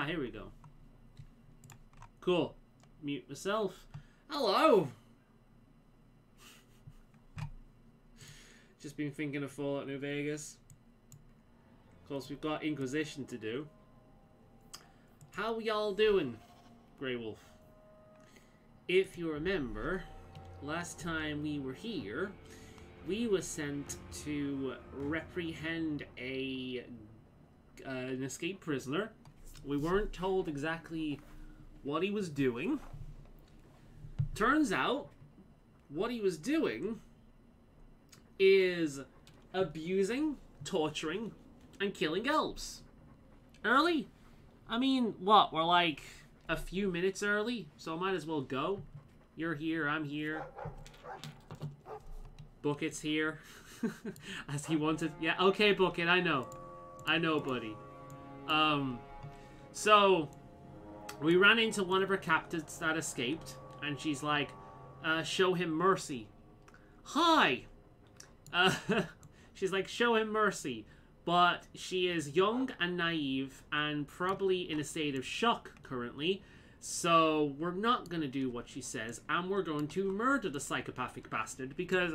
here we go. Cool. Mute myself. Hello! Just been thinking of Fallout New Vegas. Of course, we've got Inquisition to do. How we all doing, Grey Wolf? If you remember, last time we were here, we were sent to reprehend an escaped prisoner. We weren't told exactly what he was doing. Turns out, what he was doing is abusing, torturing, and killing elves. Early? I mean, what? We're like a few minutes early, so I might as well go. You're here, I'm here. Bucket's here. As he wanted. Yeah, okay, Bucket, I know. I know, buddy. So, we ran into one of her captives that escaped, and she's like, show him mercy. Hi! She's like, show him mercy. But she is young and naive and probably in a state of shock currently. So we're not going to do what she says, and we're going to murder the psychopathic bastard because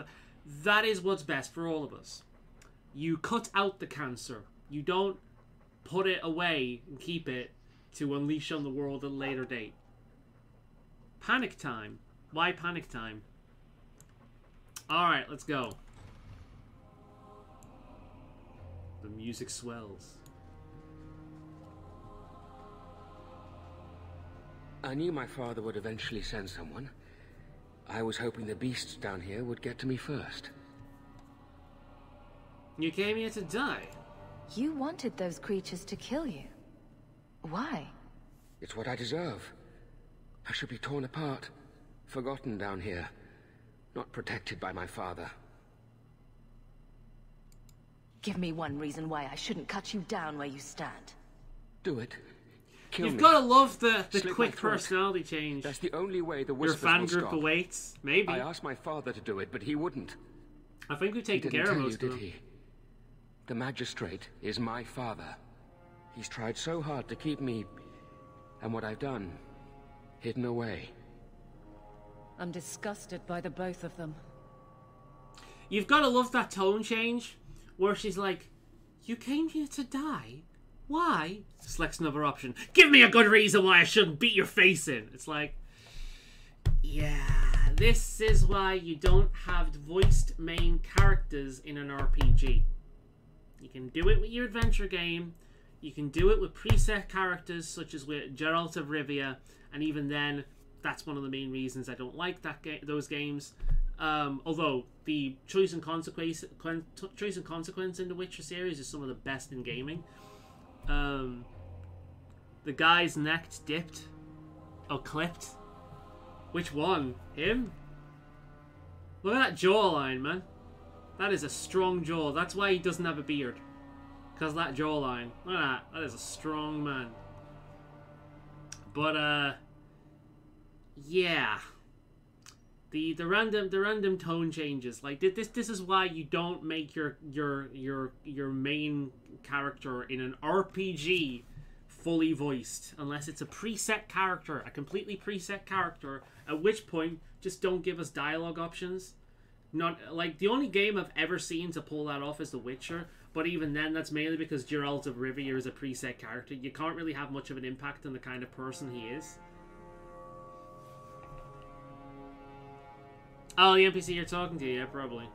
that is what's best for all of us. You cut out the cancer. You don't put it away and keep it to unleash on the world at a later date. Panic time. Why panic time? Alright, let's go. The music swells. I knew my father would eventually send someone. I was hoping the beasts down here would get to me first. You came here to die. You wanted those creatures to kill you. Why? It's what I deserve. I should be torn apart, forgotten down here, not protected by my father. Give me one reason why I shouldn't cut you down where you stand. Do it. Kill You've me. got to love the Slit quick my throat. personality change. That's the only way the Your whispers fan will group stop. awaits. Maybe. I asked my father to do it, but he wouldn't. I think we've He taken didn't care of tell you, most did of them. he? The magistrate is my father. He's tried so hard to keep me, and what I've done, hidden away. I'm disgusted by the both of them. You've got to love that tone change, where she's like, you came here to die? Why? Selects another option. Give me a good reason why I shouldn't beat your face in. It's like, yeah, this is why you don't have voiced main characters in an RPG. You can do it with your adventure game. You can do it with preset characters, such as with Geralt of Rivia, and even then, that's one of the main reasons I don't like those games. Although the choice and consequence in the Witcher series is some of the best in gaming. The guy's neck dipped or clipped. Which one? Him? Look at that jawline, man. That is a strong jaw. That's why he doesn't have a beard. Because that jawline. Look at that. That is a strong man. But yeah. The random tone changes. Like this is why you don't make your main character in an RPG fully voiced unless it's a preset character, a completely preset character, at which point just don't give us dialogue options. Not like the only game I've ever seen to pull that off is The Witcher, but even then that's mainly because Geralt of Rivia is a preset character. You can't really have much of an impact on the kind of person he is. Oh, the NPC you're talking to, yeah, probably.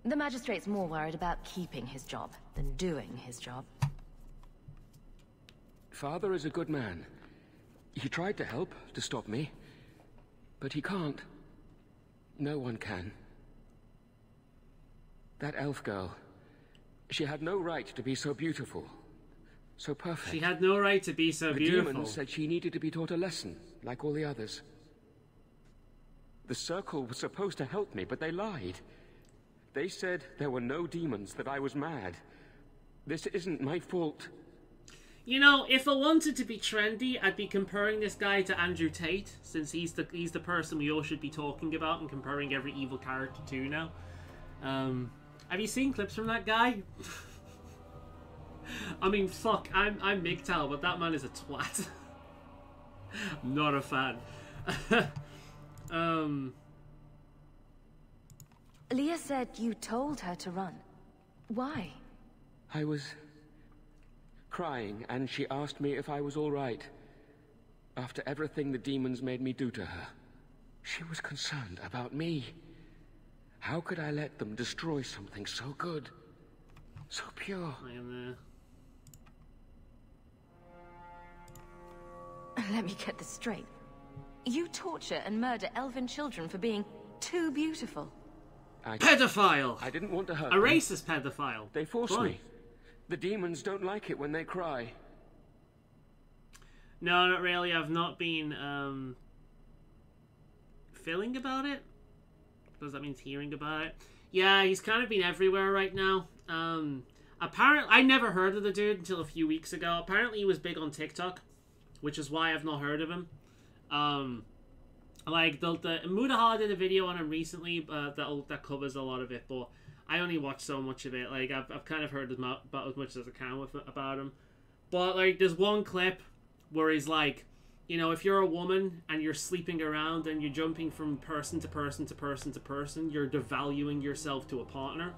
The magistrate's more worried about keeping his job than doing his job. Father is a good man. He tried to help, to stop me. But he can't. No one can. That elf girl, she had no right to be so beautiful. So perfect. She had no right to be so beautiful. The demon said she needed to be taught a lesson, like all the others. The Circle was supposed to help me, but they lied. They said there were no demons, that I was mad. This isn't my fault. You know, if I wanted to be trendy, I'd be comparing this guy to Andrew Tate, since he's the person we all should be talking about and comparing every evil character to now. Have you seen clips from that guy? I mean, fuck, I'm MGTOW, but that man is a twat. Not a fan. Leah said you told her to run. Why? I was crying, and she asked me if I was all right. After everything the demons made me do to her, she was concerned about me. How could I let them destroy something so good, so pure? I am Let me get this straight. You torture and murder elven children for being too beautiful. Pedophile! I didn't want to hurt a them. racist pedophile. They forced me. The demons don't like it when they cry. No, not really. I've not been feeling about it. Does that mean hearing about it? Yeah, he's kind of been everywhere right now. Apparently, I never heard of the dude until a few weeks ago. Apparently, he was big on TikTok, which is why I've not heard of him. Like the Mudaha did a video on him recently that covers a lot of it, but I only watched so much of it. Like I've kind of heard about as much as I can about him. But like there's one clip where he's like, you know, if you're a woman and you're sleeping around and you're jumping from person to person to person to person, you're devaluing yourself to a partner.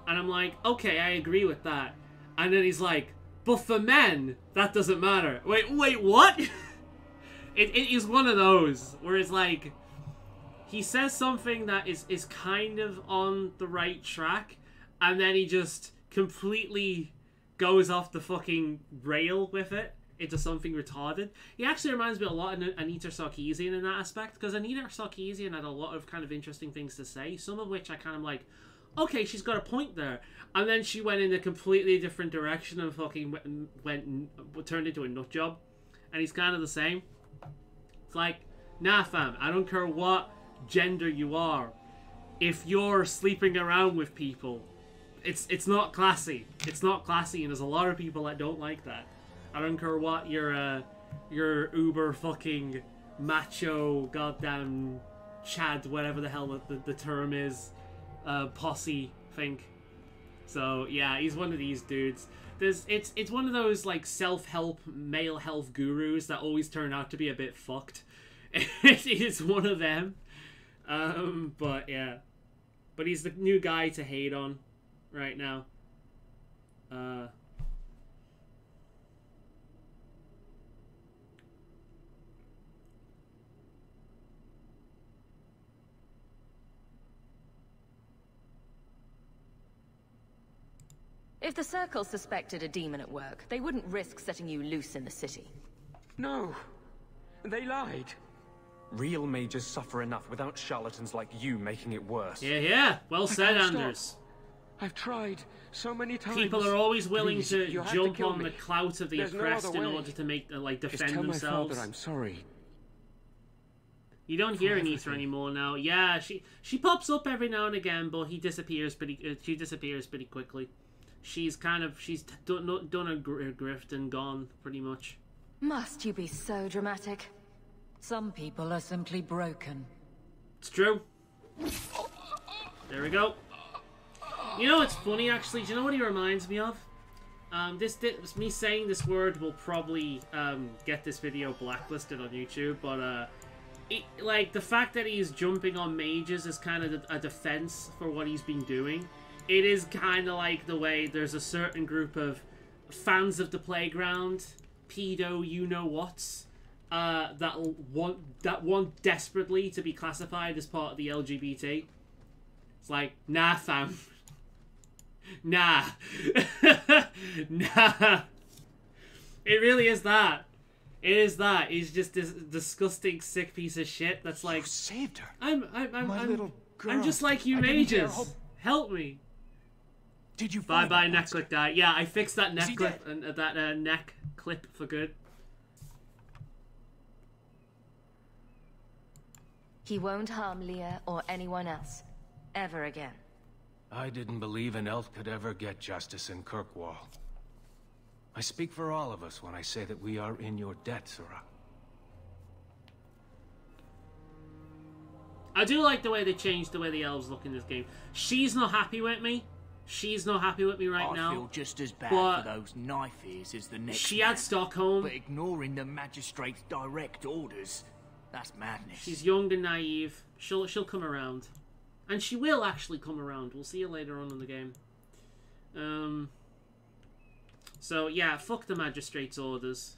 And I'm like, okay, I agree with that. And then he's like, but for men, that doesn't matter. Wait, what? It is one of those where it's like he says something that is kind of on the right track, and then he just completely goes off the fucking rail with it into something retarded. He actually reminds me a lot of Anita Sarkeesian in that aspect, because Anita Sarkeesian had a lot of kind of interesting things to say, some of which I kind of like, okay, she's got a point there. And then she went in a completely different direction and fucking turned into a nut job. And he's kind of the same. It's like, nah fam, I don't care what gender you are. If you're sleeping around with people, it's not classy. It's not classy, and there's a lot of people that don't like that. I don't care what your uber fucking macho goddamn Chad, whatever the hell the term is, posse think. So yeah, he's one of these dudes. It's one of those like self-help male health gurus that always turn out to be a bit fucked. It's one of them. But yeah, but he's the new guy to hate on right now. If the Circle suspected a demon at work, they wouldn't risk setting you loose in the city. No, they lied. Real mages suffer enough without charlatans like you making it worse. Yeah. Well said, Anders. I've tried so many times. People are always willing Please, to jump on me. the clout of the There's oppressed no in other order way. to make like defend Just tell themselves. my father I'm sorry. You don't hear Anita anymore now. Yeah, she pops up every now and again, but she disappears pretty quickly. She's done a grift and gone pretty much. Must you be so dramatic? Some people are simply broken. It's true. There we go. You know what's funny, actually? Do you know what he reminds me of? Me saying this word will probably get this video blacklisted on YouTube, but like the fact that he's jumping on mages is kind of a defense for what he's been doing. It is kind of like the way there's a certain group of fans of the playground, pedo you-know-whats, that want desperately to be classified as part of the LGBT. It's like, nah, fam. Nah. Nah. It really is that. It is that. He's just this disgusting, sick piece of shit that's like... You saved her. I'm little girl. I'm just like you I didn't dare mages. hope- Help me. Did you find Bye-bye, that neck monster? clip guy. Yeah, I fixed that neck he clip and that neck clip for good. He won't harm Leah or anyone else. Ever again. I didn't believe an elf could ever get justice in Kirkwall. I speak for all of us when I say that we are in your debt, Sirrah. I do like the way they changed the way the elves look in this game. She's not happy with me. She's not happy with me right now. I feel just as bad but for those knife ears as the next she man. had Stockholm. But ignoring the magistrate's direct orders, that's madness. She's young and naive. She'll come around. And she will actually come around. We'll see her later on in the game. So, yeah, fuck the magistrate's orders.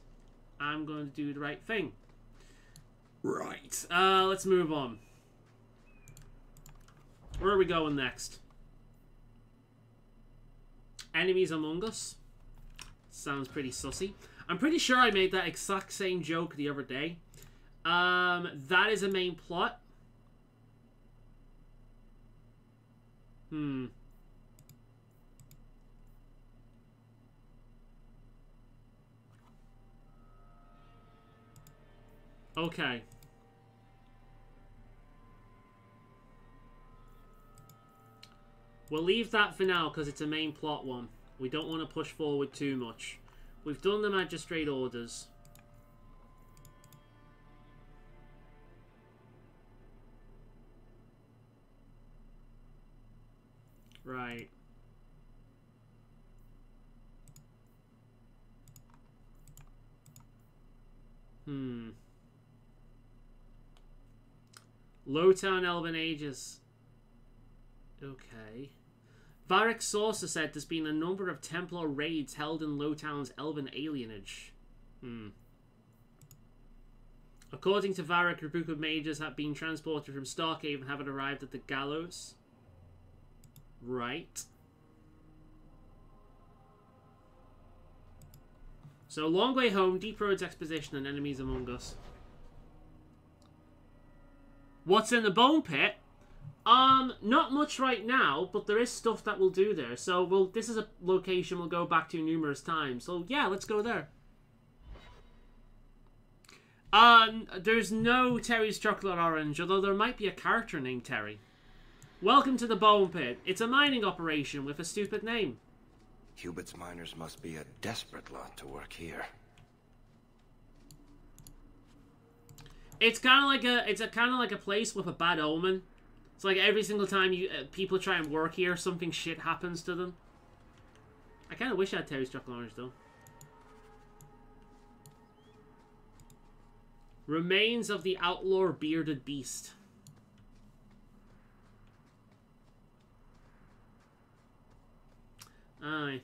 I'm going to do the right thing. Right. Let's move on. Where are we going next? Enemies among us. Sounds pretty sussy. I'm pretty sure I made that exact same joke the other day. That is a main plot. Okay. We'll leave that for now because it's a main plot one. We don't want to push forward too much. We've done the magistrate orders. Right. Lowtown Elven Ages. Okay. Varric Saucer said there's been a number of Templar raids held in Lowtown's Elven alienage. According to Varric, a group of mages have been transported from Starcave and haven't arrived at the gallows. Right. So, Long Way Home, Deep Roads Exposition, and Enemies Among Us. What's in the Bone Pit? Not much right now, but there is stuff that we'll do there. So, this is a location we'll go back to numerous times. So, yeah, let's go there. There's no Terry's Chocolate Orange, although there might be a character named Terry. Welcome to the Bone Pit. It's a mining operation with a stupid name. Hubert's miners must be a desperate lot to work here. It's kind of like a place with a bad omen. It's like every single time people try and work here, something shit happens to them. I kind of wish I had Terry's Chocolate Orange though. Remains of the outlaw bearded beast. Aye.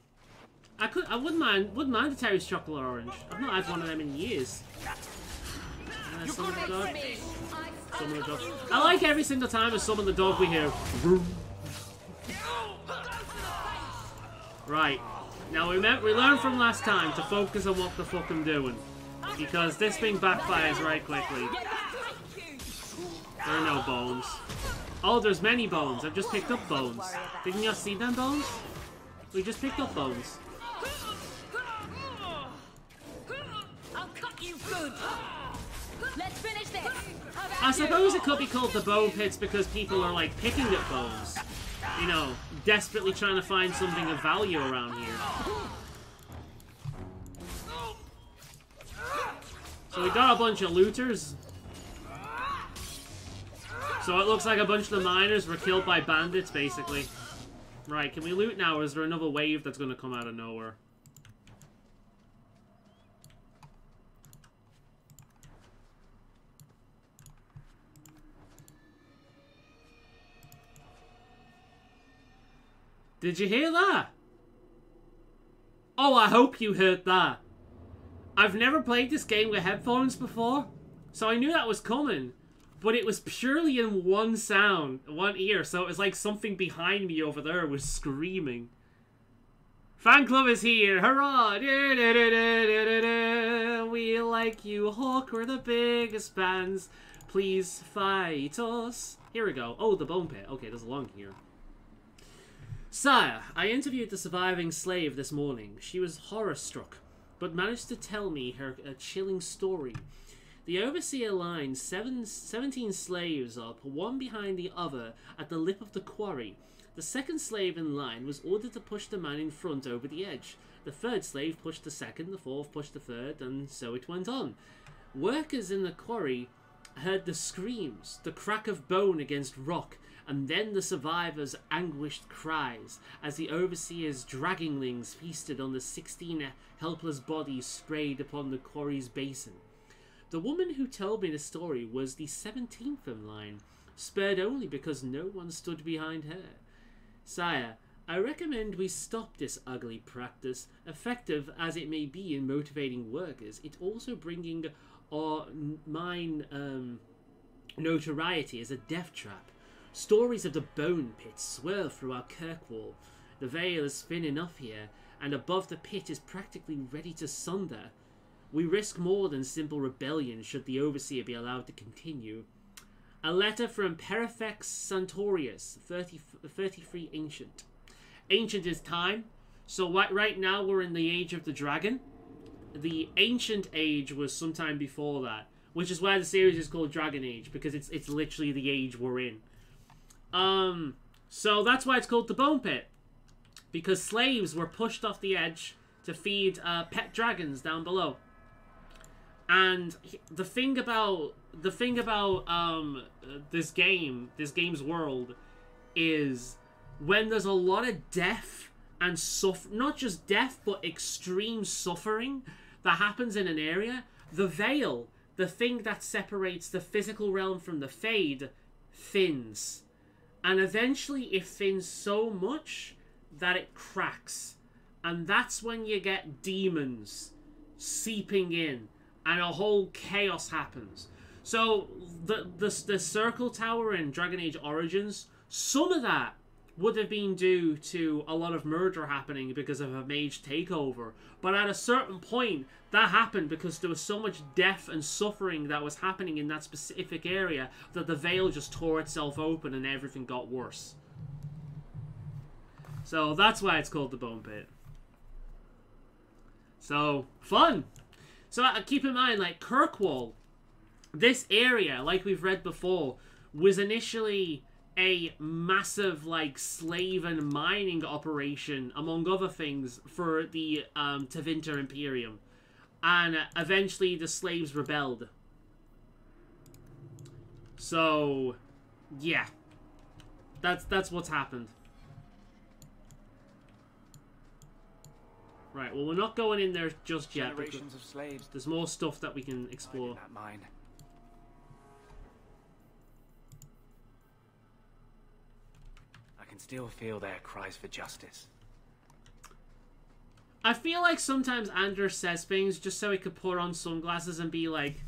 I wouldn't mind a Terry's Chocolate Orange. I've not had one of them in years. Summon the dog. Summon the dog. I like every single time I summon the dog we hear. Right. Now we learned from last time to focus on what the fuck I'm doing. Because this thing backfires right quickly. There are no bones. Oh, there's many bones. I've just picked up bones. Didn't you see them bones? We just picked up bones. I'll cut you good. Let's finish this. I suppose it could be called the Bone Pits because people are like picking at bones. You know, desperately trying to find something of value around here. So we got a bunch of looters. So it looks like a bunch of the miners were killed by bandits, basically. Right, can we loot now, or is there another wave that's going to come out of nowhere? Did you hear that? Oh, I hope you heard that. I've never played this game with headphones before, so I knew that was coming. But it was purely in one sound, one ear, so it was like something behind me over there was screaming. Fan club is here, hurrah! We like you, Hawk, we're the biggest fans. Please fight us. Here we go. Oh, the Bone Pit. Okay, there's a long here. Sire, I interviewed the surviving slave this morning. She was horror-struck, but managed to tell me a chilling story. The overseer lined 17 slaves up, one behind the other, at the lip of the quarry. The second slave in line was ordered to push the man in front over the edge. The third slave pushed the second, the fourth pushed the third, and so it went on. Workers in the quarry heard the screams, the crack of bone against rock, and then the survivors' anguished cries as the Overseer's dragginglings feasted on the 16 helpless bodies sprayed upon the quarry's basin. The woman who told me the story was the 17th in line, spared only because no one stood behind her. Sire, I recommend we stop this ugly practice. Effective as it may be in motivating workers, it also bringing notoriety as a death trap. Stories of the bone pit swirl through our Kirkwall. The veil is thin enough here, and above the pit is practically ready to sunder. We risk more than simple rebellion should the Overseer be allowed to continue. A letter from Perifex Santorius, 33 Ancient. Ancient is time, so right now we're in the Age of the Dragon. The Ancient Age was sometime before that, which is why the series is called Dragon Age, because it's literally the age we're in. So that's why it's called the Bone Pit, because slaves were pushed off the edge to feed pet dragons down below. And the thing about this game's world is when there's a lot of death and not just death but extreme suffering that happens in an area, the veil, the thing that separates the physical realm from the fade, thins. And eventually it thins so much that it cracks. And that's when you get demons seeping in and a whole chaos happens. So the Circle Tower in Dragon Age Origins, some of that would have been due to a lot of murder happening because of a mage takeover. But at a certain point, that happened because there was so much death and suffering that was happening in that specific area that the veil just tore itself open and everything got worse. So that's why it's called the Bone Pit. So, fun! So keep in mind, like, Kirkwall, this area, like we've read before, was initially a massive, like, slave and mining operation, among other things, for the Tevinter Imperium. And eventually the slaves rebelled. So, yeah. That's what's happened. Right, well, we're not going in there just yet. Generations of slaves. There's more stuff that we can explore. That mine. I can still feel their cries for justice. I feel like sometimes Anders says things just so he could put on sunglasses and be like,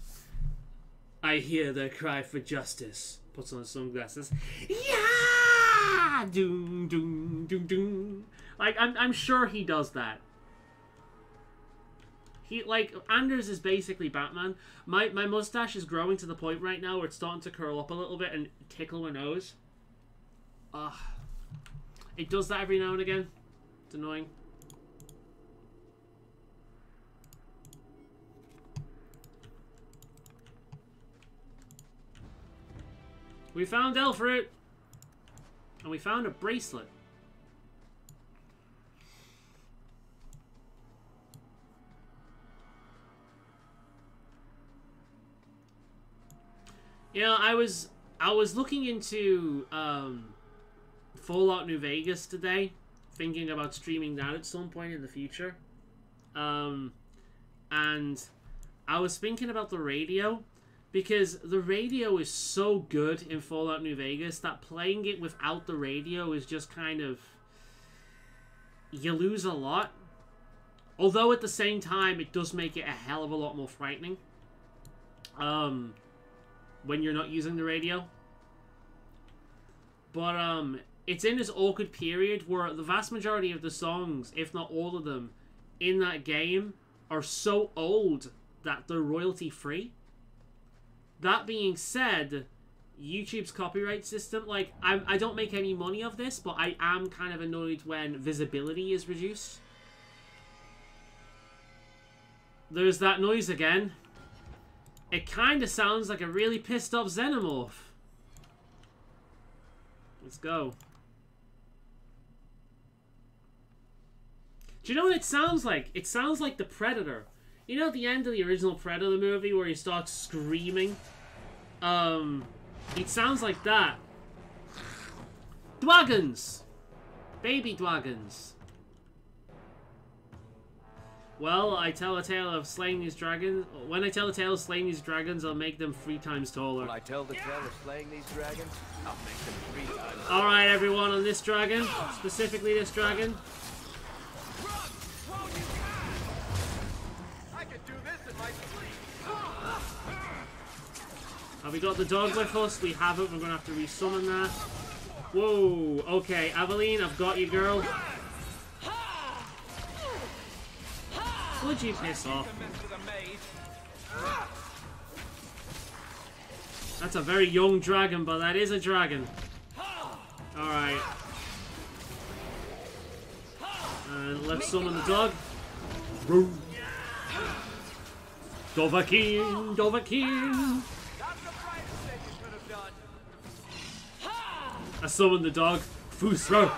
I hear their cry for justice. Puts on sunglasses. Yeah! Doom, doom, doom, doom. Like, I'm sure he does that. Anders is basically Batman. My mustache is growing to the point right now where it's starting to curl up a little bit and tickle my nose. It does that every now and again. It's annoying. We found Elfrit! And we found a bracelet. You know, I was looking into Fallout New Vegas today, thinking about streaming that at some point in the future. And I was thinking about the radio, because the radio is so good in Fallout New Vegas that playing it without the radio is just kind of... You lose a lot. Although at the same time, it does make it a hell of a lot more frightening. When you're not using the radio. But, it's in this awkward period where the vast majority of the songs, if not all of them, in that game are so old that they're royalty free. That being said, YouTube's copyright system, like, I don't make any money of this, but I am kind of annoyed when visibility is reduced. There's that noise again. It kind of sounds like a really pissed off xenomorph. Let's go. Do you know what it sounds like? It sounds like the Predator. You know at the end of the original Predator movie where he starts screaming? It sounds like that. Dragons! Baby dragons. Well, I tell a tale of slaying these dragons. When I tell a tale of slaying these dragons, I'll make them 3 times taller. When I tell the tale of slaying these dragons, I'll make them 3 times. Alright, everyone, on this dragon. Specifically this dragon. I could do this in my sleep. Have we got the dog with us? We haven't. We're going to have to resummon that. Whoa. Okay, Aveline, I've got you, girl. Would you piss off? That's a very young dragon, but that is a dragon. Alright. And let's summon the dog. Dovahkiin, Dovahkiin. I summoned the dog. Fusra.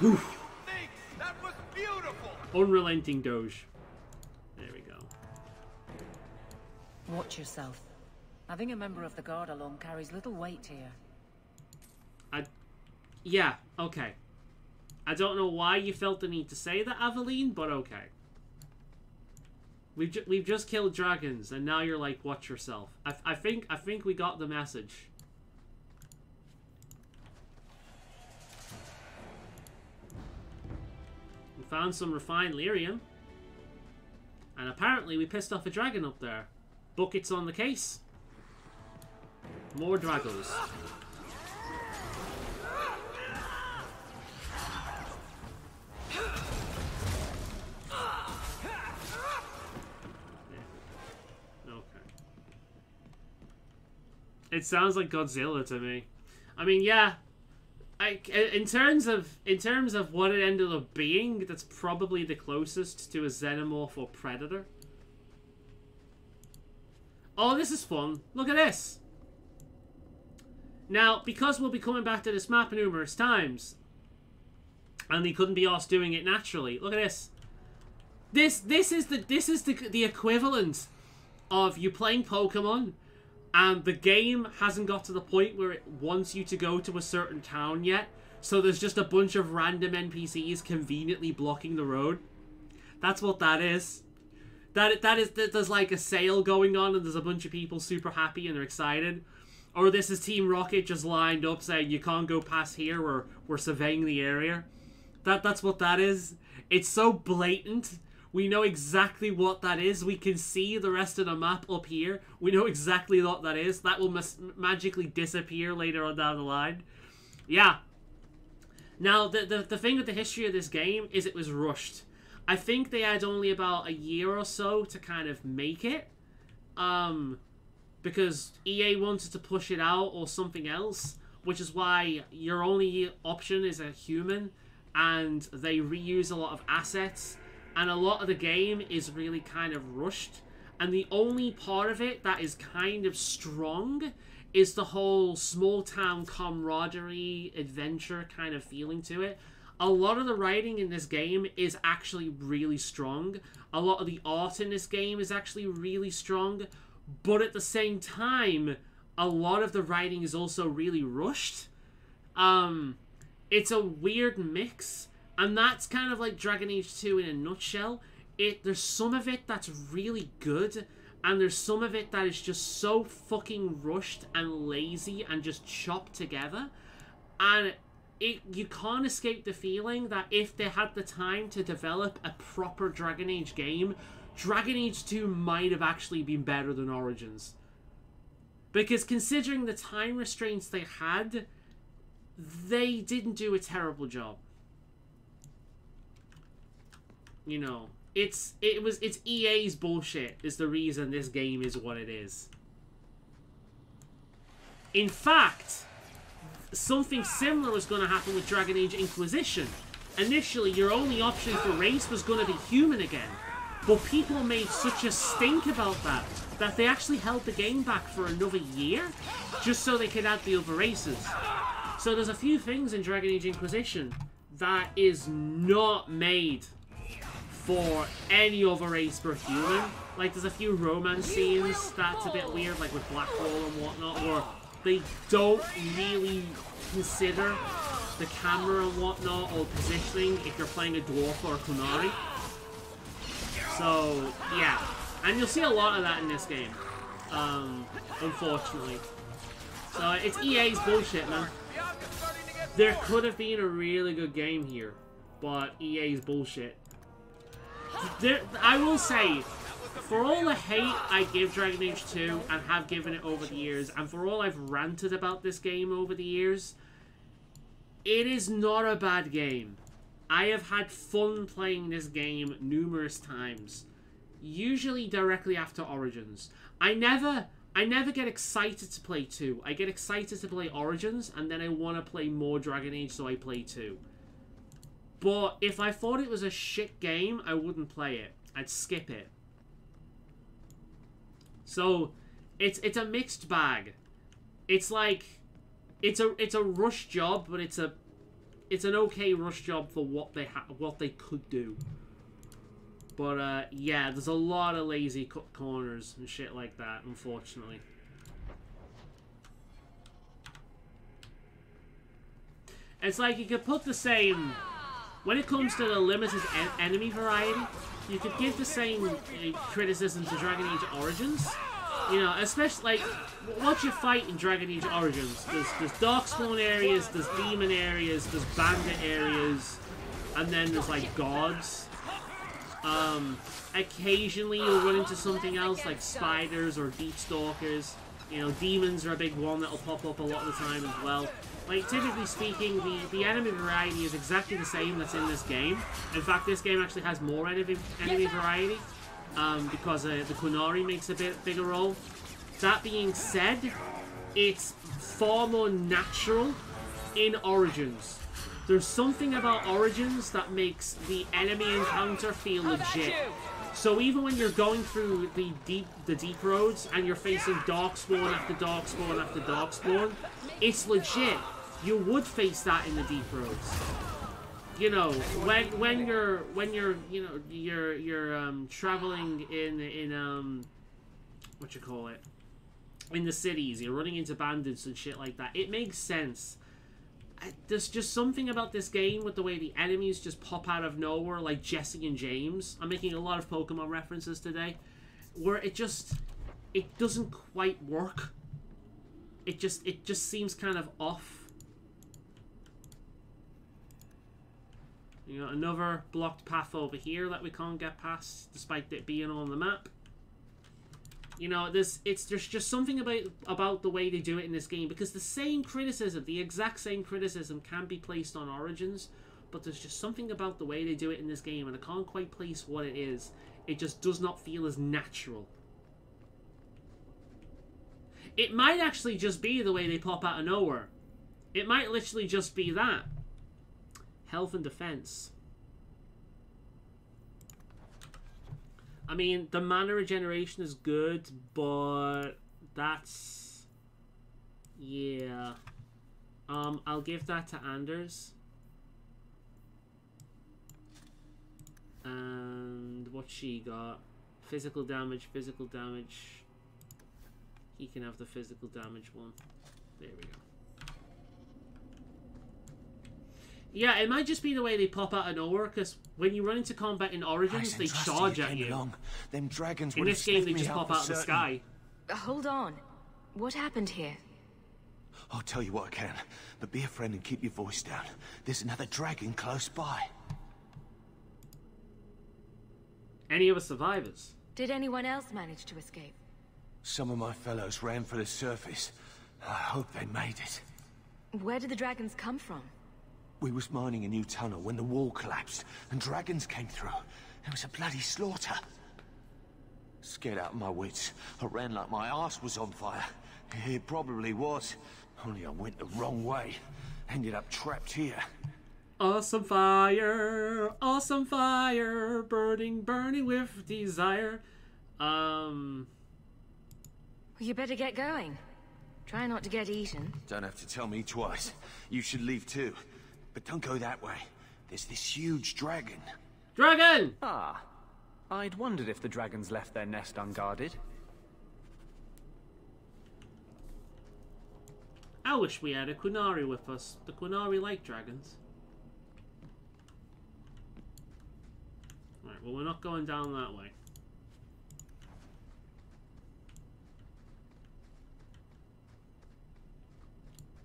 That was beautiful. Unrelenting Doge. There we go. Watch yourself. Having a member of the guard along carries little weight here. Yeah, okay. I don't know why you felt the need to say that, Aveline, but okay. We've just killed dragons, and now you're like, watch yourself. I think we got the message. We found some refined lyrium. And apparently we pissed off a dragon up there. Buckets on the case. More dragons. It sounds like Godzilla to me. I mean, yeah. In terms of what it ended up being, that's probably the closest to a xenomorph or predator. Oh, this is fun. Look at this. Now, because we'll be coming back to this map numerous times, and we couldn't be us doing it naturally. Look at this. This is the equivalent of you playing Pokemon, and the game hasn't got to the point where it wants you to go to a certain town yet, so there's just a bunch of random NPCs conveniently blocking the road. That's what that is. There's like a sale going on and there's a bunch of people super happy and they're excited. Or this is Team Rocket just lined up saying you can't go past here, we're surveying the area. That's what that is. It's so blatant. We know exactly what that is. We can see the rest of the map up here. We know exactly what that is. That will magically disappear later on down the line. Yeah. Now, the thing with the history of this game is it was rushed. I think they had only about a year or so to kind of make it. Because EA wanted to push it out or something else. Which is why your only option is a human. And they reuse a lot of assets. And a lot of the game is really kind of rushed. And the only part of it that is kind of strong is the whole small town camaraderie, adventure kind of feeling to it. A lot of the writing in this game is actually really strong. A lot of the art in this game is actually really strong. But at the same time, a lot of the writing is also really rushed. It's a weird mix. And that's kind of like Dragon Age 2 in a nutshell. There's some of it that's really good, and there's some of it that is just so fucking rushed and lazy and just chopped together. And you can't escape the feeling that if they had the time to develop a proper Dragon Age game, Dragon Age 2 might have actually been better than Origins. Because considering the time restraints they had, they didn't do a terrible job. You know, it's EA's bullshit is the reason this game is what it is. In fact, something similar was going to happen with Dragon Age Inquisition. Initially, your only option for race was going to be human again. But people made such a stink about that they actually held the game back for another year just so they could add the other races. So there's a few things in Dragon Age Inquisition that is not made for any other race but human. Like, there's a few romance scenes that's a bit weird, like with Blackwall and whatnot, or they don't really consider the camera and whatnot or positioning if you're playing a dwarf or a Kunari. So yeah, and you'll see a lot of that in this game, unfortunately. So it's EA's bullshit, man. There could have been a really good game here, but EA's bullshit. I will say, for all the hate I give Dragon Age 2 and have given it over the years, and for all I've ranted about this game over the years, it is not a bad game. I have had fun playing this game numerous times, usually directly after Origins. I never get excited to play 2. I get excited to play Origins, and then I want to play more Dragon Age, so I play 2. But if I thought it was a shit game, I wouldn't play it. I'd skip it. So it's a mixed bag. It's like it's a rush job, but it's an okay rush job for what they could do. But yeah, there's a lot of lazy cut corners and shit like that, unfortunately. It's like you could put the same... When it comes to the limited enemy variety, you could give the same criticism to Dragon Age Origins. You know, especially, like, what you fight in Dragon Age Origins. There's Darkspawn areas, there's Demon areas, there's Bandit areas, and then there's, like, Gods. Occasionally you'll run into something else, like Spiders or Deep Stalkers. You know, Demons are a big one that'll pop up a lot of the time as well. Like, typically speaking, the enemy variety is exactly the same that's in this game. In fact, this game actually has more enemy variety, because the Kunari makes a bit bigger role. That being said, it's far more natural in Origins. There's something about Origins that makes the enemy encounter feel legit. So even when you're going through the deep roads and you're facing Darkspawn after Darkspawn after Darkspawn, it's legit. You would face that in the deep roads. You know, when you're traveling in what you call it, in the cities, you're running into bandits and shit like that. It makes sense. There's just something about this game with the way the enemies just pop out of nowhere, like Jesse and James. I'm making a lot of Pokemon references today, where it doesn't quite work. It just seems kind of off. You know, another blocked path over here that we can't get past, despite it being on the map. You know, there's just something about the way they do it in this game, because the same criticism, the exact same criticism, can be placed on Origins, but there's just something about the way they do it in this game, and I can't quite place what it is. It just does not feel as natural. It might actually just be the way they pop out of nowhere. It might literally just be that. Health and defense. I mean, the mana regeneration is good, but that's... yeah. I'll give that to Anders. And what she got? Physical damage, physical damage. He can have the physical damage one. There we go. Yeah, it might just be the way they pop out of nowhere, because when you run into combat in Origins, they charge at you. Them dragons in this game, they just pop out of the sky. Hold on. What happened here? I'll tell you what I can, but be a friend and keep your voice down. There's another dragon close by. Any of us survivors? Did anyone else manage to escape? Some of my fellows ran for the surface. I hope they made it. Where did the dragons come from? We was mining a new tunnel when the wall collapsed, and dragons came through. It was a bloody slaughter. Scared out of my wits, I ran like my arse was on fire. It probably was, only I went the wrong way. Ended up trapped here. Awesome fire, burning, burning with desire. You better get going. Try not to get eaten. Don't have to tell me twice. You should leave too. But don't go that way. There's this huge dragon. Dragon! Ah. I'd wondered if the dragons left their nest unguarded. I wish we had a Qunari with us. The Qunari like dragons. Right, well, we're not going down that way.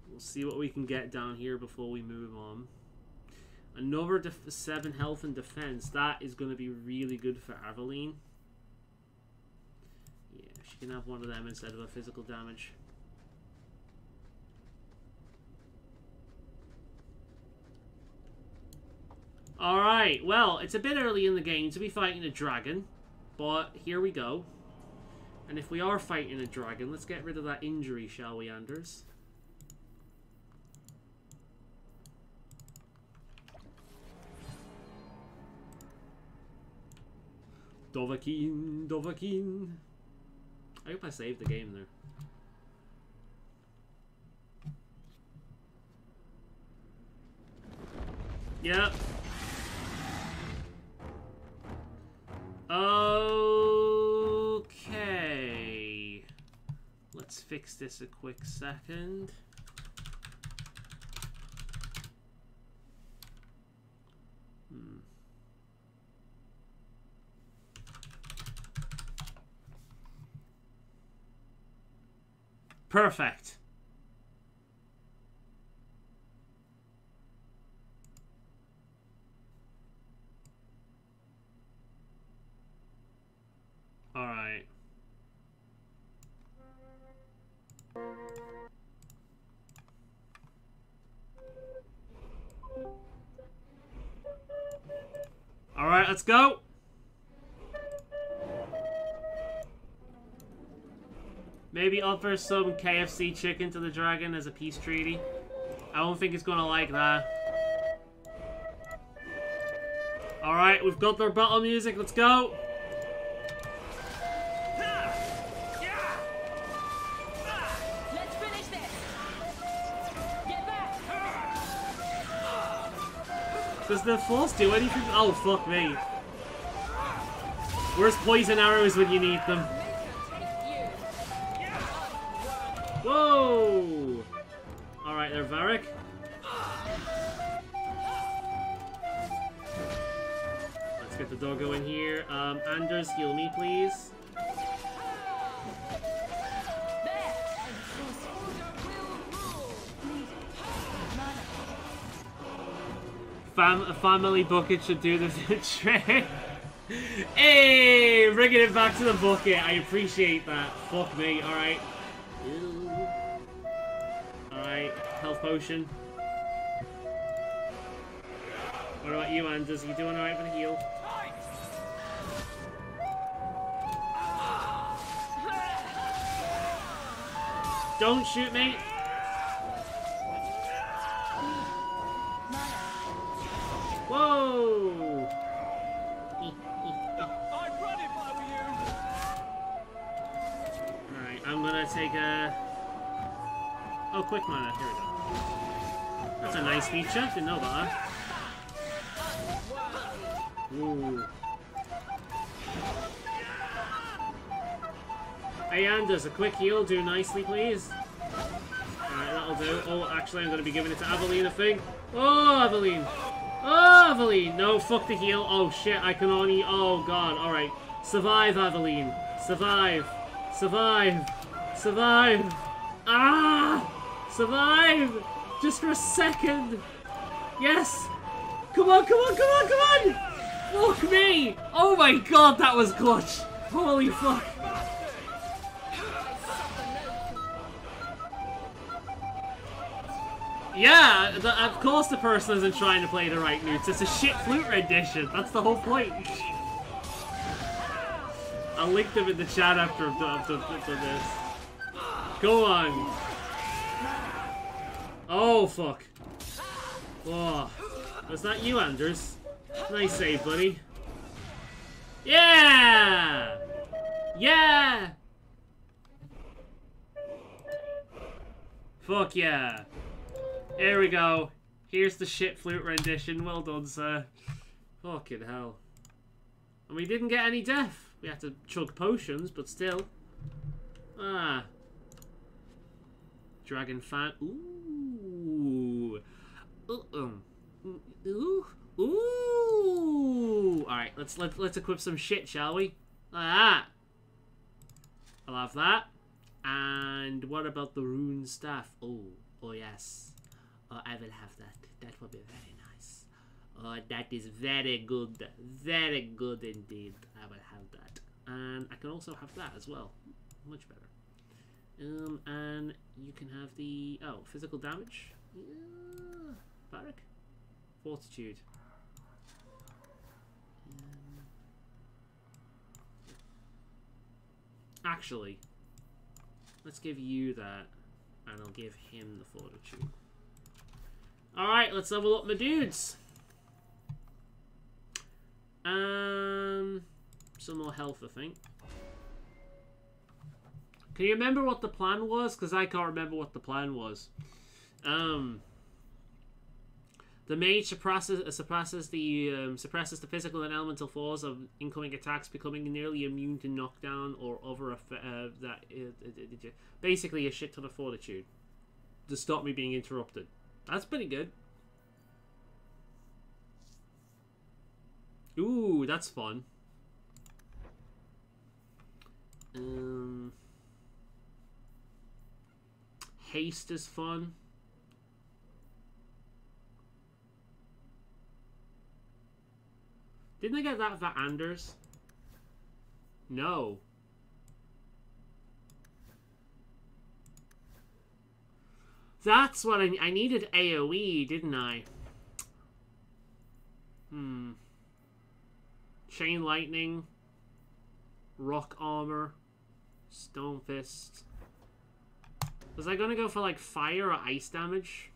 We'll see what we can get down here before we move on. Another 7 health and defense. That is going to be really good for Aveline. Yeah, she can have one of them instead of a physical damage. Alright, well, it's a bit early in the game to be fighting a dragon, but here we go. And if we are fighting a dragon, let's get rid of that injury, shall we, Anders? Dovahkiin, Dovahkiin. I hope I saved the game there. Yep. Okay. Let's fix this a quick second. Perfect. All right. All right, let's go. Maybe offer some KFC chicken to the dragon as a peace treaty. I don't think it's gonna like that. Alright, we've got their battle music, let's go! Let's finish this. Get back. Does the force do anything? Oh, fuck me. Where's poison arrows when you need them? Whoa! Alright there, Varric. Let's get the doggo in here. Anders, heal me, please. A family bucket should do the trick. Hey! Bringing it back to the bucket. I appreciate that. Fuck me. Alright. Alright, health potion. What about you, Anders? You doing alright for the heal? Don't shoot me! Whoa! Alright, I'm gonna take a... Oh, quick mana. Here we go. That's a nice feature. Didn't know about that. Ooh. Hey, Anders, a quick heal. Do nicely, please. Alright, that'll do. Oh, actually, I'm going to be giving it to Aveline, I think. Oh, Aveline. Oh, Aveline. No, fuck the heal. Oh, shit. I can only... Oh, God. Alright. Survive, Aveline. Survive. Survive. Survive. Ah! Survive! Just for a second! Yes! Come on, come on, come on, come on! Fuck me! Oh my god, that was clutch! Holy fuck! Yeah, of course the person isn't trying to play the right notes. It's a shit flute rendition. That's the whole point. I'll link them in the chat after I've done this. Go on. Oh, fuck. Oh. Was that you, Anders? Nice save, buddy. Yeah! Yeah! Fuck yeah. There we go. Here's the shit flute rendition. Well done, sir. Fucking hell. And we didn't get any death. We had to chug potions, but still. Ah. Dragon fan. Ooh. Ooh. Ooh. Alright, let's equip some shit, shall we? Like that. I'll have that. And what about the rune staff? Oh yes. I will have that. That will be very nice. That is very good. Very good indeed. I will have that. And I can also have that as well. Much better. And you can have the... Oh, physical damage? Yeah. Barrack? Fortitude. Actually, let's give you that. And I'll give him the fortitude. Alright, let's level up my dudes. Some more health, I think. Can you remember what the plan was? Because I can't remember what the plan was. The mage suppresses the physical and elemental force of incoming attacks, becoming nearly immune to knockdown or other basically a shit ton of fortitude to stop me being interrupted. That's pretty good. Ooh, that's fun. Haste is fun. Didn't I get that for Anders? No. That's what I needed AoE, didn't I? Chain Lightning. Rock Armor. Stone Fist. Was I gonna go for like fire or ice damage?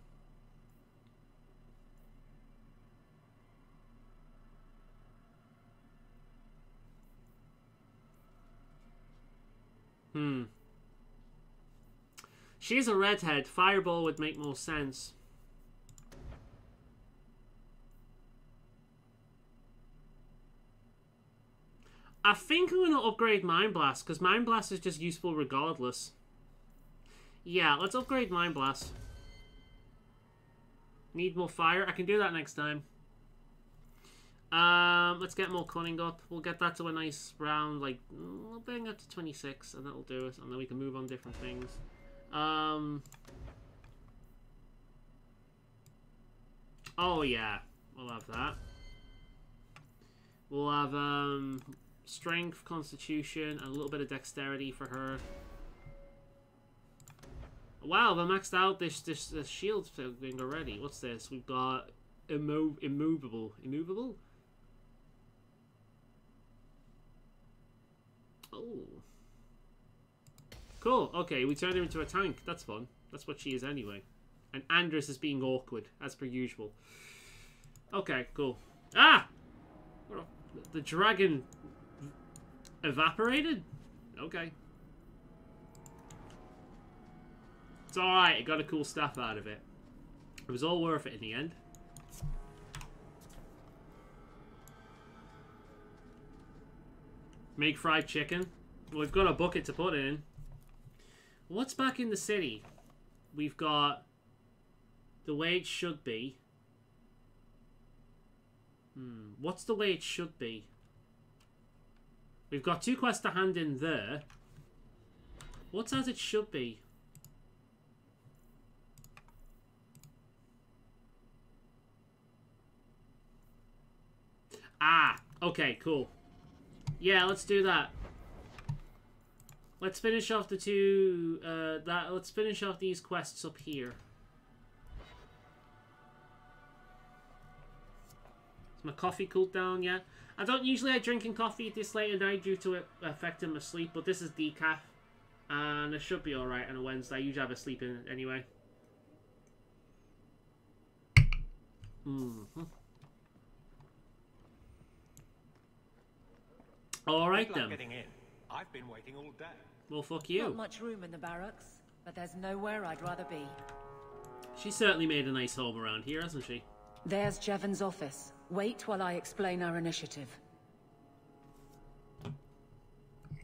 She's a redhead. Fireball would make more sense. I think I'm going to upgrade Mind Blast, because Mind Blast is just useful regardless. Yeah, let's upgrade Mind Blast. Need more fire? I can do that next time. Let's get more cunning up. We'll get that to a nice round, like, we'll bring that to 26, and that'll do it, and then we can move on different things. Oh yeah, we'll have that. We'll have, strength, constitution, and a little bit of dexterity for her. Wow, they maxed out this shield thing already. What's this? We've got immovable. Immovable? Oh. Cool. Okay, we turned her into a tank. That's fun. That's what she is anyway. And Anders is being awkward, as per usual. Okay, cool. Ah! The dragon evaporated? Okay. It's alright, it got a cool stuff out of it. It was all worth it in the end. Make fried chicken. We've got a bucket to put in. What's back in the city? We've got the way it should be. What's the way it should be? We've got 2 quests to hand in there. What's as it should be? Ah, okay, cool. Yeah, let's do that. Let's finish off the two. Let's finish off these quests up here. Is my coffee cooled down yet? I don't usually drinking coffee this late at night due to it affecting my sleep, but this is decaf, and it should be all right on a Wednesday. I usually have a sleep in it anyway. All right then. Getting in. I've been waiting all day. Well, fuck you. Not much room in the barracks, but there's nowhere I'd rather be. She certainly made a nice home around here, hasn't she? There's Jevon's office. Wait while I explain our initiative.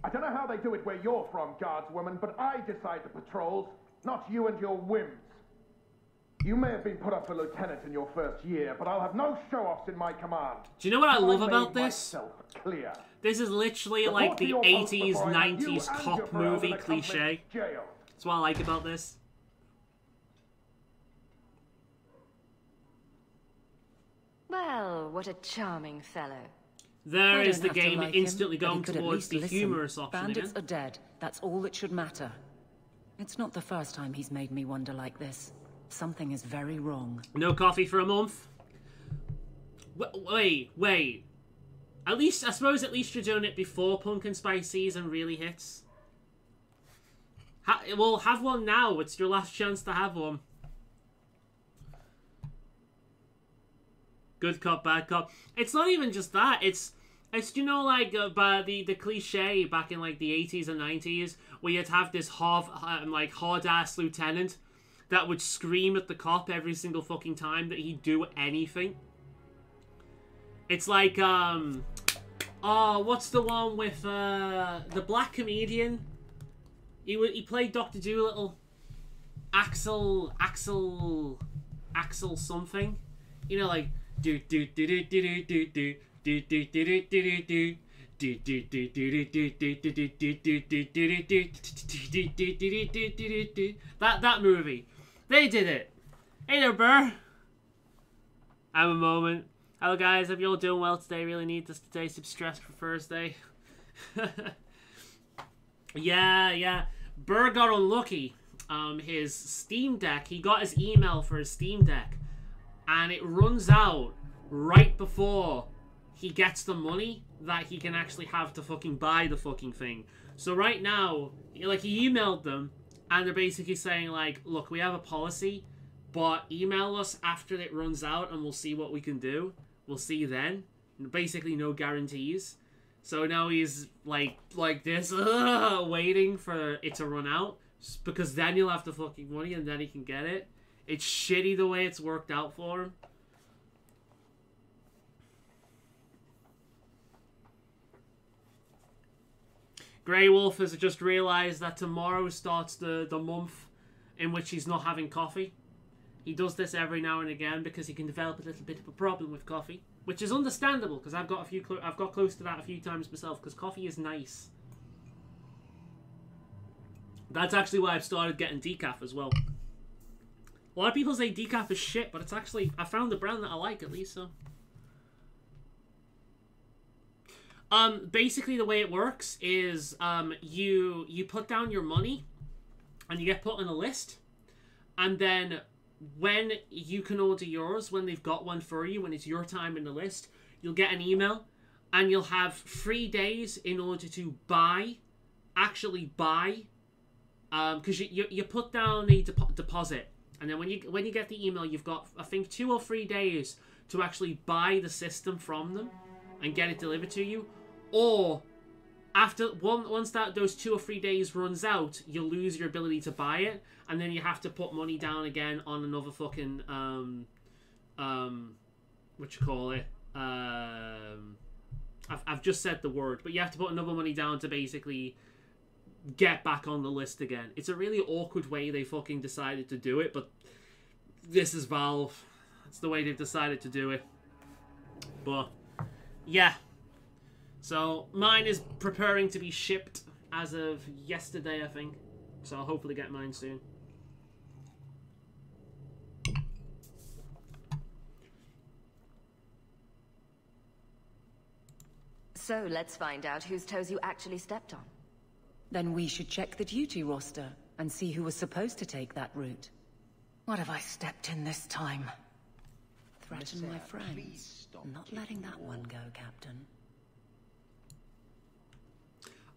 I don't know how they do it where you're from, guardswoman, but I decide the patrols. not you and your whims. You may have been put up for lieutenant in your first year, but I'll have no show-offs in my command. Do you know what I love about this? Myself clear. This is literally like the 80s, 90s cop movie cliche. That's what I like about this. Well, what a charming fellow. There is the game instantly going towards the humorous option Bandits again. are dead. That's all that should matter. It's not the first time he's made me wonder like this. Something is very wrong. No coffee for a month? Wait. At least, I suppose at least you're doing it before Pumpkin Spice season really hits. Well, have one now. It's your last chance to have one. Good cop, bad cop. It's not even just that. It's you know, like the cliche back in like the 80s and 90s where you'd have this hard-ass lieutenant that would scream at the cop every single fucking time that he'd do anything. It's like, what's the one with the black comedian? He played Dr. Dolittle. Axel something. You know, like do do do do do do do do do do do do. That movie. They did it. Hey there, Burr. Have a moment. Hello, guys. Hope you're all doing well today. Really need this today. Some stress for Thursday. Yeah. Burr got unlucky. His Steam Deck. He got his email for his Steam Deck, and it runs out right before he gets the money that he can actually have to fucking buy the fucking thing. So right now, like, he emailed them, and they're basically saying, like, look, we have a policy, but email us after it runs out, and we'll see what we can do. We'll see then. Basically, no guarantees. So now he's, like this, waiting for it to run out, because then he'll have the fucking money, and then he can get it. It's shitty the way it's worked out for him. Grey Wolf has just realised that tomorrow starts the month in which he's not having coffee. He does this every now and again because he can develop a little bit of a problem with coffee, which is understandable because I've got close to that a few times myself because coffee is nice. That's actually why I've started getting decaf as well. A lot of people say decaf is shit, but it's actually, I found a brand that I like at least, so. Basically the way it works is, you put down your money, and you get put on a list, and then when you can order yours, when they've got one for you, when it's your time in the list, you'll get an email, and you'll have 3 days in order to actually buy, because you put down a deposit, and then when you get the email, you've got, I think, 2 or 3 days to actually buy the system from them and get it delivered to you. Or after once those 2 or 3 days runs out, you'll lose your ability to buy it, and then you have to put money down again on another fucking what you call it? I've just said the word, but you have to put another money down to basically get back on the list again. It's a really awkward way they fucking decided to do it, but this is Valve. It's the way they've decided to do it. But yeah. So mine is preparing to be shipped as of yesterday, I think. So I'll hopefully get mine soon. So let's find out whose toes you actually stepped on. Then we should check the duty roster and see who was supposed to take that route. What have I stepped in this time? Threaten my friends. Not letting that one go, Captain.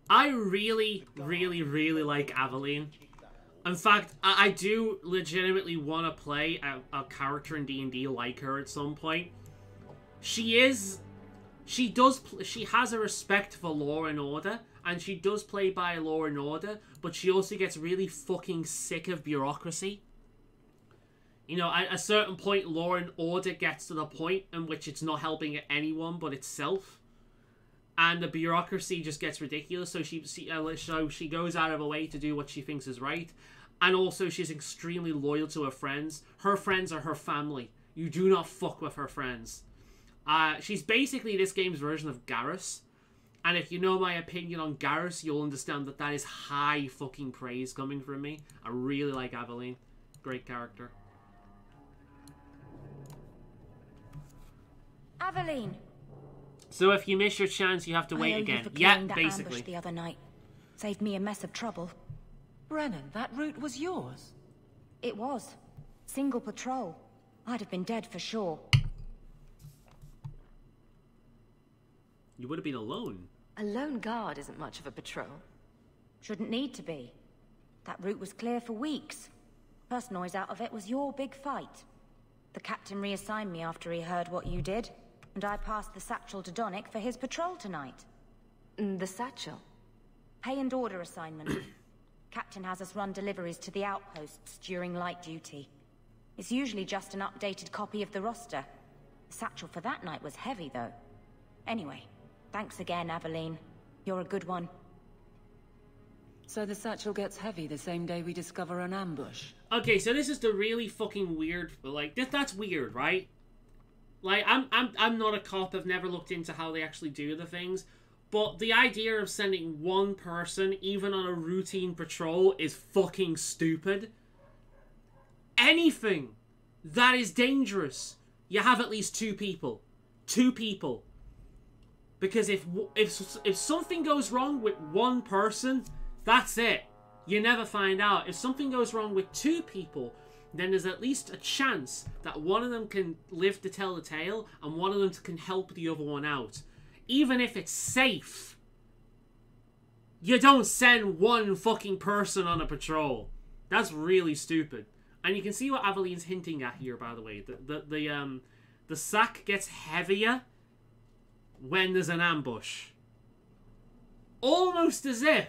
I really, really, really like Aveline. In fact, I do legitimately want to play a character in D&D like her at some point. She has a respect for law and order, and she does play by law and order, but she also gets really fucking sick of bureaucracy. You know, at a certain point, law and order gets to the point in which it's not helping anyone but itself. And the bureaucracy just gets ridiculous, so she goes out of her way to do what she thinks is right. And also, she's extremely loyal to her friends. Her friends are her family. You do not fuck with her friends. She's basically this game's version of Garrus. And if you know my opinion on Garrus, you'll understand that that is high fucking praise coming from me. I really like Aveline. Great character. Aveline. So if you miss your chance, you have to wait again. Yeah, basically. The other night. Saved me a mess of trouble. Brennan, that route was yours? It was. Single patrol. I'd have been dead for sure. You would have been alone. A lone guard isn't much of a patrol. Shouldn't need to be. That route was clear for weeks. First noise out of it was your big fight. The captain reassigned me after he heard what you did, and I passed the satchel to Donick for his patrol tonight. The satchel? Pay and order assignment. Captain has us run deliveries to the outposts during light duty. It's usually just an updated copy of the roster. The satchel for that night was heavy, though. Anyway, thanks again, Aveline. You're a good one. So the satchel gets heavy the same day we discover an ambush. Okay, so this is the really fucking weird, like, that's weird, right? Like, I'm not a cop, I've never looked into how they actually do the things, but the idea of sending one person, even on a routine patrol, is fucking stupid. Anything that is dangerous, you have at least two people. Two people. Because if something goes wrong with one person, that's it. You never find out. If something goes wrong with two people, then there's at least a chance that one of them can live to tell the tale and one of them can help the other one out. Even if it's safe, you don't send one fucking person on a patrol. That's really stupid. And you can see what Aveline's hinting at here, by the way. The sack gets heavier when there's an ambush. Almost as if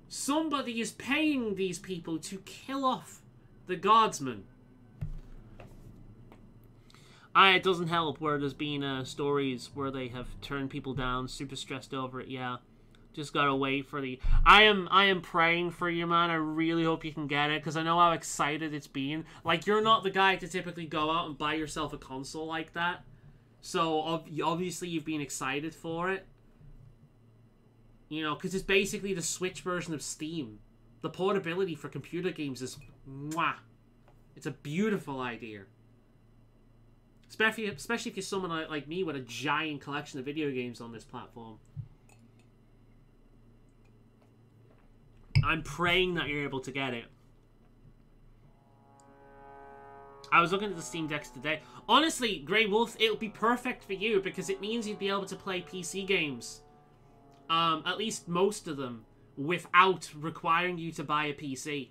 somebody is paying these people to kill off the guardsmen. It doesn't help where there's been stories where they have turned people down, super stressed over it. Yeah, just gotta wait for the... I am praying for you, man. I really hope you can get it, because I know how excited it's been. Like, you're not the guy to typically go out and buy yourself a console like that. So, obviously you've been excited for it. You know, because it's basically the Switch version of Steam. The portability for computer games is... mwah. It's a beautiful idea. Especially if you're someone like me with a giant collection of video games on this platform. I'm praying that you're able to get it. I was looking at the Steam Decks today. Honestly, Grey Wolf, it'll be perfect for you because it means you'd be able to play PC games. At least most of them, without requiring you to buy a PC.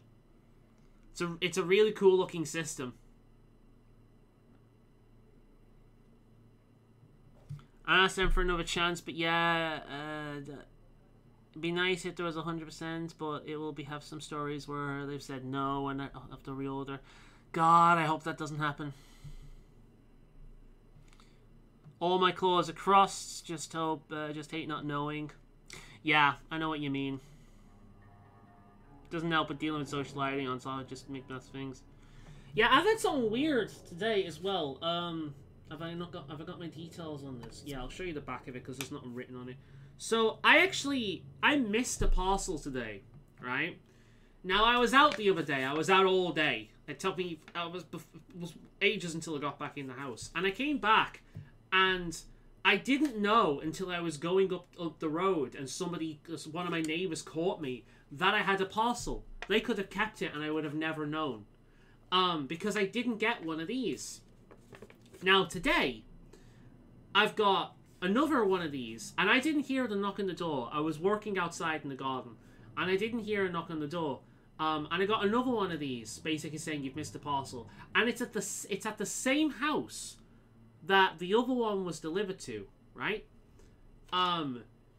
It's a really cool looking system. I asked them for another chance, but yeah, it'd be nice if there was 100%, but it will have some stories where they've said no and I have to reorder. God, I hope that doesn't happen. All my claws are crossed. Just hate not knowing. Yeah, I know what you mean. Doesn't help with dealing with social lighting on, so I'll just make best things. Yeah, I've had something weird today as well. Have I got my details on this? Yeah, I'll show you the back of it because there's nothing written on it. So I missed a parcel today, right? Now I was out the other day. I was out all day. It took me was ages until I got back in the house, and I came back, and I didn't know until I was going up the road, and one of my neighbors caught me, that I had a parcel. They could have kept it, and I would have never known, because I didn't get one of these. Now today, I've got another one of these, and I didn't hear the knock on the door. I was working outside in the garden, and I didn't hear a knock on the door. And I got another one of these, basically saying you've missed a parcel, and it's at the same house that the other one was delivered to, right?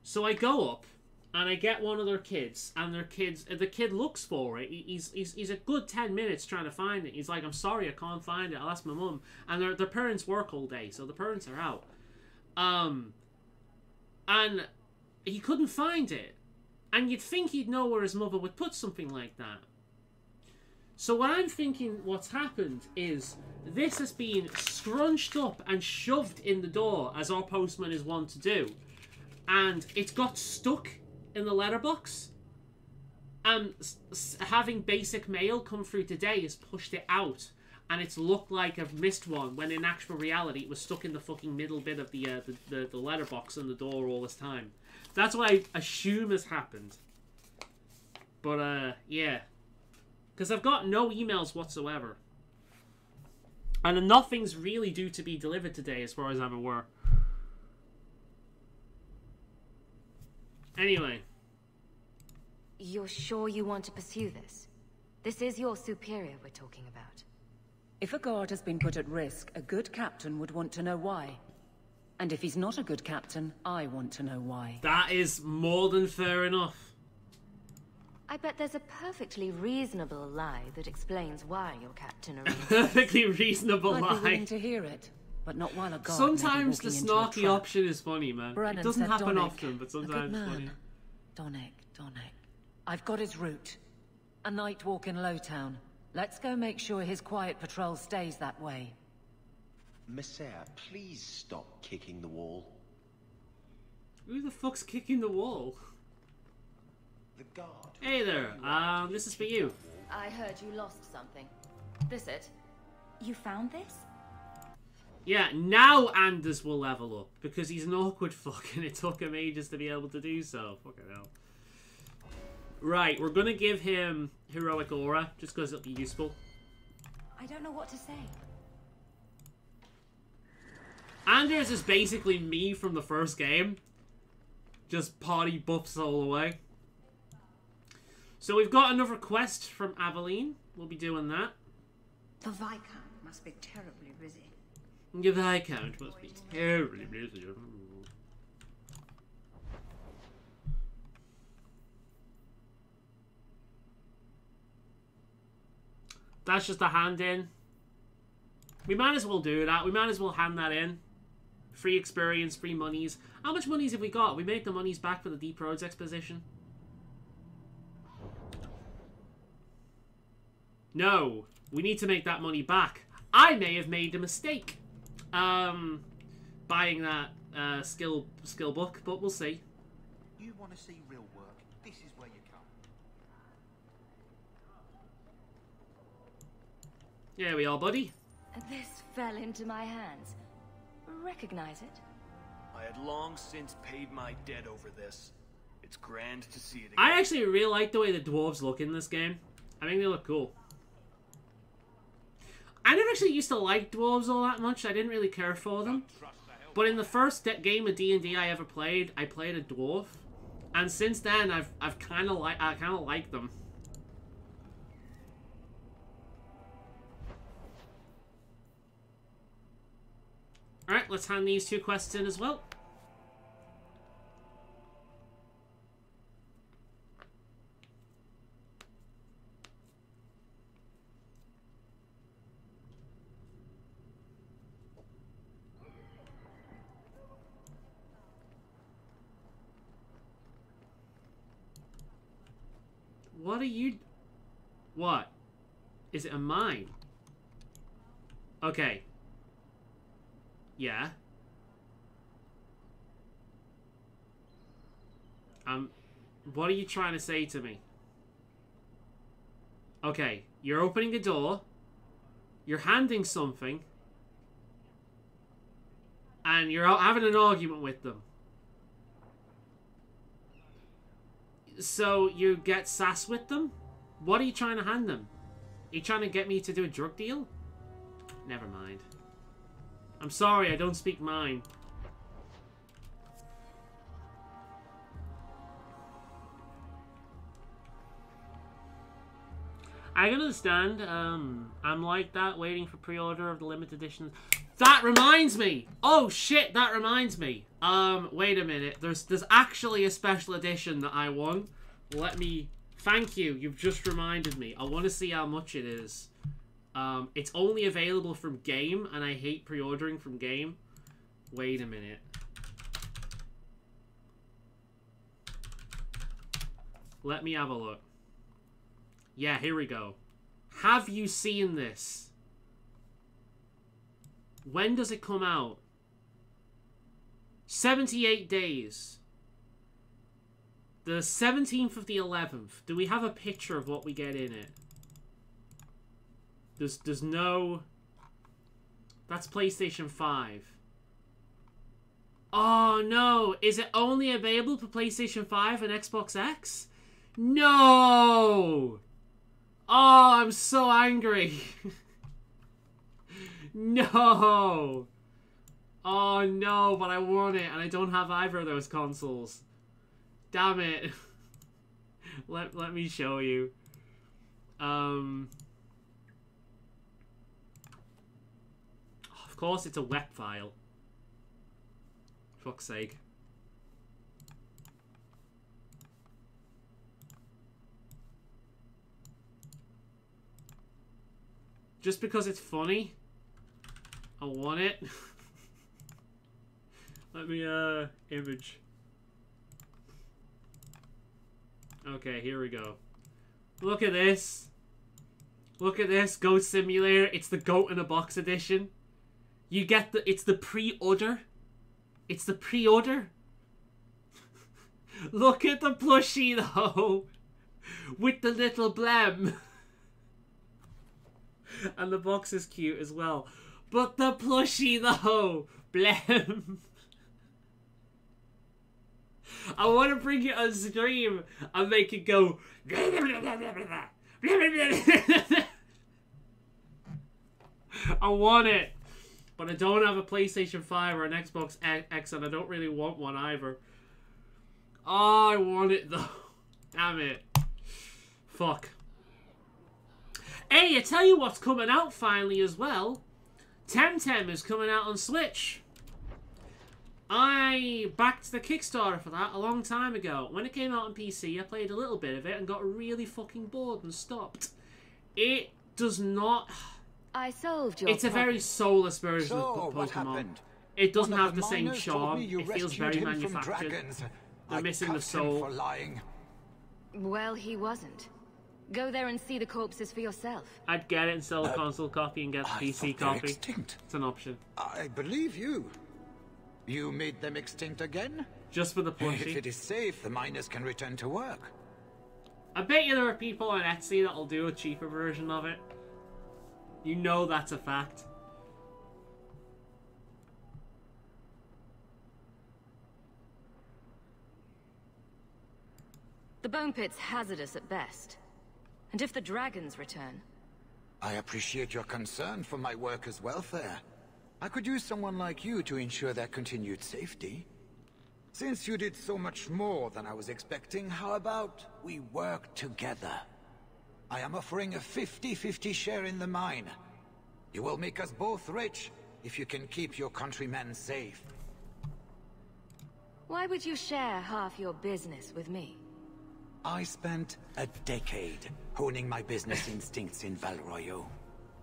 So I go up and I get one of their kids, and the kid looks for it. He's a good 10 minutes trying to find it. He's like, I'm sorry, I can't find it. I'll ask my mum. And their parents work all day, so the parents are out. And he couldn't find it. And you'd think he'd know where his mother would put something like that. So what I'm thinking what's happened is this has been scrunched up and shoved in the door, as our postman is wont to do. And it's got stuck in the letterbox. And having basic mail come through today has pushed it out. And it's looked like I've missed one, when in actual reality it was stuck in the fucking middle bit of the letterbox and the door all this time. That's what I assume has happened. But, yeah. Because I've got no emails whatsoever. And nothing's really due to be delivered today, as far as I'm aware. Anyway. You're sure you want to pursue this? This is your superior we're talking about. If a guard has been put at risk, a good captain would want to know why. And if he's not a good captain, I want to know why. That is more than fair enough. I bet there's a perfectly reasonable lie that explains why your captain arranged this. Perfectly reasonable lie. I'd be willing to hear it, but not while a guard sometimes may be the walking snarky option is funny, man. Brennan it doesn't said happen Donnic, often, but sometimes it's funny. Donnic. I've got his route. A night walk in Lowtown. Let's go make sure his quiet patrol stays that way. Messiah, please stop kicking the wall. Who the fuck's kicking the wall? The guard. Hey there, this is for you. I heard you lost something. This it? You found this? Yeah, now Anders will level up, because he's an awkward fuck and it took him ages to be able to do so. Fucking hell. Right, we're gonna give him Heroic Aura, just because it'll be useful. I don't know what to say. Anders is basically me from the first game. Just party buffs all the way. So we've got another quest from Aveline. We'll be doing that. The Viscount must be terribly busy. The Viscount must be terribly busy. That's just a hand in. We might as well do that. We might as well hand that in. Free experience, free monies. How much monies have we got? We make the monies back for the Deep Roads exposition. No, we need to make that money back. I may have made a mistake buying that skill book, but we'll see. You want to see real work? This is where you come. There we are, buddy. This fell into my hands. Recognize it? I had long since paid my debt over this. It's grand to see it again. I actually really like the way the dwarves look in this game. I think they look cool. I never actually used to like dwarves all that much. I didn't really care for them. But in the first game of D&D I ever played, I played a dwarf, and since then I've kind of liked them. All right, let's hand these two quests in as well. What are you... What? Is it a mine? Okay. Yeah. What are you trying to say to me? Okay, you're opening a door. You're handing something. And you're out having an argument with them. So you get sass with them? What are you trying to hand them? Are you trying to get me to do a drug deal? Never mind. I'm sorry, I don't speak mine. I can understand. I'm like that, waiting for pre-order of the limited edition. That reminds me! Oh shit, that reminds me. Wait a minute. There's actually a special edition that I won. Let me... Thank you, you've just reminded me. I want to see how much it is. It's only available from Game, and I hate pre-ordering from Game. Wait a minute. Let me have a look. Yeah, here we go. Have you seen this? When does it come out? 78 days. The 17th of the 11th. Do we have a picture of what we get in it? There's no... That's PlayStation 5. Oh no! Is it only available for PlayStation 5 and Xbox X? No! Oh, I'm so angry. No! Oh no, but I want it and I don't have either of those consoles. Damn it. Let me show you. Of course it's a WEP file. Fuck's sake. Just because it's funny, I want it. Let me, image. Okay, here we go. Look at this. Look at this, Goat Simulator. It's the Goat in a Box edition. You get the, it's the pre-order. It's the pre-order. Look at the plushie though. With the little blem. And the box is cute as well. But the plushie though. Blem. I want to bring it on stream and make it go. I want it. But I don't have a PlayStation 5 or an Xbox X, and I don't really want one either. Oh, I want it though. Damn it. Fuck. Hey, I tell you what's coming out finally as well. Temtem is coming out on Switch. I backed the Kickstarter for that a long time ago. When it came out on PC, I played a little bit of it and got really fucking bored and stopped. It does not... I solved your It's a very soulless version So, of what Pokemon. happened? It doesn't One of have the same miners told charm. me you It feels rescued very him from manufactured. dragons. They're I missing the cuffed him soul. for lying. Well, he wasn't. Go there and see the corpses for yourself. I'd get it and sell a console copy and get the PC copy. Extinct. It's an option. I believe you. You made them extinct again? Just for the If plushie. it is safe, the miners can return to work. I bet you there are people on Etsy that'll do a cheaper version of it. You know that's a fact. The bone pit's hazardous at best. And if the dragons return... I appreciate your concern for my workers' welfare. I could use someone like you to ensure their continued safety. Since you did so much more than I was expecting, how about we work together? I am offering a 50-50 share in the mine. You will make us both rich if you can keep your countrymen safe. Why would you share half your business with me? I spent a decade honing my business instincts in Val Royeaux.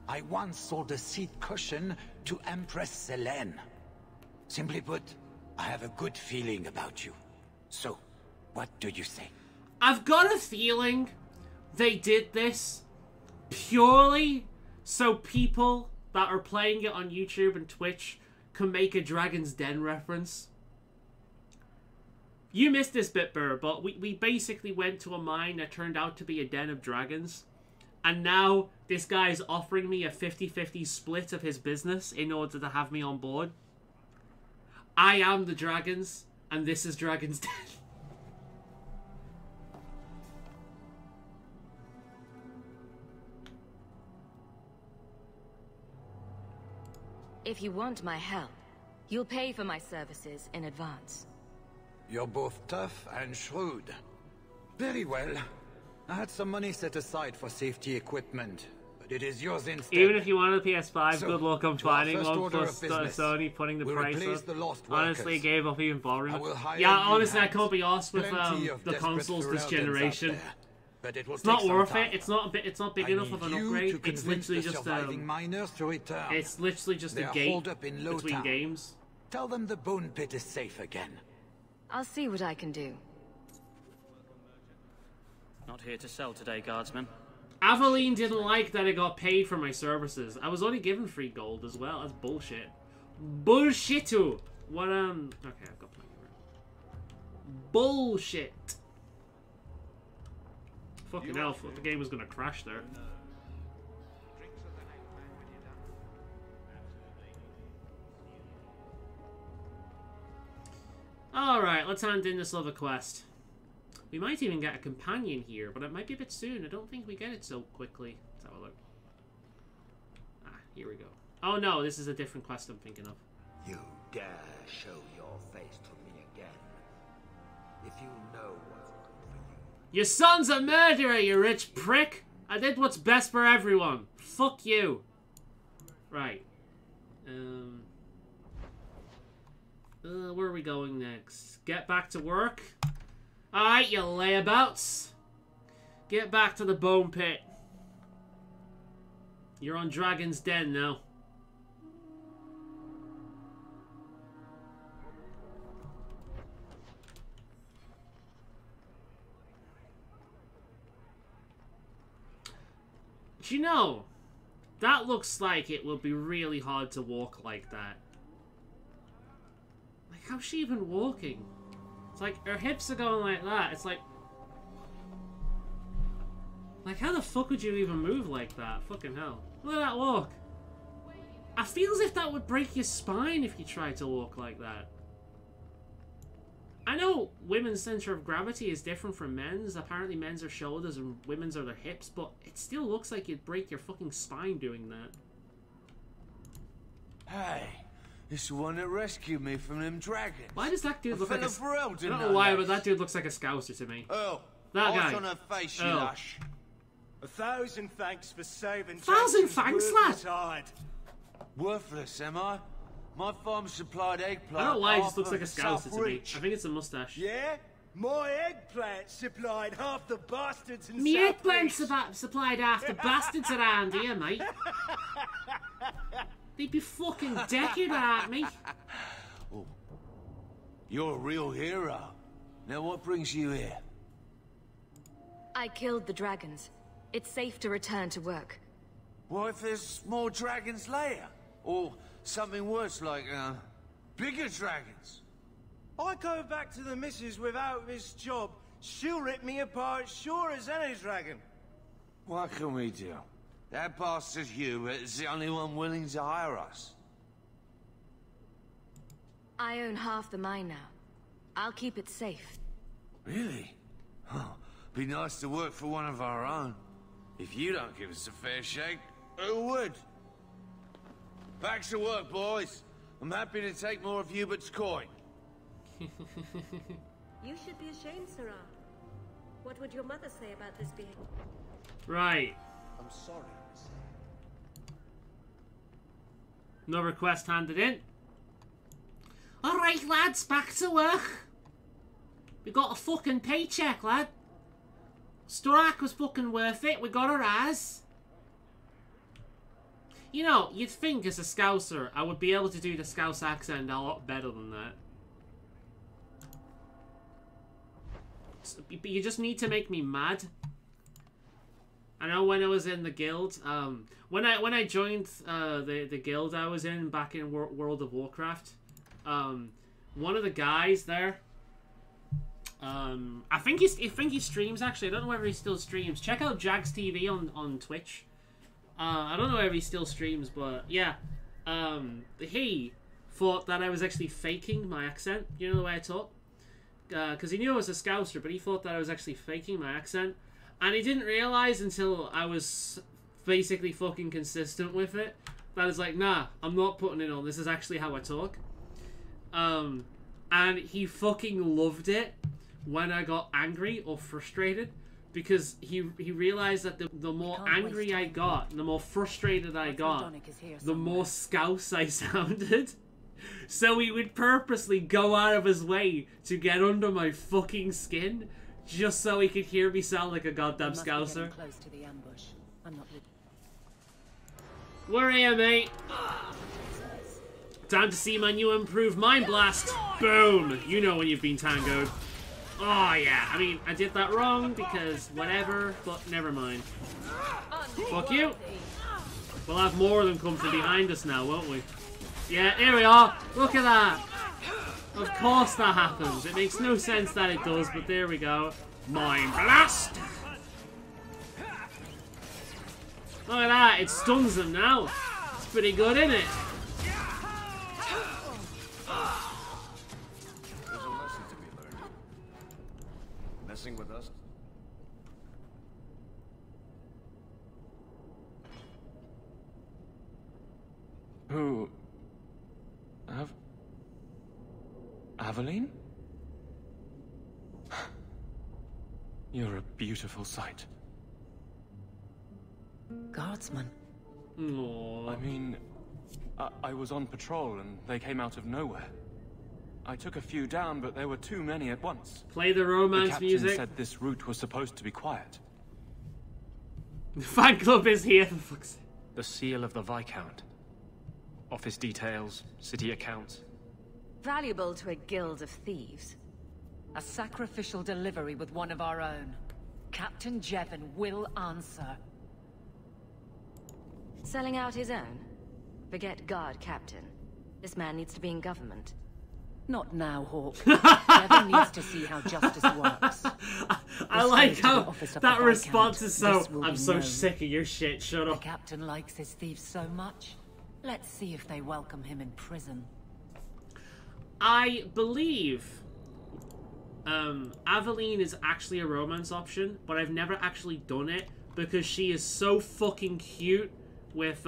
I once sold a seat cushion to Empress Selene. Simply put, I have a good feeling about you. So, what do you say? I've got a feeling they did this purely so people that are playing it on YouTube and Twitch can make a Dragon's Den reference. You missed this bit, Burr, but we basically went to a mine that turned out to be a den of dragons. And now this guy's offering me a 50-50 split of his business in order to have me on board. I am the dragons, and this is Dragon's Den. If you want my help, you'll pay for my services in advance. You're both tough and shrewd. Very well. I had some money set aside for safety equipment, but it is yours instead. Even if you wanted a PS5, So, good luck on finding one, plus business. Sony putting the We'll price replace up. the lost Honestly, I workers. gave up even borrowing I will it. hire Yeah, new honestly, I hands. can't be arsed with Plenty of the desperate consoles this Ferelgens out generation. there, but it will It's take not some worth time. it. It's not big I enough of need an you upgrade. to It's convince literally the just surviving miners to return. it's literally just They a are gate holed up in Low between Town. games. Tell them the bone pit is safe again. I'll see what I can do. Not here to sell today, guardsman. Aveline didn't like that I got paid for my services. I was only given free gold as well. That's bullshit. Bullshit-o. What, okay, I've got plenty of room. Bullshit. Fucking hell, the game was gonna crash there. Alright, let's hand in this other quest. We might even get a companion here, but it might be a bit soon. I don't think we get it so quickly. Let's have a look. Ah, here we go. Oh no, this is a different quest I'm thinking of. You dare show your face to me again. If you know what's good for you. Your son's a murderer, you rich prick! I did what's best for everyone. Fuck you. Right. Where are we going next? Get back to work? Alright, you layabouts. Get back to the bone pit. You're on Dragon's Den now. Do you know, that looks like it will be really hard to walk like that. Like, how's she even walking? It's like, her hips are going like that. It's like, how the fuck would you even move like that? Fucking hell. Look at that walk. I feel as if that would break your spine if you tried to walk like that. I know women's center of gravity is different from men's. Apparently men's are shoulders and women's are their hips, but it still looks like you'd break your fucking spine doing that. Hey, this is the one that rescued me from them dragons. Why does that dude look like a... I don't didn't know why, but that dude looks like a scouser to me. Oh, that guy. eyes on her face, you Oh. lush. 1,000 thanks for saving 1,000 Jason's thanks, worthless lad. hide. Worthless, am I? My farm supplied eggplant. I don't know why he just half looks of like a scouser to me. Southreach. I think it's a mustache. Yeah? My eggplant supplied half the bastards in Me Southreach. eggplant supplied half the bastards around here, mate. They'd be fucking decking at me. Oh, you're a real hero. Now what brings you here? I killed the dragons. It's safe to return to work. What if there's more dragons later? Or something worse like, bigger dragons? I go back to the missus without this job. She'll rip me apart sure as any dragon. What can we do? That bastard Hubert is the only one willing to hire us. I own half the mine now. I'll keep it safe. Really? Oh, be nice to work for one of our own. If you don't give us a fair shake, who would? Back to work, boys. I'm happy to take more of Hubert's coin. You should be ashamed, Sarah. What would your mother say about this behavior? Right. I'm sorry. No request handed in. Alright, lads, back to work. We got a fucking paycheck, lad. Storak was fucking worth it. We got our ass. You know, you'd think as a Scouser, I would be able to do the Scouse accent a lot better than that. But you just need to make me mad. I know when I was in the guild, when I joined the guild I was in back in World of Warcraft, one of the guys there, I think he streams actually. I don't know whether he still streams. Check out Jags TV on Twitch. I don't know whether he still streams, but yeah, he thought that I was actually faking my accent. You know the way I talk, because he knew I was a Scouser, but he thought that I was actually faking my accent. And he didn't realize until I was basically fucking consistent with it that it's like, nah, I'm not putting it on. This is actually how I talk. And he fucking loved it when I got angry or frustrated, because he realized that the more angry I got, the more frustrated I got, the more Scouse I sounded. So he would purposely go out of his way to get under my fucking skin, just so he could hear me sound like a goddamn Scouser. Close to the ambush. I'm not... We're here, mate. Time to see my new improved Mind Blast. Boom. You know when you've been tangoed. Oh, yeah. I mean, I did that wrong because whatever, but never mind. Fuck you. We'll have more of them come from behind us now, won't we? Yeah, here we are. Look at that. Of course that happens. It makes no sense that it does, but there we go. Mind blast. Look at that. It stuns them now. It's pretty good, isn't it? There's a lesson to be learned. Messing with us? Who? Aveline? You're a beautiful sight. Guardsman. Aww. I mean, I was on patrol and they came out of nowhere. I took a few down, but there were too many at once. Play the romance music. The captain said this route was supposed to be quiet. The fan club is here, for fuck's sake. The seal of the Viscount. Office details, city accounts. Valuable to a guild of thieves. A sacrificial delivery with one of our own. Captain Jevon will answer. Selling out his own? Forget guard captain. This man needs to be in government. Not now, Hawk. Jevon needs to see how justice works. I like how that response is so... I'm so sick of your shit, shut up. The captain likes his thieves so much. Let's see if they welcome him in prison. I believe Aveline is actually a romance option, but I've never actually done it because she is so fucking cute with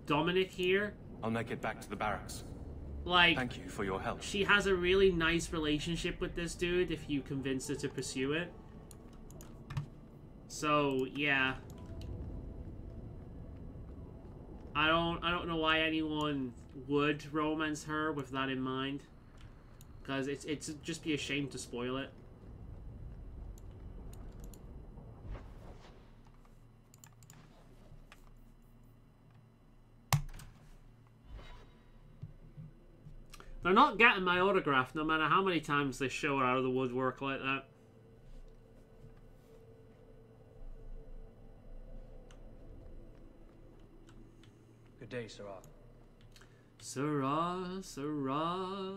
Dominic here. I'll make it back to the barracks. Like, thank you for your help. She has a really nice relationship with this dude if you convince her to pursue it. So, yeah. I don't know why anyone would romance her with that in mind. Because it's just be a shame to spoil it. They're not getting my autograph no matter how many times they show her out of the woodwork like that. Good day, Sirrah. Sirrah, Sirrah,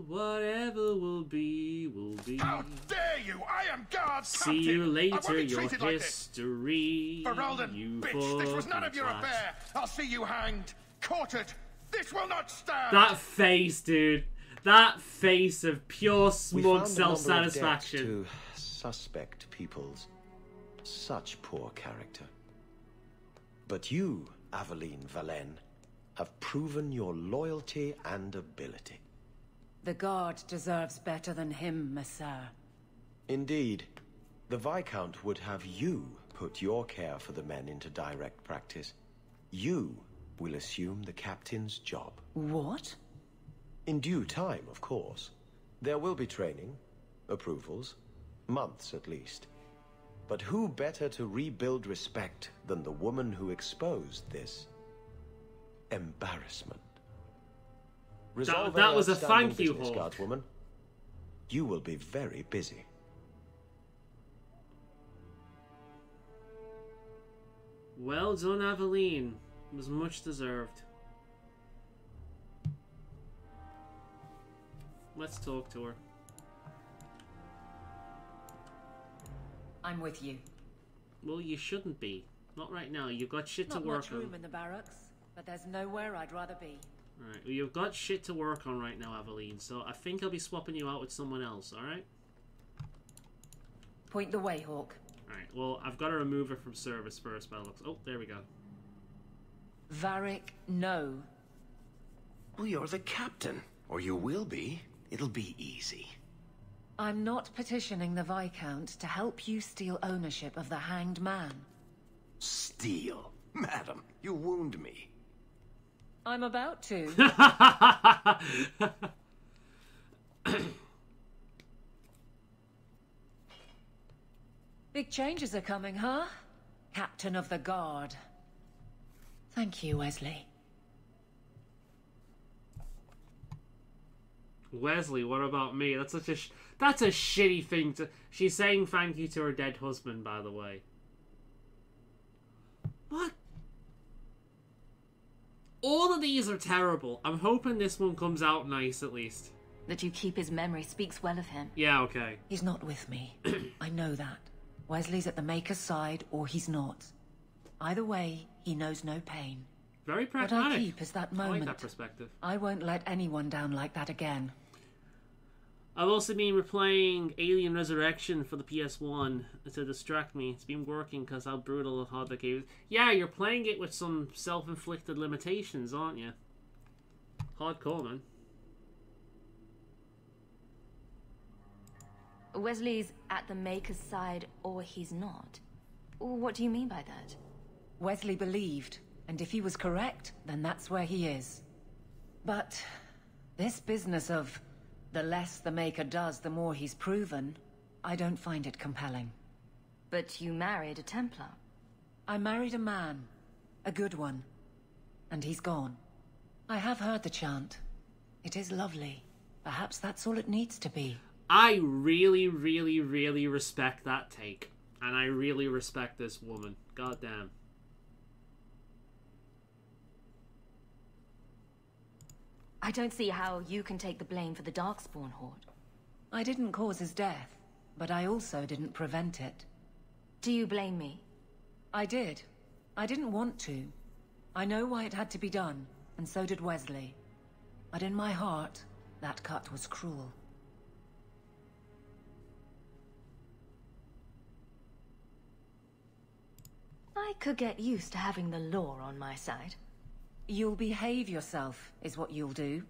whatever will be, will be. How dare you! I am guard See captain. you later, your history. Ferelden, you bitch, this was none of your twat. affair. I'll see you hanged, quartered. This will not stand. That face, dude. That face of pure We smug found a number of self-satisfaction. debts to suspect people's such poor character. But you, Aveline Valen, have proven your loyalty and ability. The guard deserves better than him, Messire. Indeed. The Viscount would have you put your care for the men into direct practice. You will assume the captain's job. What? In due time, of course. There will be training, approvals, months at least. But who better to rebuild respect than the woman who exposed this embarrassment? Resolve That any was a outstanding thank you, business, Hawk. Guardswoman. You will be very busy. Well done, Aveline. It was much deserved. Let's talk to her. I'm with you. Well, you shouldn't be. Not right now. You've got shit Not to work much room on. in the barracks, but there's nowhere I'd rather be. Alright, well, you've got shit to work on right now, Aveline, so I think I'll be swapping you out with someone else, alright? Point the way, Hawk. Alright, well, I've got to remove her from service first, by the looks. Oh, there we go. Varric, no. Well, you're the captain. Or you will be. It'll be easy. I'm not petitioning the Viscount to help you steal ownership of the Hanged Man. Steal? Madam, you wound me. I'm about to. Big changes are coming, huh? Captain of the Guard. Thank you, Wesley. Wesley, what about me? That's That's a shitty thing to... She's saying thank you to her dead husband, by the way. What? All of these are terrible. I'm hoping this one comes out nice, at least. That you keep his memory speaks well of him. Yeah, okay. He's not with me. I know that. Wesley's at the Maker's side, or he's not. Either way, he knows no pain. Very pragmatic. What I keep is that moment. I like that perspective. I won't let anyone down like that again. I've also been replaying Alien Resurrection for the PS1 to distract me. It's been working because how brutal and hard the game is. Yeah, you're playing it with some self-inflicted limitations, aren't you? Hardcore, man. Wesley's at the Maker's side, or he's not. What do you mean by that? Wesley believed, and if he was correct, then that's where he is. But this business of the less the Maker does, the more he's proven, I don't find it compelling. But you married a Templar. I married a man. A good one. And he's gone. I have heard the chant. It is lovely. Perhaps that's all it needs to be. I really, really, really respect that take. And I really respect this woman. God damn. I don't see how you can take the blame for the Darkspawn Horde. I didn't cause his death, but I also didn't prevent it. Do you blame me? I did. I didn't want to. I know why it had to be done, and so did Wesley. But in my heart, that cut was cruel. I could get used to having the law on my side. You'll behave yourself, is what you'll do.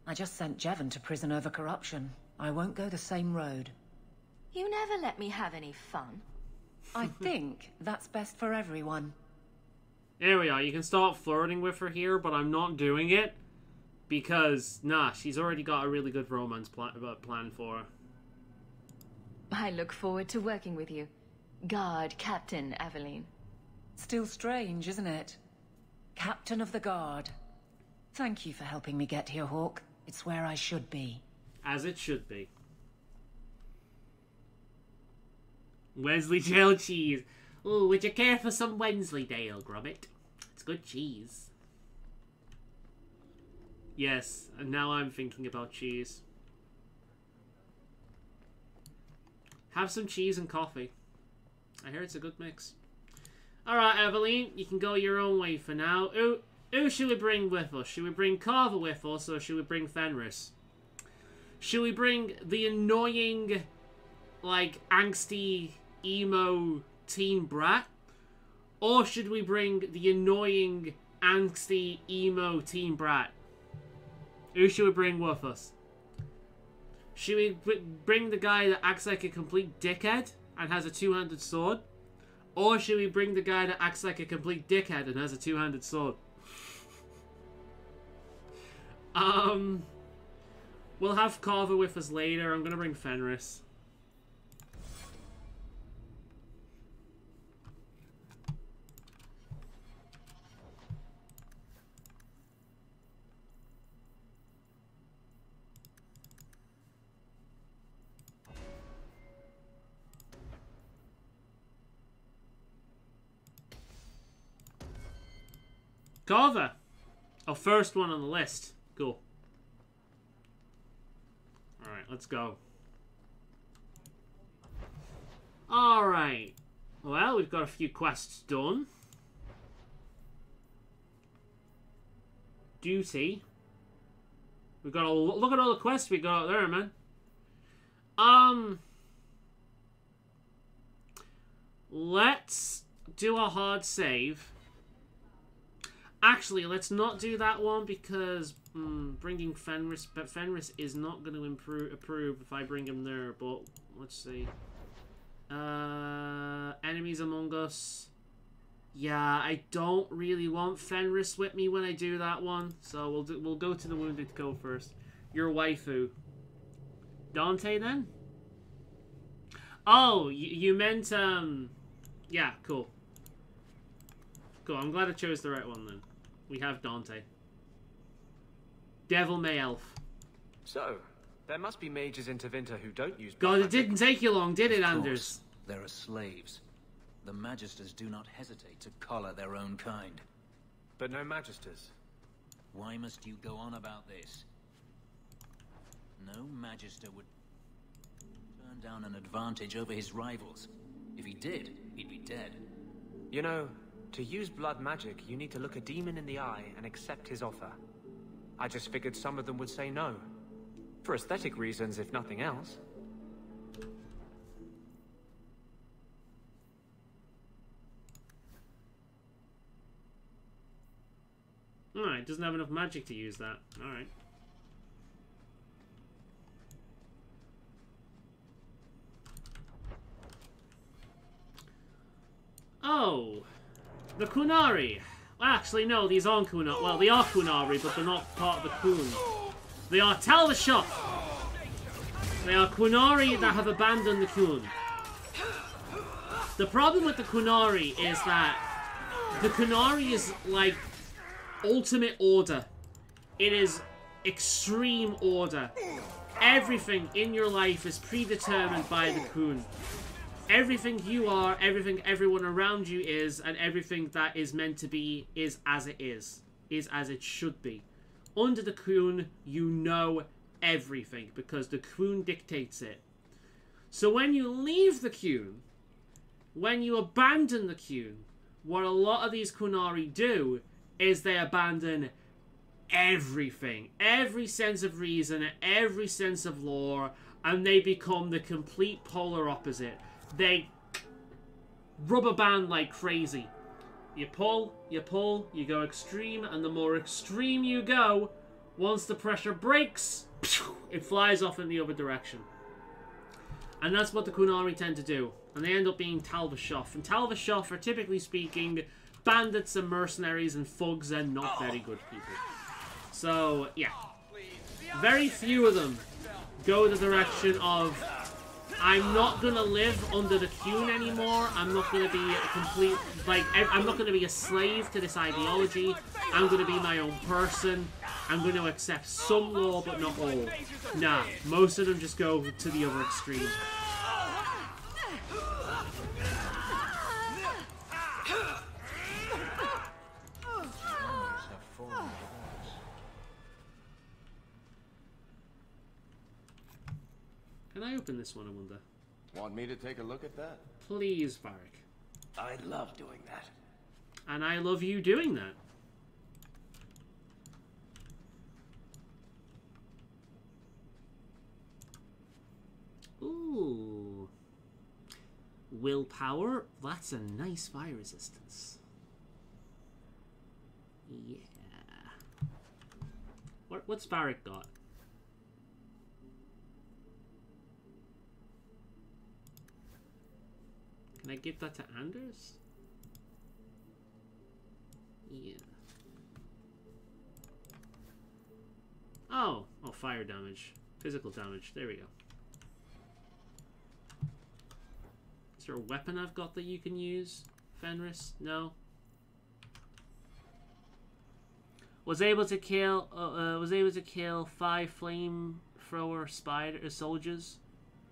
I just sent Jevon to prison over corruption. I won't go the same road. You never let me have any fun. I think that's best for everyone. There we are. You can start flirting with her here, but I'm not doing it. Because, nah, she's already got a really good romance plan for her. I look forward to working with you. Guard Captain Aveline. Still strange, isn't it? Captain of the Guard. Thank you for helping me get here, Hawke. It's where I should be. As it should be. Wensleydale cheese. Oh, would you care for some Wensleydale, Gromit? It's good cheese. Yes, and now I'm thinking about cheese. Have some cheese and coffee. I hear it's a good mix. Alright, Aveline, you can go your own way for now. Who should we bring with us? Should we bring Carver with us, or should we bring Fenris? Should we bring the annoying, like, angsty, emo teen brat? Or should we bring the annoying, angsty, emo teen brat? Who should we bring with us? Should we bring the guy that acts like a complete dickhead and has a two-handed sword? Or should we bring the guy that acts like a complete dickhead and has a two-handed sword? We'll have Carver with us later. I'm gonna bring Fenris. Carver! Oh, first one on the list. Cool. Alright, let's go. Alright. Well, we've got a few quests done. Duty. We've got a look at all the quests we got out there, man. Let's do a hard save. Actually, let's not do that one because bringing Fenris, but Fenris is not going to approve if I bring him there. But let's see. Enemies among us. Yeah, I don't really want Fenris with me when I do that one, so we'll go to the Wounded Co first. Your waifu, Dante, then. Oh, you meant yeah, cool. Cool. I'm glad I chose the right one then. We have Dante. Devil May Elf. So, There must be mages in Tevinter who don't use God, it didn't take you long, did it, Of course, Anders? there are slaves. The Magisters do not hesitate to collar their own kind. But no Magisters. Why must you go on about this? No Magister would turn down an advantage over his rivals. If he did, he'd be dead. You know, to use blood magic, you need to look a demon in the eye and accept his offer. I just figured some of them would say no. For aesthetic reasons, if nothing else. Alright, doesn't have enough magic to use that. Alright. Oh, the Kunari. Well, actually, no, these aren't Kunari. Well, they are Kunari, but they're not part of the Kun. They are Talvashov. They are Kunari that have abandoned the Kun. The problem with the Kunari is that the Kunari is like ultimate order. It is extreme order. Everything in your life is predetermined by the Kun. Everything you are, everything everyone around you is, and everything that is meant to be is as it is as it should be. Under the Kun, you know everything, because the Kun dictates it. So when you leave the Kun, when you abandon the Kun, what a lot of these Kunari do is they abandon everything. Every sense of reason, every sense of law, and they become the complete polar opposite. They rubber band like crazy. You pull, you go extreme, and the more extreme you go, once the pressure breaks, it flies off in the other direction. And that's what the Kunari tend to do. And they end up being Talvashov. And Talvashov are, typically speaking, bandits and mercenaries and thugs and not very good people. So, yeah. Very few of them go the direction of, I'm not gonna live under the Kun anymore. I'm not gonna be a complete, like, I'm not gonna be a slave to this ideology. I'm gonna be my own person. I'm gonna accept some law, but not all. Nah, most of them just go to the other extreme. Can I open this one, I wonder? Want me to take a look at that? Please, Varric. I love doing that. And I love you doing that. Ooh. Willpower? That's a nice fire resistance. Yeah. What's Varric got? Can I give that to Anders? Yeah. Oh, fire damage. Physical damage. There we go. Is there a weapon I've got that you can use, Fenris? No. Was able to kill 5 flamethrower soldiers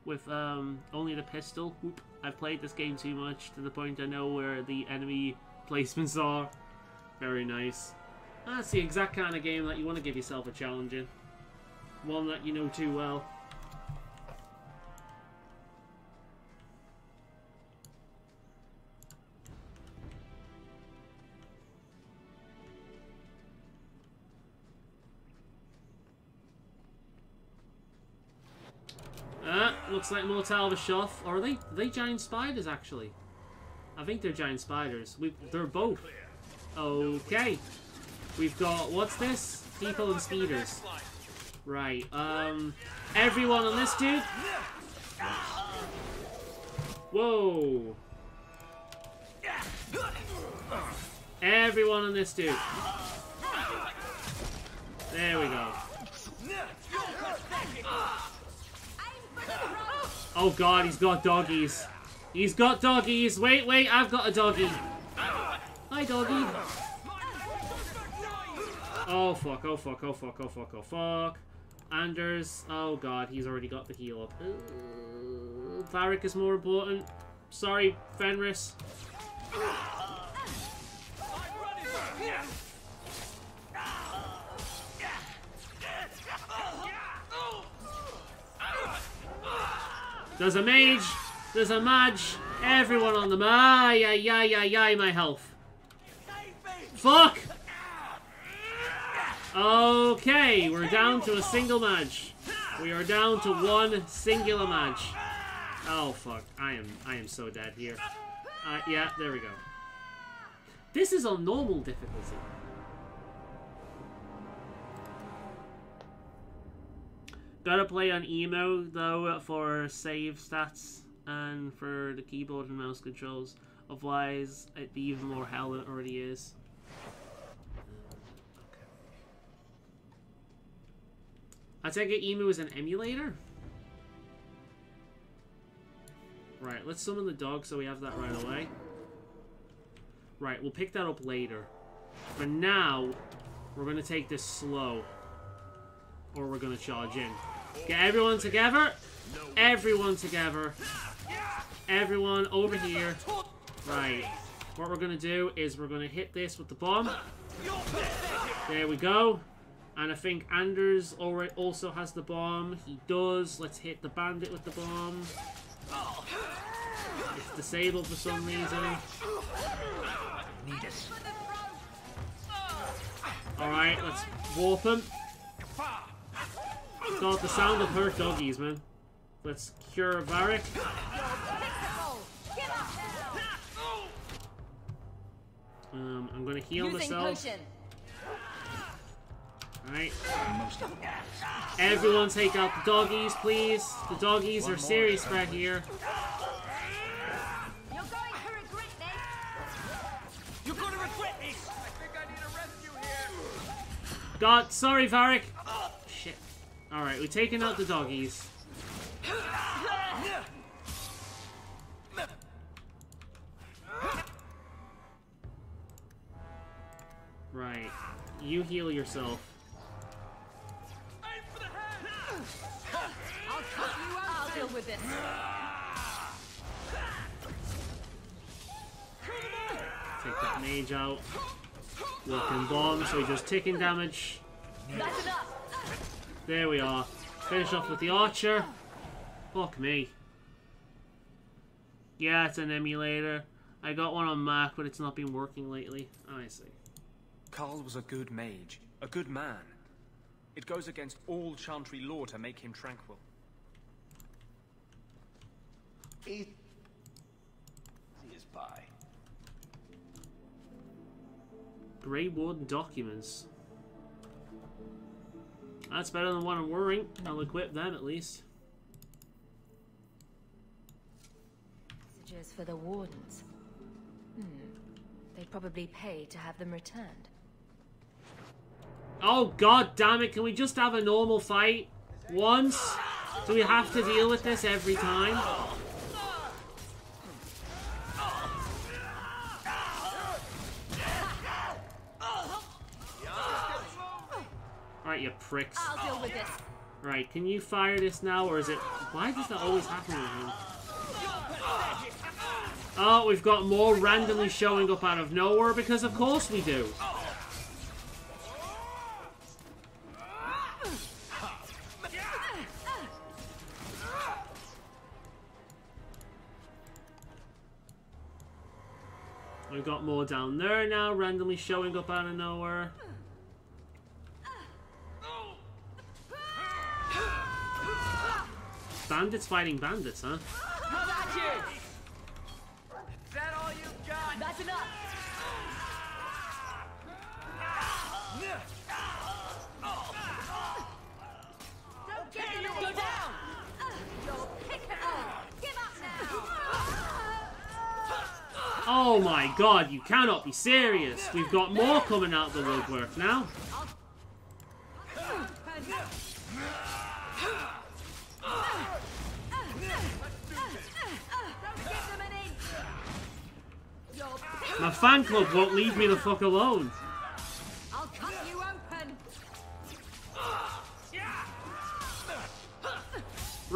with only the pistol. Whoop. I've played this game too much to the point I know where the enemy placements are. Very nice. That's the exact kind of game that you want to give yourself a challenge in. One that you know too well. Looks like more Talvashov. Or are they giant spiders, actually? I think they're giant spiders. They're both. Okay. We've got, what's this? People and speeders. Right, everyone on this dude? Whoa. Everyone on this dude. There we go. Oh god, he's got doggies. He's got doggies. Wait, I've got a doggy. Hi, doggy. Oh fuck. Anders. Oh god, he's already got the heal up. Varric is more important. Sorry, Fenris. There's a mage. There's a mage. Everyone on the mage. My health. Fuck! Okay, we're down to a single mage. We are down to one singular mage. Oh fuck, I am so dead here. Yeah, there we go. This is on normal difficulty. Gotta play on emo though for save stats and for the keyboard and mouse controls. Otherwise, it'd be even more hell than it already is. I take it emu is an emulator? Right, let's summon the dog so we have that right away. Right, we'll pick that up later. For now, we're going to take this slow. Or we're going to charge in. Get everyone together. Everyone together. Everyone over here. Right. What we're going to do is we're going to hit this with the bomb. There we go. And I think Anders also has the bomb. He does. Let's hit the bandit with the bomb. It's disabled for some reason. Alright, let's warp him. God, the sound of hurt doggies, man. Let's cure Varric. I'm gonna heal myself. Alright. Everyone take out the doggies, please. The doggies are serious right here. You're going to regret this. You're going to regret this. I think I need a rescue here. God, sorry, Varric. Shit. Alright, we're taking out the doggies. Right. You heal yourself. I'll deal with this. Take that mage out. Working bomb, so he does ticking damage. That's enough. There we are. Finish off with the archer. Fuck me. Yeah, it's an emulator. I got one on Mac, but it's not been working lately. Oh, I see. Carl was a good mage, a good man. It goes against all Chantry law to make him tranquil. He is by. Grey Wood documents. That's better than what I'm wearing. I'll equip them at least. Messages for the wardens. They'd probably pay to have them returned. Oh god damn it, can we just have a normal fight? Once? Do we have to deal with this every time? Alright, you pricks. I'll deal with this. Right, can you fire this now, or is it... Why does that always happen with him? Oh, we've got more randomly showing up out of nowhere, because of course we do. We've got more down there now, randomly showing up out of nowhere. Bandits fighting bandits, huh? How about you? Is that all you got? That's enough. Don't get him. Go down. You'll pick it up. Give up now. Oh my god, you cannot be serious. We've got more coming out of the woodwork now. My fan club won't leave me the fuck alone. I'll cut you open.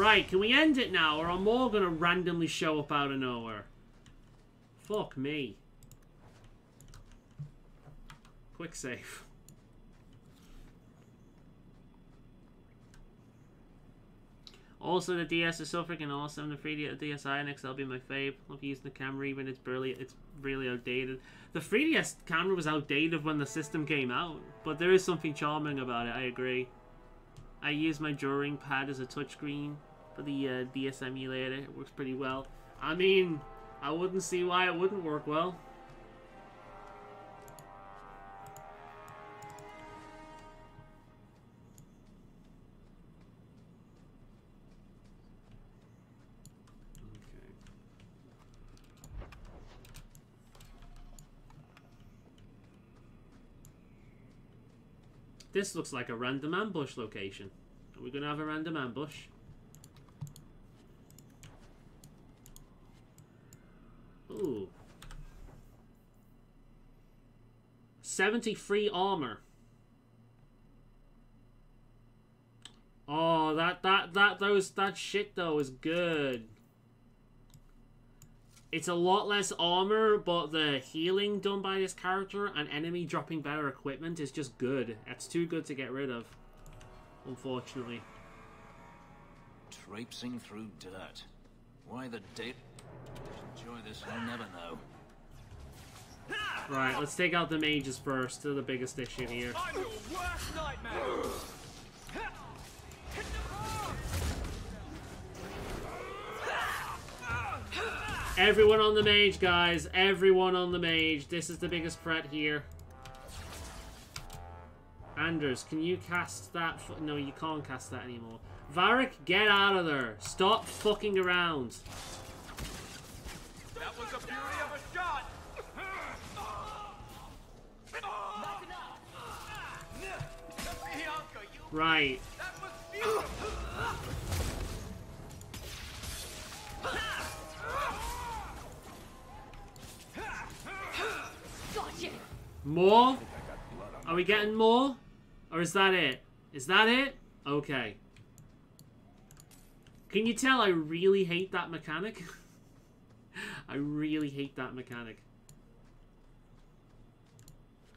Right, can we end it now, or are more gonna randomly show up out of nowhere? Fuck me. Quick save. Also, the DS is so freaking awesome. The 3D DSi and XL be my fave. Love using the camera, even it's really outdated. The 3DS camera was outdated when the system came out, but there is something charming about it. I agree. I use my drawing pad as a touchscreen for the DS emulator. It works pretty well. I mean, I wouldn't see why it wouldn't work well. This looks like a random ambush location. Are we going to have a random ambush? Ooh. 73 armor. Oh, that shit though is good. It's a lot less armor, but the healing done by this character and enemy dropping better equipment is just good. It's too good to get rid of, unfortunately. Traipsing through dirt. Why the dick? Enjoy this, I'll never know. Right, let's take out the mages first. They're the biggest issue here. I'm your worst nightmare! Everyone on the mage, guys. Everyone on the mage. This is the biggest threat here. Anders, can you cast that? No, you can't cast that anymore. Varric, get out of there. Stop fucking around. That was the beauty of a shot! Right. That was beautiful! More? Are we getting more? Or is that it? Is that it? Okay. Can you tell I really hate that mechanic? I really hate that mechanic.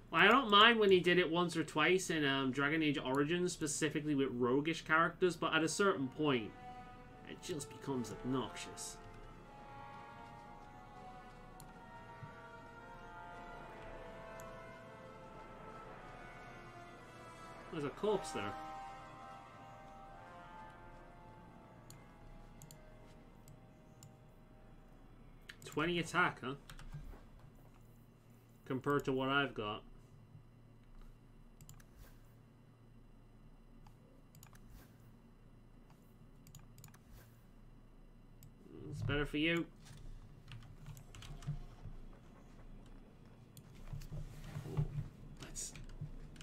Well, I don't mind when he did it once or twice in Dragon Age Origins, specifically with roguish characters, but at a certain point, it just becomes obnoxious. There's a corpse there. $20 attack, huh? Compared to what I've got. It's better for you. Let's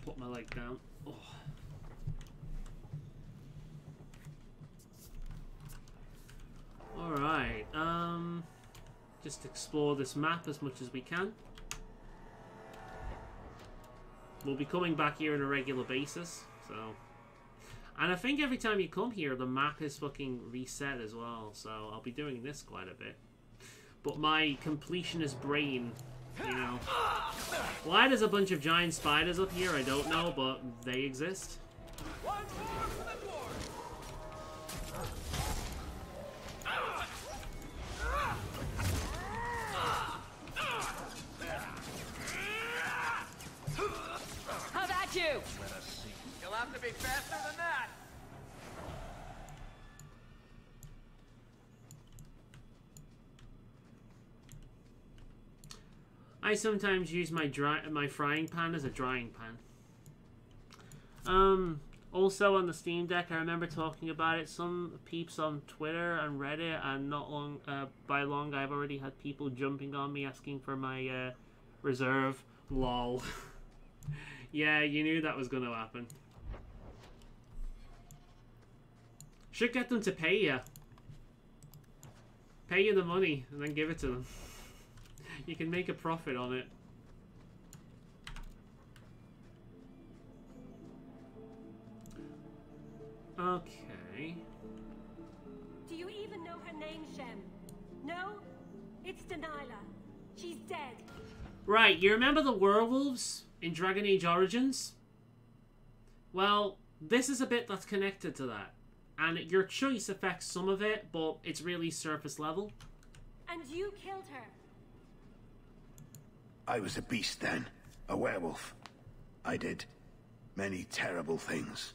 put my leg down. Oh. Alright, just explore this map as much as we can. We'll be coming back here on a regular basis, so... And I think every time you come here, the map is fucking reset as well, so I'll be doing this quite a bit. But my completionist brain, you know... Why there's a bunch of giant spiders up here, I don't know, but they exist. One more for the dwarf! How about you? You'll have to be faster than that! I sometimes use my frying pan as a drying pan. Also on the Steam Deck, I remember talking about it. Some peeps on Twitter and Reddit, and not long by long, I've already had people jumping on me asking for my reserve. Lol. Yeah, you knew that was going to happen. Should get them to pay you. Pay you the money and then give it to them. You can make a profit on it. Okay. Nyla. She's dead. Right, you remember the werewolves in Dragon Age Origins? Well, this is a bit that's connected to that. And your choice affects some of it, but it's really surface level. And you killed her. I was a beast then. A werewolf. I did many terrible things.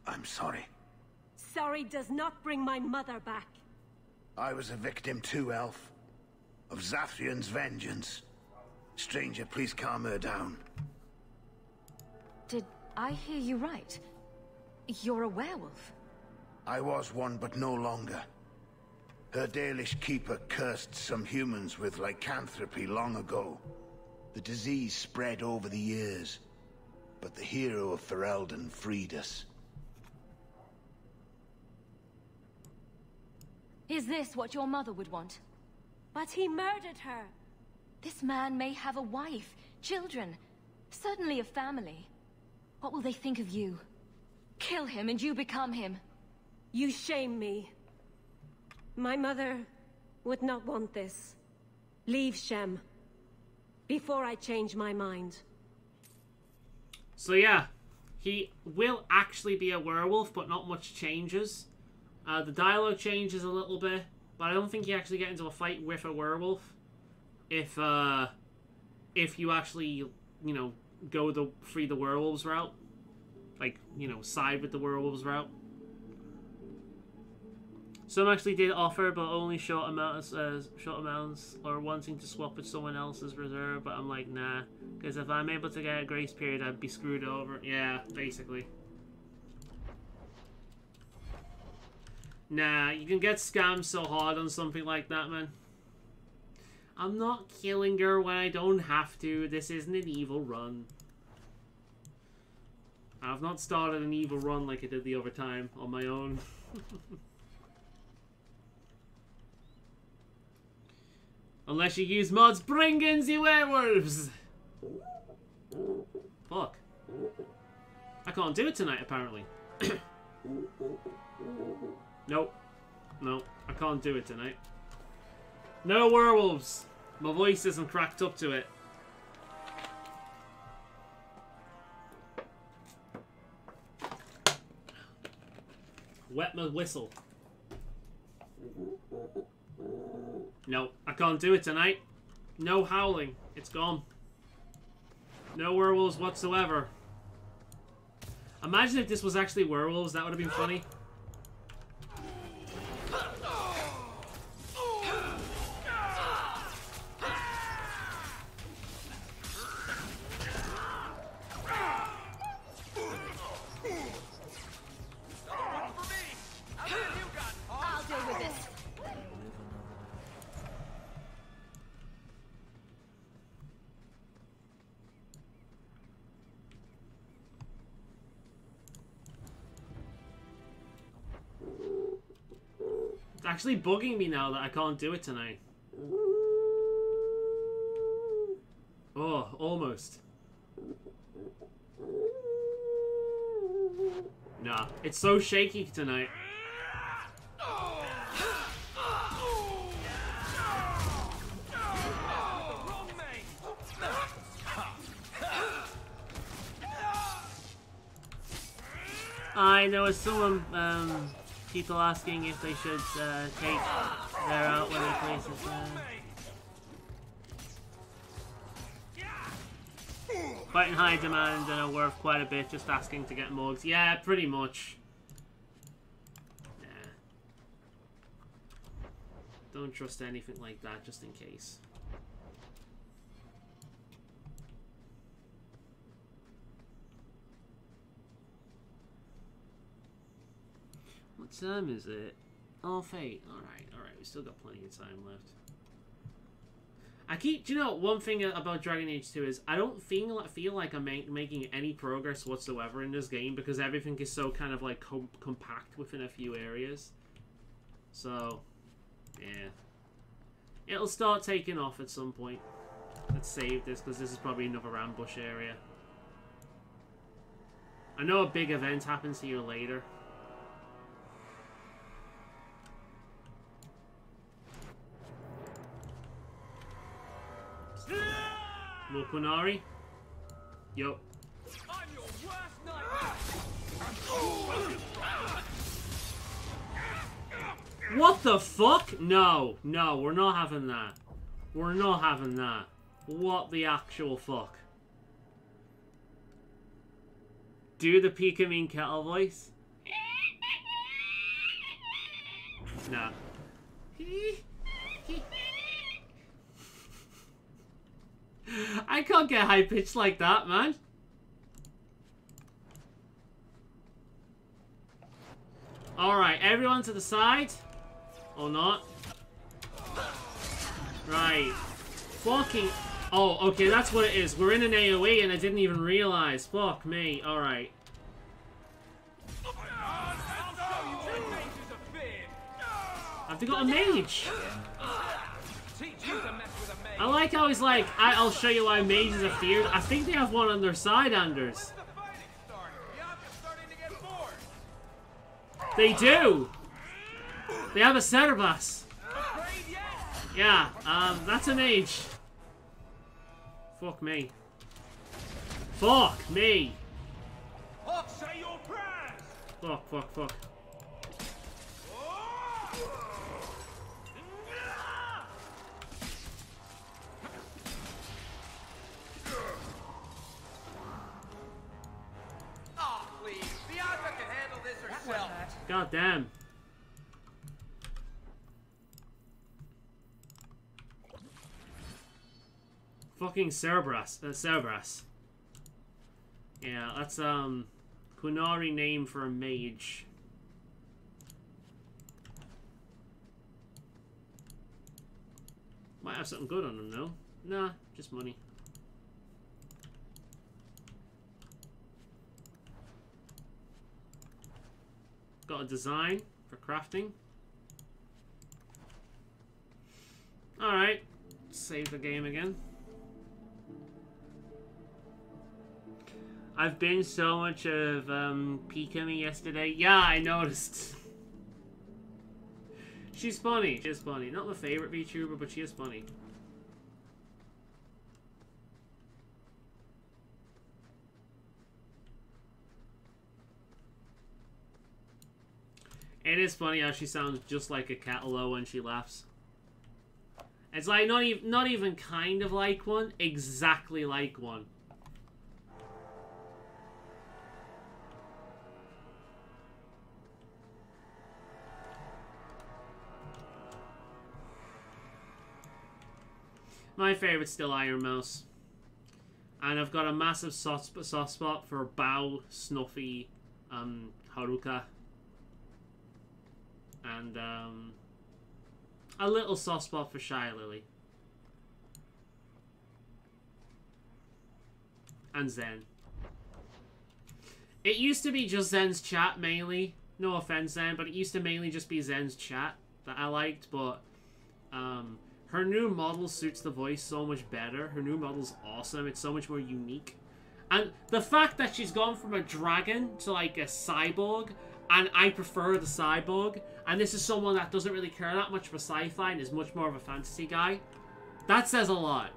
I'm sorry. Sorry does not bring my mother back. I was a victim too, Elf. Of Zathrian's vengeance. Stranger, please calm her down. Did I hear you right? You're a werewolf? I was one, but no longer. Her Dalish keeper cursed some humans with lycanthropy long ago. The disease spread over the years, but the hero of Ferelden freed us. Is this what your mother would want? But he murdered her. This man may have a wife, children, certainly a family. What will they think of you? Kill him and you become him. You shame me. My mother would not want this. Leave Shem. Before I change my mind. So yeah, he will actually be a werewolf, but not much changes. The dialogue changes a little bit, but I don't think you actually get into a fight with a werewolf. If you actually, you know, go the free the werewolves route. Like, you know, side with the werewolves route. Some actually did offer, but only short amounts, or wanting to swap with someone else's reserve. But I'm like, nah, because if I'm able to get a grace period, I'd be screwed over. Yeah, basically. Nah, you can get scammed so hard on something like that, man. I'm not killing her when I don't have to. This isn't an evil run. I've not started an evil run like I did the other time on my own. Unless you use mods, bring in the werewolves! Fuck. I can't do it tonight, apparently. Nope. No, I can't do it tonight. No werewolves! My voice isn't cracked up to it. Wet my whistle. No, I can't do it tonight. No howling. It's gone. No werewolves whatsoever. Imagine if this was actually werewolves. That would have been funny. I'll deal with this. It's actually bugging me now that I can't do it tonight. Oh, almost. Nah, it's so shaky tonight. I know some people asking if they should take their out when they place it. Quite in high demand and are worth quite a bit, just asking to get mugs. Yeah, pretty much. Yeah. Don't trust anything like that, just in case. What time is it? Oh, fate. Alright, alright. We still got plenty of time left. Do you know, one thing about Dragon Age 2 is I don't feel like I'm making any progress whatsoever in this game because everything is so kind of like compact within a few areas. So, yeah. It'll start taking off at some point. Let's save this because this is probably another ambush area. I know a big event happens here later. More Qunari? Yup. I'm your worst nightmare. What the fuck? No, no, we're not having that. We're not having that. What the actual fuck? Do the Pika Kettle voice? Nah. I can't get high pitched like that, man. Alright, everyone to the side. Or not. Right. Fucking... Oh, okay, that's what it is. We're in an AoE and I didn't even realize. Fuck me. Alright. Have they got a mage? I like how he's like, I'll show you why mages are feared. I think they have one on their side, Anders. They do! They have a Cerebras. Yeah, that's a mage. Fuck me. Fuck me! Fuck, fuck, fuck. God damn. Fucking Cerebras. Cerebras. Yeah, that's Qunari name for a mage. Might have something good on them though. Nah, just money. Got a design for crafting. Alright. Save the game again. I've been so much of Pikami yesterday. Yeah, I noticed. She's funny. She's funny. Not my favorite VTuber, but she is funny. It is funny how she sounds just like a Catalo when she laughs. It's like not even kind of like one, exactly like one. My favorite's still Iron Mouse. And I've got a massive soft spot for Bao, Snuffy, Haruka. And a little soft spot for Shia Lily. And Zen. It used to be just Zen's chat mainly. No offense, Zen, but it used to mainly just be Zen's chat that I liked, but her new model suits the voice so much better. Her new model's awesome. It's so much more unique. And the fact that she's gone from a dragon to like a cyborg, and I prefer the cyborg, and this is someone that doesn't really care that much for sci-fi and is much more of a fantasy guy, that says a lot.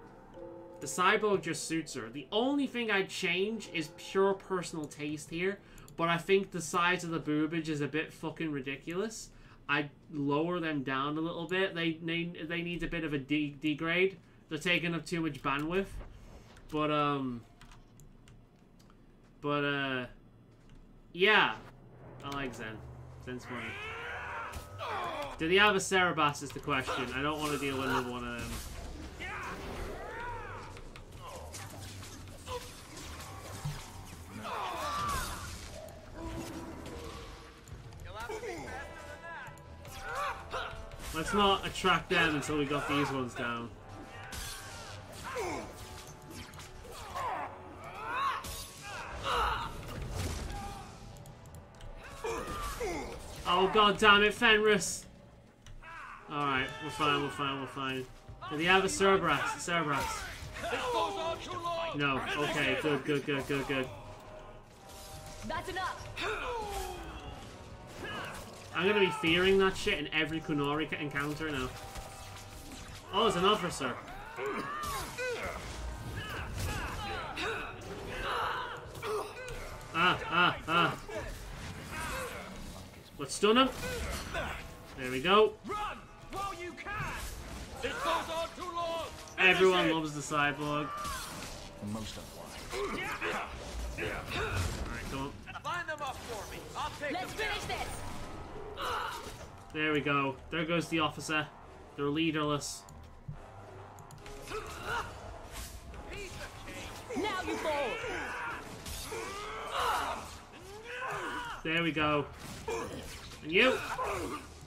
The cyborg just suits her. The only thing I'd change is pure personal taste here, but I think the size of the boobage is a bit fucking ridiculous. I'd lower them down a little bit. They need a bit of a degrade. They're taking up too much bandwidth. But yeah. I like Zen. Zen's funny. Do they have a Cerebras is the question. I don't want to deal with another one of them. Let's not attract them until we got these ones down. Oh god damn it, Fenris! Alright, we're fine, we're fine, we're fine. Do they have a Cerebras? Cerebras? No. Okay, good, good, good, good, good. That's enough. I'm gonna be fearing that shit in every Qunari encounter now. Oh, there's an officer. Let's stun him. There we go. Run while you can. This goes on too long. Everyone loves the cyborg. Most unwise. Alright, come on. Line them up for me. I'll take Let's finish this. There we go. There goes the officer. They're leaderless. Now you fall. There we go. And you.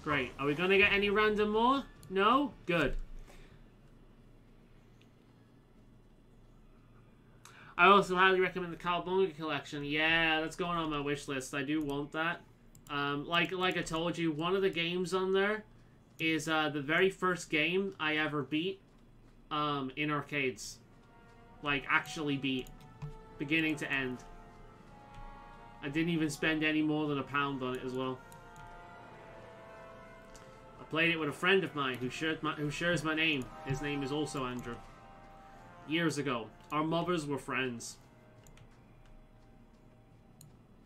Great. Are we going to get any random more? No? Good. I also highly recommend the Cowabunga collection. Yeah, that's going on my wish list. I do want that. Like I told you, one of the games on there is the very first game I ever beat in arcades. Like, actually beat. Beginning to end. I didn't even spend any more than £1 on it as well. I played it with a friend of mine who shares my name. His name is also Andrew. Years ago. Our mothers were friends.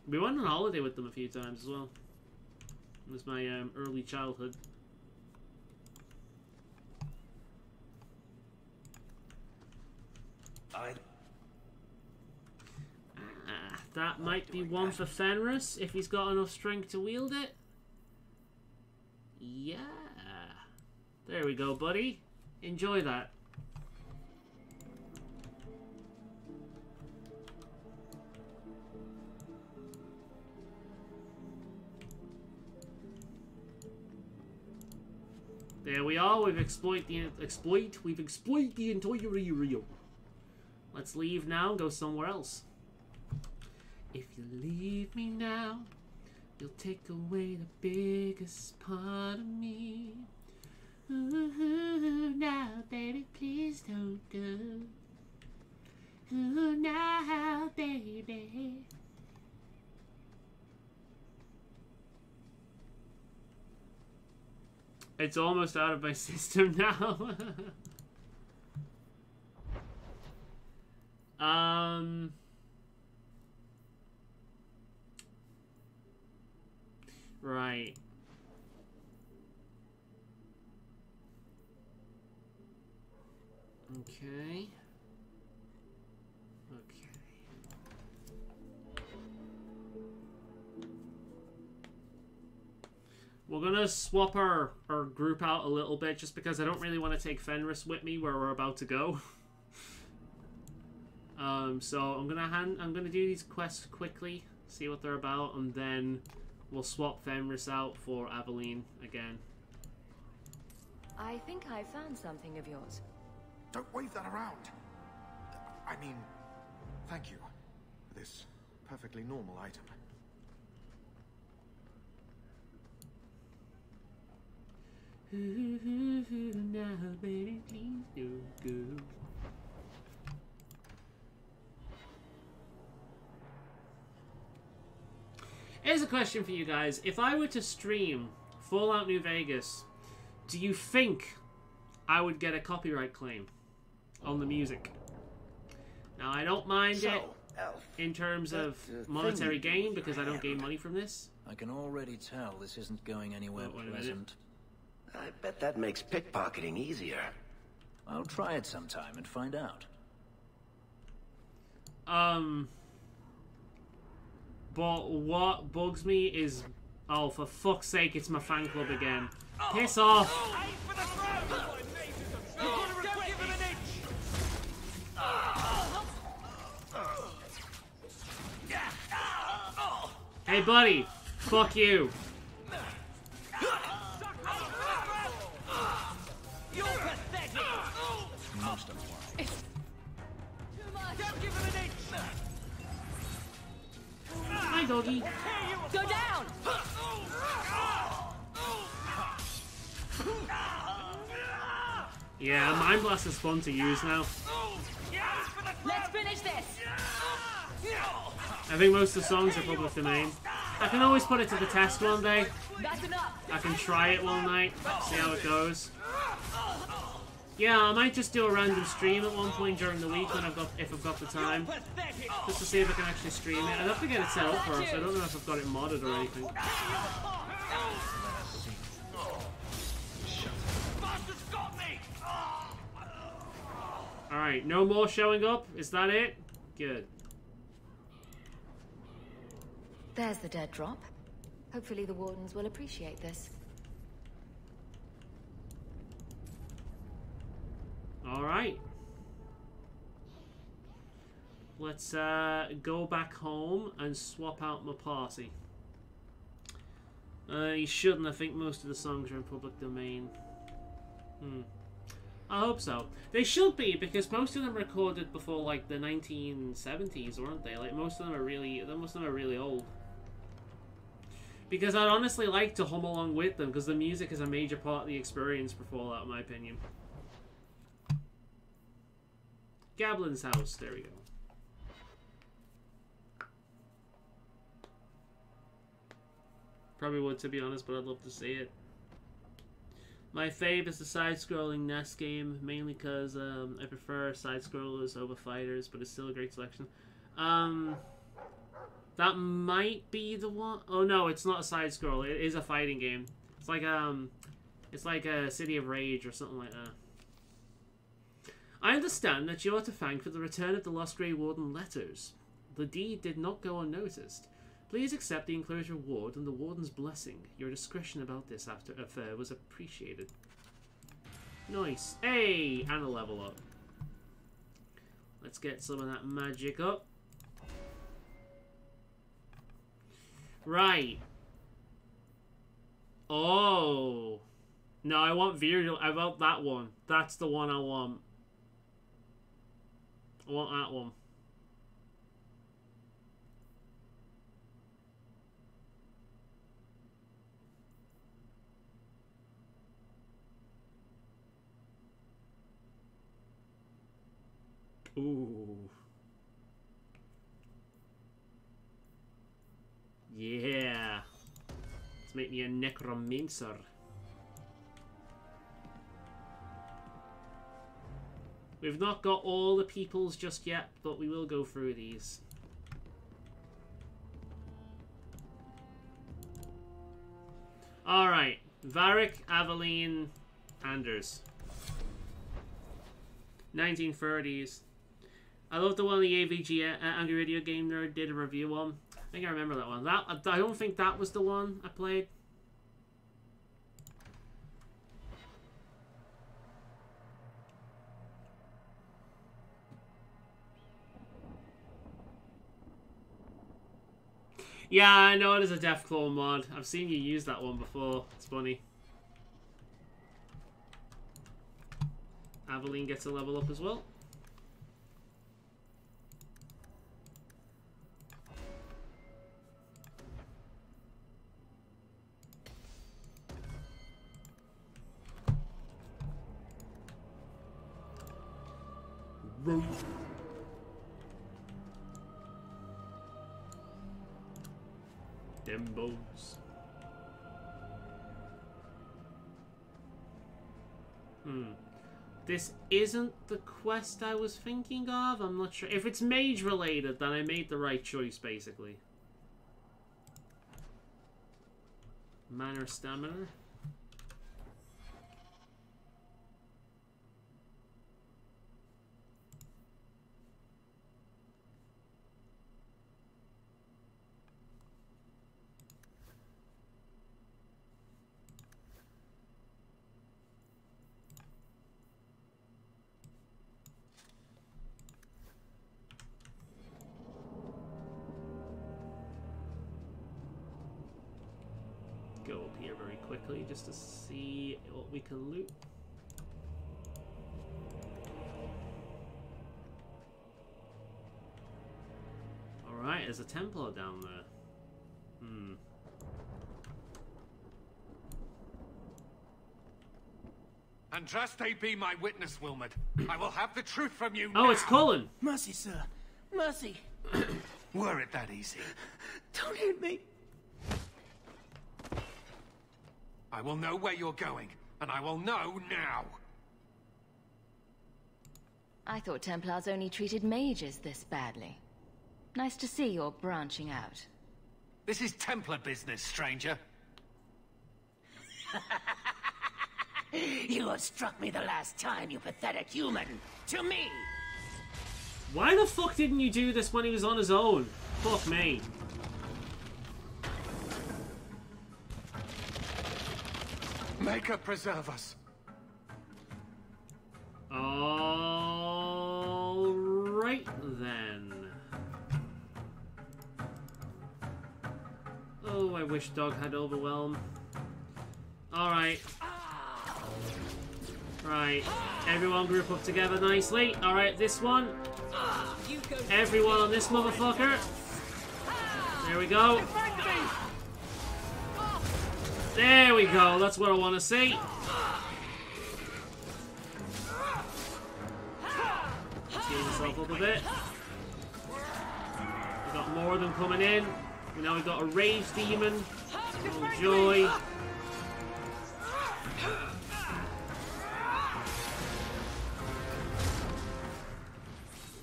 We went on holiday with them a few times as well. It was my early childhood. That might be one for Fenris, if he's got enough strength to wield it. Yeah. There we go, buddy. Enjoy that. There we are. We've exploited the entire area. Let's leave now and go somewhere else. If you leave me now, you'll take away the biggest part of me. Ooh, now, baby, please don't go. Ooh, now, baby. It's almost out of my system now. Right. Okay. We're gonna swap our group out a little bit just because I don't really want to take Fenris with me where we're about to go. So I'm gonna do these quests quickly, see what they're about, and then we'll swap Fenris out for Aveline again. I think I found something of yours. Don't wave that around. I mean, thank you for this perfectly normal item. Now, baby, please don't go. Here's a question for you guys. If I were to stream Fallout New Vegas, do you think I would get a copyright claim on the music? Now, I don't mind it in terms of monetary gain because I don't gain money from this. I can already tell this isn't going anywhere pleasant. I bet that makes pickpocketing easier. I'll try it sometime and find out. But what bugs me is... Oh, for fuck's sake, it's my fan club again. Piss off! Hey, buddy! Fuck you! You're pathetic! Most unwise. Don't give him an inch! Hi, doggy. Go down! Yeah, Mind Blast is fun to use now. Let's finish this! I think most of the songs are public domain. I can always put it to the test one day. That's enough! I can try it one night, see how it goes. Yeah, I might just do a random stream at one point during the week when if I've got the time, just to see if I can actually stream it. I'd have to get it set up first. I don't know if I've got it modded or anything. All right, no more showing up. Is that it? Good. There's the dead drop. Hopefully the wardens will appreciate this. All right. Let's go back home and swap out my party. You shouldn't. I think most of the songs are in public domain. I hope so. They should be, because most of them recorded before like the 1970s, weren't they? Like most of them are really old. Because I'd honestly like to hum along with them, because the music is a major part of the experience for Fallout, in my opinion. Gablin's house. There we go. Probably would, to be honest, but I'd love to see it. My fave is the side-scrolling NES game, mainly because I prefer side-scrollers over fighters, but it's still a great selection. That might be the one. Oh no, it's not a side-scroller. It is a fighting game. It's like a City of Rage or something like that. I understand that you are to thank for the return of the Lost Grey Warden letters. The deed did not go unnoticed. Please accept the enclosed reward and the Warden's blessing. Your discretion about this affair was appreciated. Nice. Hey! And a level up. Let's get some of that magic up. Right. Oh. No, I want Virgil. I want that one. That's the one I want. I want that one. Ooh. Yeah. Let's make me a necromancer. We've not got all the peoples just yet, but we will go through these. Alright. Varric, Aveline, Anders. 1930s. I love the one the AVG Angry Video Game Nerd did a review on. I think I remember that one. I don't think that was the one I played. Yeah, I know it is a Deathclaw mod. I've seen you use that one before. It's funny. Aveline gets a level up as well. Them bones. This isn't the quest I was thinking of. I'm not sure. If it's mage related, then I made the right choice, basically. Manor stamina. Go up here very quickly just to see what we can loot. Alright, there's a Templar down there. Andraste be my witness, Wilmot. I will have the truth from you now. Oh, it's Cullen. Mercy, sir. Mercy. Were it that easy? Don't hit me. I will know where you're going, and I will know now. I thought Templars only treated mages this badly. Nice to see you're branching out. This is Templar business, stranger. You have struck me the last time, you pathetic human. To me! Why the fuck didn't you do this when he was on his own? Fuck me. Maker preserve us. Alright then. Oh, I wish Dog had Overwhelm. Alright. Right. Everyone group up together nicely. Alright, this one. Everyone on this motherfucker. There we go. There we go. That's what I want to see. Heal myself up a bit. We got more of them coming in. Now we've got a rage demon. Oh joy.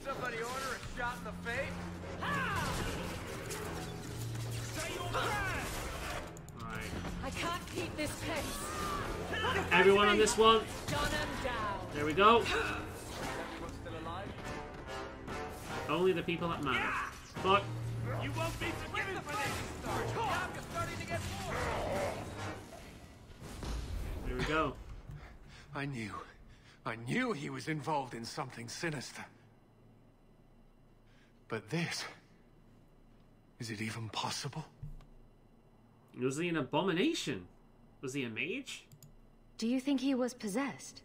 Somebody order a shot in the face? Alright. I can't keep this pace. Everyone on this one. There we go. Only the people that matter. But You won't be forgiven for this. Now you're starting to get more. there we go. I knew he was involved in something sinister. But this... is it even possible? Was he an abomination? Was he a mage? Do you think he was possessed?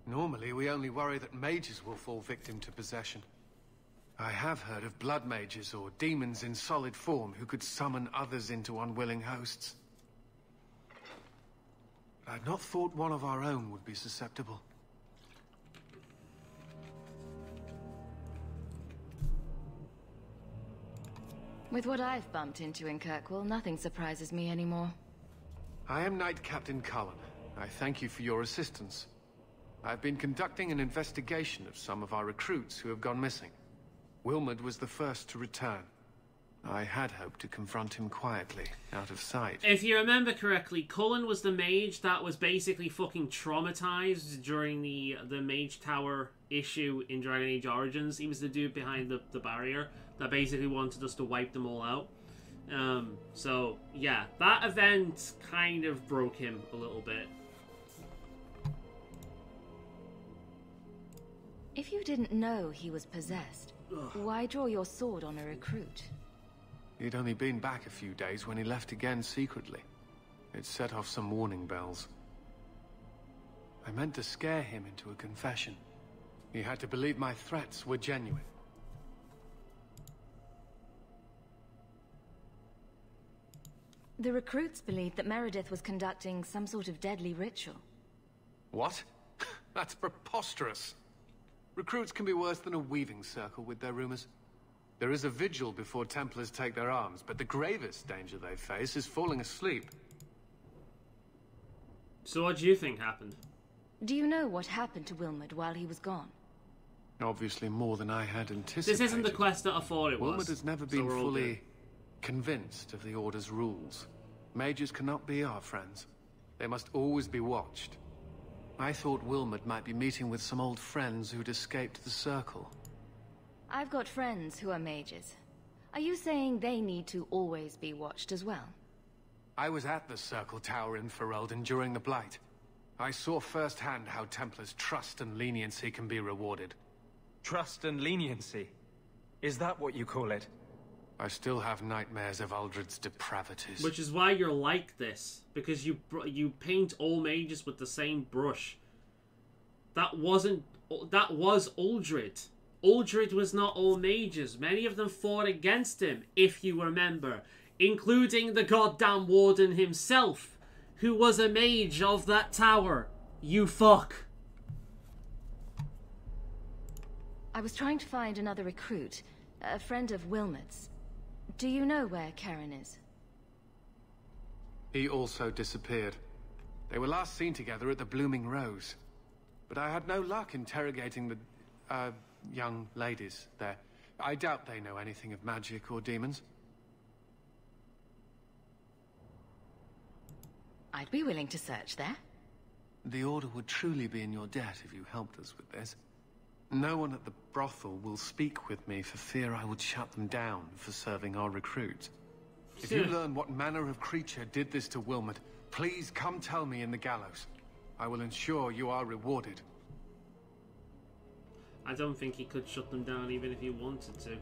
Normally, we only worry that mages will fall victim to possession. I have heard of blood mages or demons in solid form who could summon others into unwilling hosts. But I'd not thought one of our own would be susceptible. With what I've bumped into in Kirkwall, nothing surprises me anymore. I am Knight Captain Cullen. I thank you for your assistance. I've been conducting an investigation of some of our recruits who have gone missing. Wilmot was the first to return. I had hoped to confront him quietly, out of sight. If you remember correctly, Cullen was the mage that was basically fucking traumatized during the Mage Tower issue in Dragon Age Origins. He was the dude behind the barrier that basically wanted us to wipe them all out. So, yeah, that event kind of broke him a little bit. If you didn't know he was possessed, why draw your sword on a recruit? He'd only been back a few days when he left again secretly. It set off some warning bells. I meant to scare him into a confession. He had to believe my threats were genuine. The recruits believed that Meredith was conducting some sort of deadly ritual. What? That's preposterous. Recruits can be worse than a weaving circle with their rumors. There is a vigil before Templars take their arms, but the gravest danger they face is falling asleep. So what do you think happened? Do you know what happened to Wilmot while he was gone? Obviously more than I had anticipated. This isn't the quest that I thought it was. Wilmot has never been fully convinced of the Order's rules. Mages cannot be our friends. They must always be watched. I thought Wilmot might be meeting with some old friends who'd escaped the Circle. I've got friends who are mages. Are you saying they need to always be watched as well? I was at the Circle Tower in Ferelden during the Blight. I saw firsthand how Templars' trust and leniency can be rewarded. Trust and leniency? Is that what you call it? I still have nightmares of Uldred's depravities. Which is why you're like this. Because you paint all mages with the same brush. That was Uldred. Uldred was not all mages. Many of them fought against him, if you remember. Including the goddamn warden himself, who was a mage of that tower. You fuck. I was trying to find another recruit, a friend of Wilmot's. Do you know where Karen is? He also disappeared. They were last seen together at the Blooming Rose. But I had no luck interrogating young ladies there. I doubt they know anything of magic or demons. I'd be willing to search there. The Order would truly be in your debt if you helped us with this. No one at the brothel will speak with me for fear I would shut them down for serving our recruits. If you learn what manner of creature did this to Wilmot, please come tell me in the gallows. I will ensure you are rewarded. I don't think he could shut them down even if he wanted to.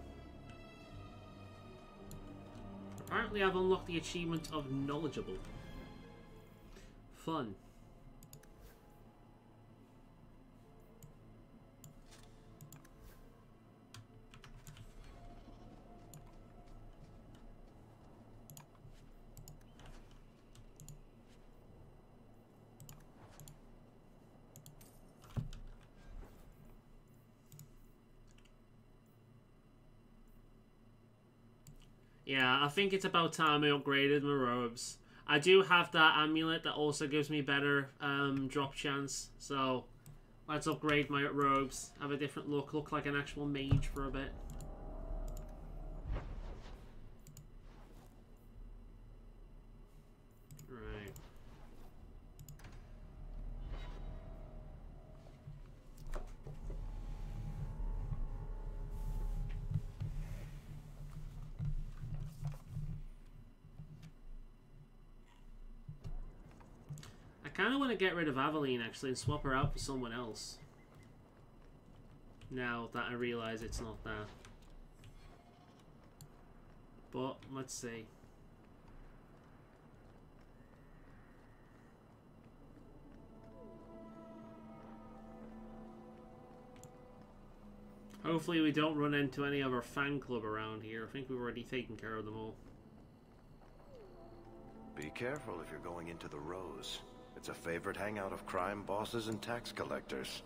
Apparently I've unlocked the achievement of knowledgeable. Fun. Yeah, I think it's about time I upgraded my robes. I do have that amulet that also gives me better drop chance, so let's upgrade my robes. Have a different look like an actual mage for a bit. Right. I kind of want to get rid of Aveline actually and swap her out for someone else. Now that I realize it's not that. But let's see. Hopefully we don't run into any of our fan club around here. I think we've already taken care of them all. Be careful if you're going into the Rose. It's a favorite hangout of crime bosses and tax collectors.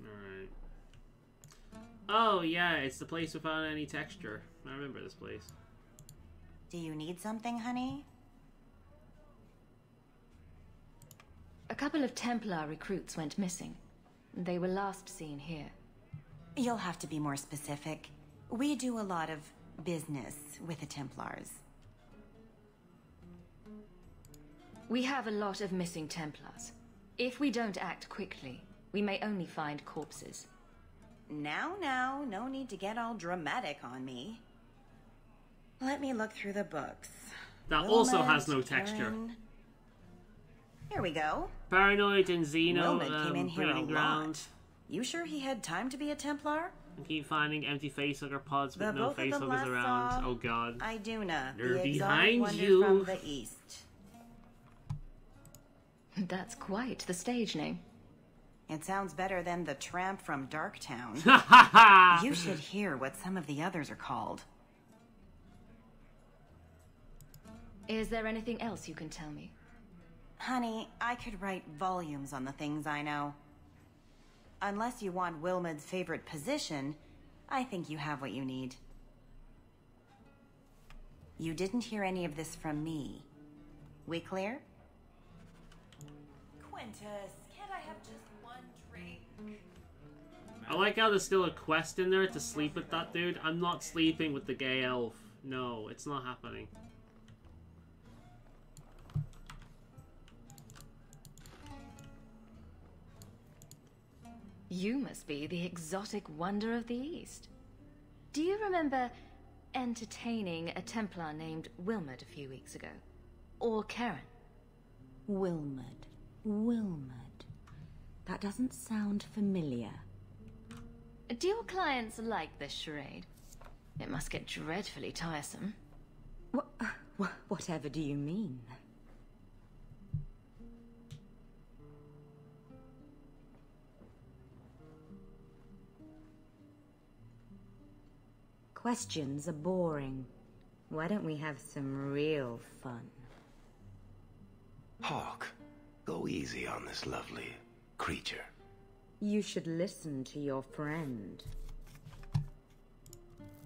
Alright. Oh yeah, it's the place without any texture. I remember this place. Do you need something, honey? A couple of Templar recruits went missing. They were last seen here. You'll have to be more specific. We do a lot of business with the Templars. We have a lot of missing Templars. If we don't act quickly, we may only find corpses. Now, no need to get all dramatic on me. Let me look through the books. That also has no texture. Here we go. Paranoid and Xeno came in here breeding ground. You sure he had time to be a Templar? And keep finding empty facehugger pods with The no both of them facehuggers last around. saw Oh god. Iduna, They're the exotic behind wonder you. from the east. That's quite the stage name. It sounds better than the tramp from Darktown. You should hear what some of the others are called. Is there anything else you can tell me? Honey, I could write volumes on the things I know. Unless you want Wilmot's favorite position, I think you have what you need. You didn't hear any of this from me. We clear? Quintus, can't I have just one drink? I like how there's still a quest in there to sleep with that dude. I'm not sleeping with the gay elf. No, it's not happening. You must be the exotic wonder of the East. Do you remember entertaining a Templar named Wilmot a few weeks ago? Or Karen? Wilmot. That doesn't sound familiar. Do your clients like this charade? It must get dreadfully tiresome. Whatever do you mean? Questions are boring. Why don't we have some real fun? Hawk, go easy on this lovely creature. You should listen to your friend.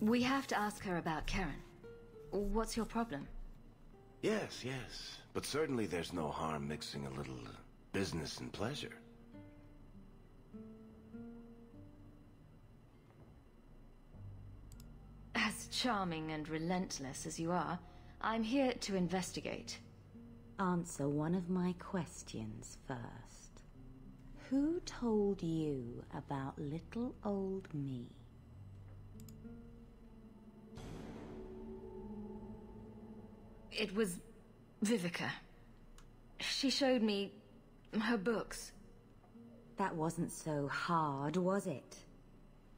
We have to ask her about Karen. What's your problem? Yes, yes. But certainly there's no harm mixing a little business and pleasure. As charming and relentless as you are, I'm here to investigate. Answer one of my questions first. Who told you about little old me? It was Vivica. She showed me her books. That wasn't so hard, was it?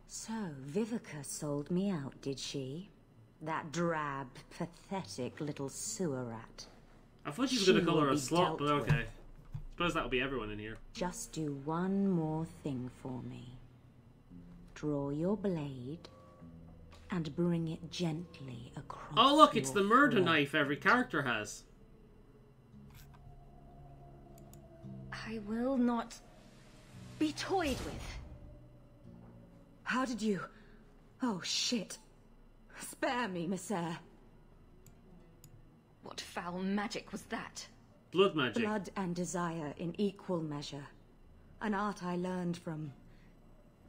So, Vivica sold me out, did she? That drab, pathetic little sewer rat. I thought you were going to call her a slut, but okay. Suppose that'll be everyone in here. Just do one more thing for me. Draw your blade and bring it gently across. Oh look, it's the murder throat. knife every character has. I will not be toyed with. How did you... Oh, shit. Spare me, Messere. What foul magic was that? Blood magic. Blood and desire in equal measure. An art I learned from...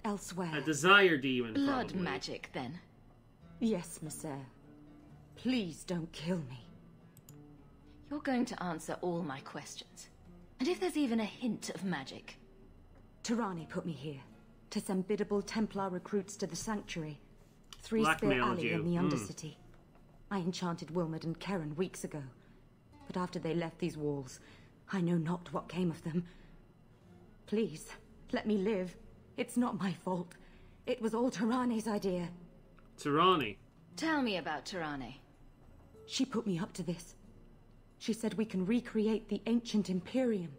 elsewhere. A desire demon, Blood probably. magic, then? Yes, Messere. Please don't kill me. You're going to answer all my questions. And if there's even a hint of magic... Tirani put me here. To send biddable Templar recruits to the Sanctuary. Three Spear Blackmailed Alley you. in the Undercity. I enchanted Wilmot and Karen weeks ago. But after they left these walls, I know not what came of them. Please, let me live. It's not my fault. It was all Tirani's idea. Tirani? Tell me about Tirani. She put me up to this. She said we can recreate the ancient Imperium.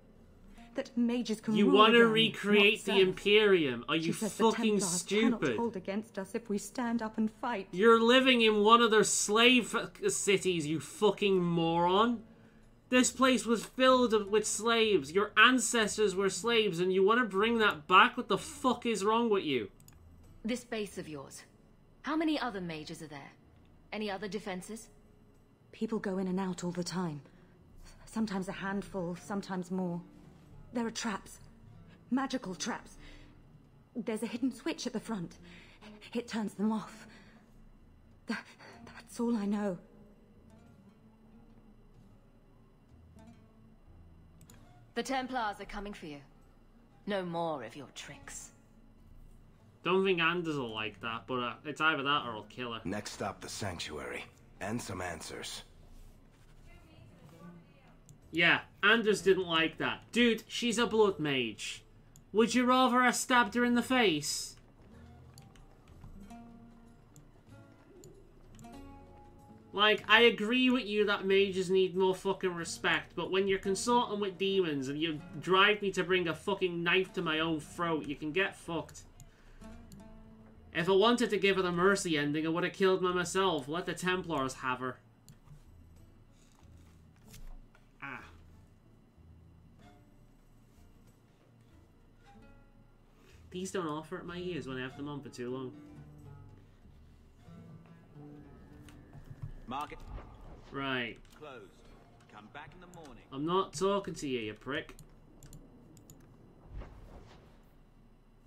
That mages can You rule want to again, recreate not the serve. Imperium? Are you She says fucking the Templars stupid? cannot hold against us if we stand up and fight. You're living in one of their slave cities, you fucking moron. This place was filled with slaves. Your ancestors were slaves, and you want to bring that back? What the fuck is wrong with you? This base of yours. How many other mages are there? Any other defenses? People go in and out all the time. Sometimes a handful, sometimes more. There are traps. Magical traps. There's a hidden switch at the front. It turns them off. That's all I know. The Templars are coming for you. No more of your tricks. Don't think Anders will like that, but it's either that or I'll kill her. Next stop, the Sanctuary. And some answers. Yeah, Anders didn't like that. Dude, she's a blood mage. Would you rather I stabbed her in the face? Like, I agree with you that mages need more fucking respect, but when you're consorting with demons and you drive me to bring a fucking knife to my own throat, you can get fucked. If I wanted to give her the mercy ending, I would have killed her myself. Let the Templars have her. Ah. These don't offer at my ears when I have them on for too long. Market. Right. Closed. Come back in the morning. I'm not talking to you, you prick.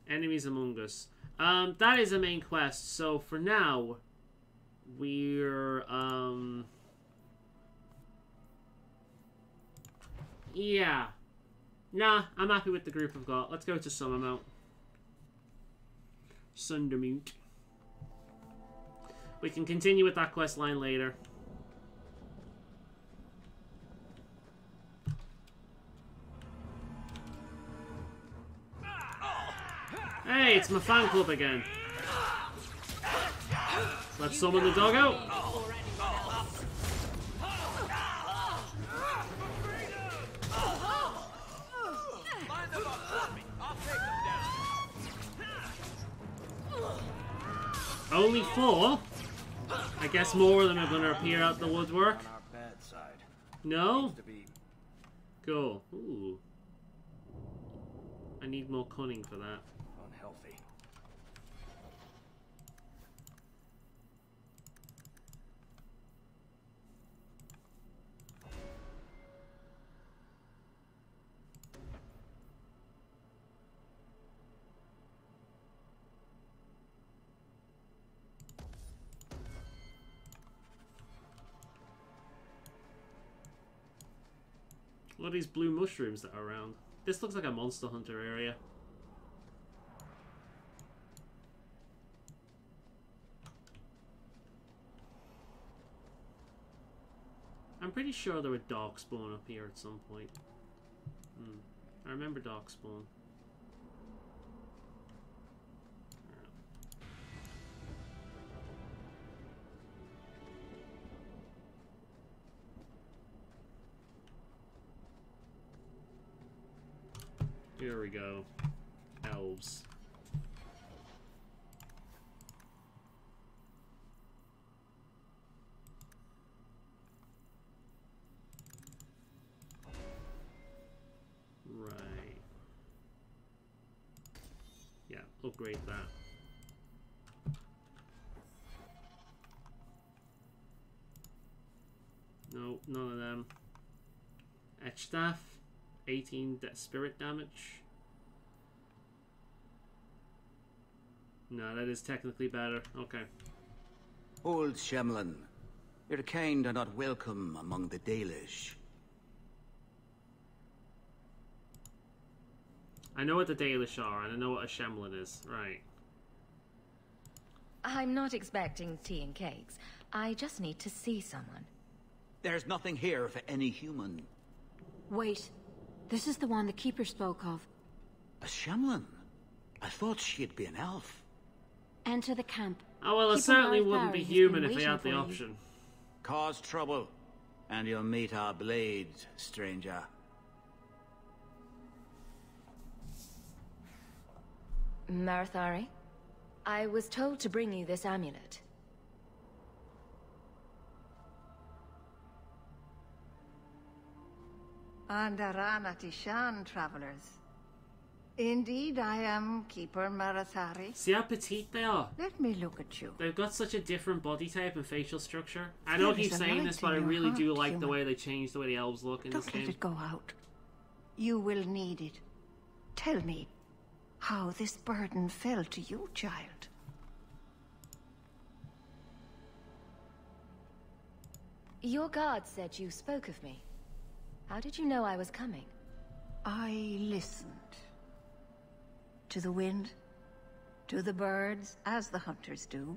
Enemies among us. That is a main quest. So for now, we're yeah. Nah, I'm happy with the group I've got. Let's go to Summermount. Sundermute. We can continue with that quest line later. Hey, it's my fan club again. Let's summon the dog out. Only 4? I guess more of them are going to appear out the woodwork. No? Cool. Ooh. I need more cunning for that. Unhealthy. What are these blue mushrooms that are around? This looks like a Monster Hunter area. I'm pretty sure there were darkspawn up here at some point. I remember darkspawn. Here we go. Elves. Right. Yeah, upgrade that. No, none of them. Etch staff. 18 spirit damage. No, that is technically better. Okay. Old Shemlin, your kind are not welcome among the Dalish. I know what the Dalish are, and I know what a Shemlin is. Right. I'm not expecting tea and cakes. I just need to see someone. There's nothing here for any human. Wait. This is the one the Keeper spoke of. A Shemlin? I thought she'd be an elf. Enter the camp. Oh well, it certainly wouldn't be human if they had the option. Cause trouble, and you'll meet our blades, stranger. Marathari, I was told to bring you this amulet. Andarana Tishan, travelers. Indeed, I am Keeper Marathari. See how petite they are? Let me look at you. They've got such a different body type and facial structure. I don't keep saying this, but I really do like the way they changed the way the elves look in this game. Don't let it go out. You will need it. Tell me how this burden fell to you, child. Your guard said you spoke of me. How did you know I was coming? I listened. To the wind, to the birds, as the hunters do,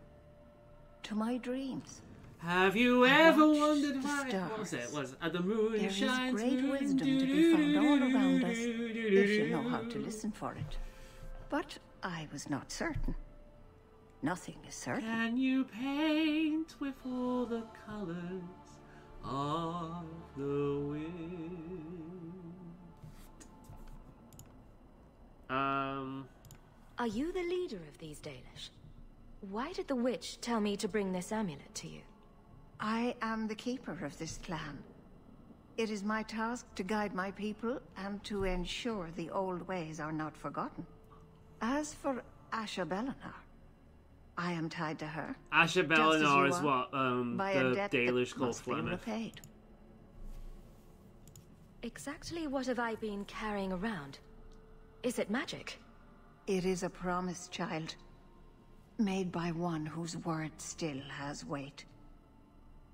to my dreams. Have you ever wondered why? What was it? The moon there shines? There is great wisdom to be found all around us, if you know how to listen for it. But I was not certain. Nothing is certain. Can you paint with all the colors of the wind? Are you the leader of these Dalish? Why did the witch tell me to bring this amulet to you? I am the keeper of this clan. It is my task to guide my people and to ensure the old ways are not forgotten. As for Asha Belinar, I am tied to her. Asha Belinar is what the Dalish call Flemeth. Exactly what have I been carrying around? Is it magic? It is a promise, child. Made by one whose word still has weight.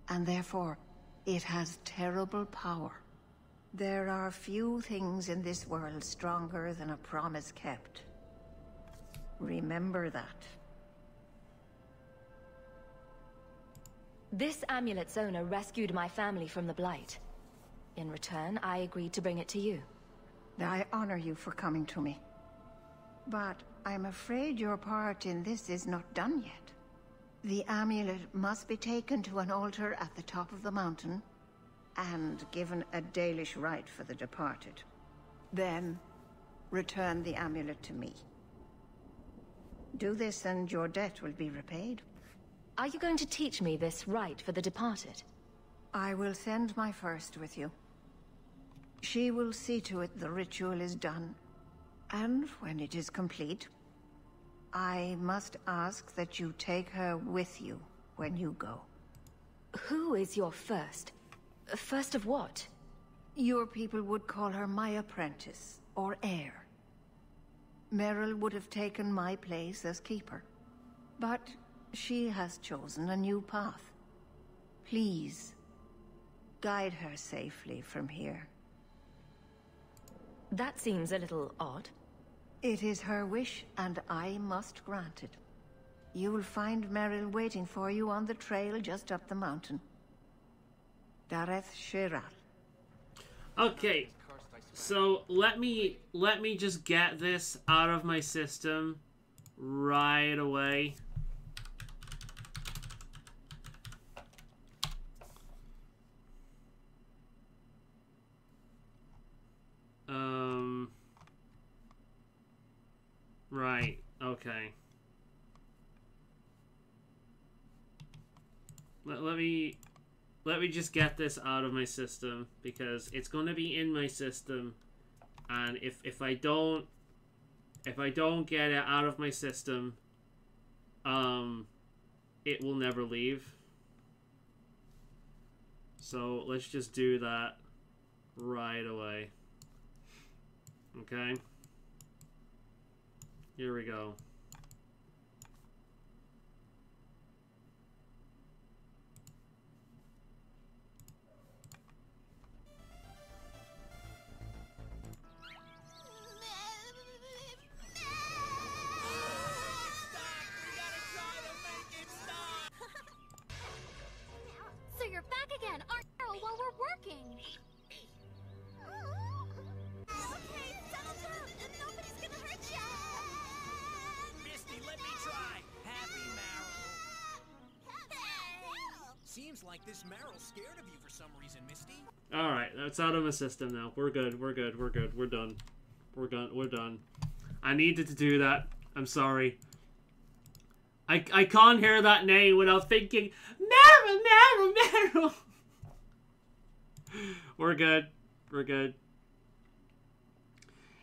And therefore, it has terrible power. There are few things in this world stronger than a promise kept. Remember that. This amulet's owner rescued my family from the Blight. In return, I agreed to bring it to you. I honor you for coming to me. But I'm afraid your part in this is not done yet. The amulet must be taken to an altar at the top of the mountain and given a Dalish rite for the departed. Then, return the amulet to me. Do this and your debt will be repaid. Are you going to teach me this rite for the departed? I will send my first with you. She will see to it the ritual is done. And when it is complete, I must ask that you take her with you when you go. Who is your first? First of what? Your people would call her my apprentice, or heir. Meryl would have taken my place as keeper. But she has chosen a new path. Please, guide her safely from here. That seems a little odd. It is her wish, and I must grant it. You will find Merrill waiting for you on the trail just up the mountain. Dareth Shiral. Okay, so let me just get this out of my system right away. Right, okay. Let me just get this out of my system, because it's going to be in my system, and if I don't get it out of my system, it will never leave. So let's just do that right away. Okay. Here we go. So you're back again, aren't you? While we're working. Okay, settle down. Nobody's gonna hurt you. Misty, let me try. Happy Meryl. Seems like this Meryl's scared of you for some reason, Misty. Alright, that's out of my system now. We're good, we're good, we're good. We're done. We're done. I needed to do that. I'm sorry. I can't hear that name without thinking, Meryl! We're good. We're good.